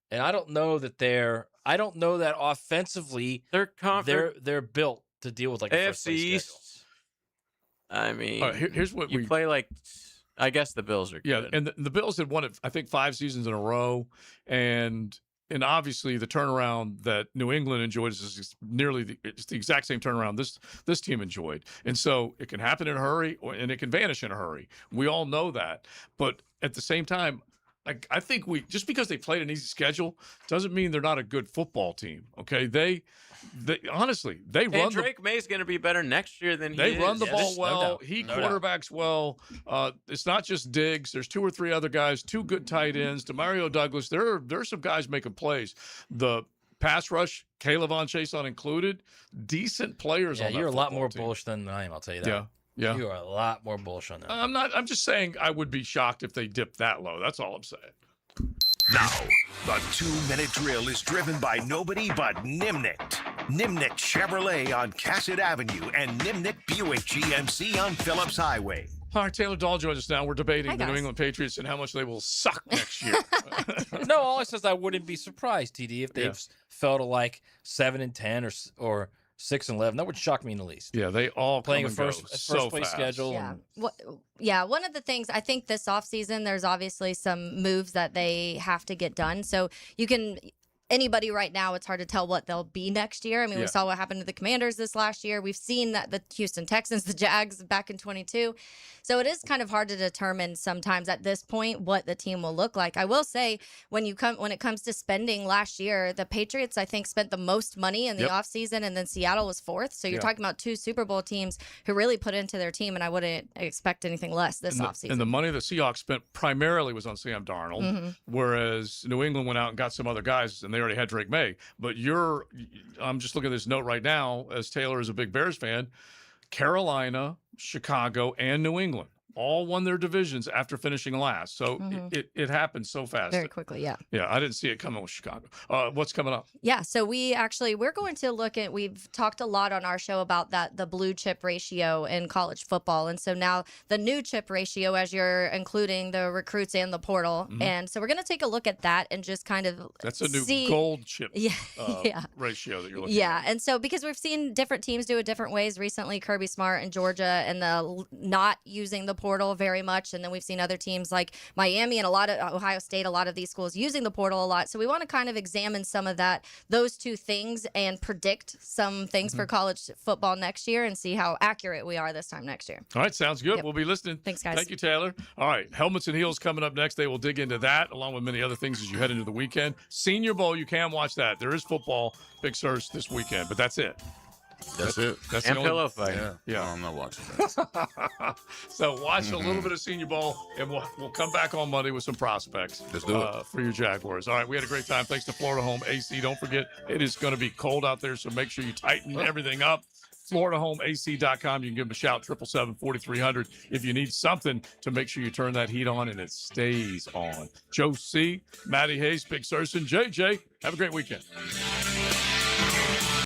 and I don't know that offensively they're built to deal with like a first AFC place East. schedule. I mean, All right, here's what you we play like. I guess the Bills are good. Yeah, and the Bills had won it, I think, 5 seasons in a row, and obviously the turnaround that New England enjoyed is nearly it's the exact same turnaround this team enjoyed, and so it can happen in a hurry, and it can vanish in a hurry. We all know that, but at the same time, I think just because they played an easy schedule doesn't mean they're not a good football team. Okay, they honestly they And run Drake May's going to be better next year than he They is. run the ball no well. doubt. He No doubt. quarterbacks well. It's not just Diggs. There's 2 or 3 other guys, 2 good tight ends. Demario Douglas. There are some guys making plays. The pass rush, Kayvon Chason included, decent players. Yeah, on that you're a lot football more team. bullish than I am. I'll tell you that. Yeah. You are a lot more bullish on that. I'm not. I'm just saying I would be shocked if they dipped that low. That's all I'm saying. Now, the 2-minute drill is driven by nobody but Nimnicht. Nimnicht Chevrolet on Cassett Avenue and Nimnicht Buick GMC on Phillips Highway. All right, Taylor Dahl joins us now. We're debating Hi, the New guys. England Patriots and how much they will suck next year. No, all I says I wouldn't be surprised, TD, if they fell to like 7-10 or 6-11. That would shock me in the least. Yeah, they all playing a come and first go so place fast. schedule. Yeah. and- One of the things I think this offseason, there's obviously some moves that they have to get done. So anybody right now, it's hard to tell what they'll be next year. I mean, we saw what happened to the Commanders this last year. We've seen that the Houston Texans, the Jags back in 22. So it is kind of hard to determine sometimes at this point what the team will look like. I will say when it comes to spending last year, the Patriots, I think, spent the most money in the offseason, and then Seattle was 4th. So you're talking about 2 Super Bowl teams who really put into their team, and I wouldn't expect anything less this offseason. And the money the Seahawks spent primarily was on Sam Darnold, whereas New England went out and got some other guys, and they already had Drake May. But I'm just looking at this note right now, as Taylor is a big Bears fan, Carolina, Chicago, and New England all won their divisions after finishing last. So it happened so fast. Very quickly, yeah. Yeah, I didn't see it coming with Chicago. What's coming up? Yeah, so we're going to look at, we've talked a lot on our show about the blue chip ratio in college football. And so now the new chip ratio, as you're including the recruits and the portal. And so we're going to take a look at that and just kind of That's a new gold chip ratio that you're looking at. Yeah, and so because we've seen different teams do it different ways recently, Kirby Smart in Georgia, and the not using the portal very much, and then we've seen other teams like Miami and a lot of Ohio State, a lot of these schools using the portal a lot. So we want to kind of examine some of those 2 things and predict some things for college football next year and see how accurate we are this time next year. All right, sounds good. We'll be listening. Thanks, guys. Thank you, Taylor. All right, Helmets and Heels coming up next. They will dig into that along with many other things as you head into the weekend. Senior Bowl, you can watch that. There is football, Big Surge this weekend, but that's it. That's it. That's And the only pillow fight. Yeah. No, I'm not watching that. So watch a little bit of Senior Bowl, and we'll come back on Monday with some prospects. Let's do it. For your Jaguars. All right, we had a great time. Thanks to Florida Home AC. Don't forget, it is going to be cold out there, so make sure you tighten everything up. FloridaHomeAC.com. You can give them a shout, 777-4300, if you need something to make sure you turn that heat on and it stays on. Joe C., Matty Hayes, Big Surson, JJ, have a great weekend.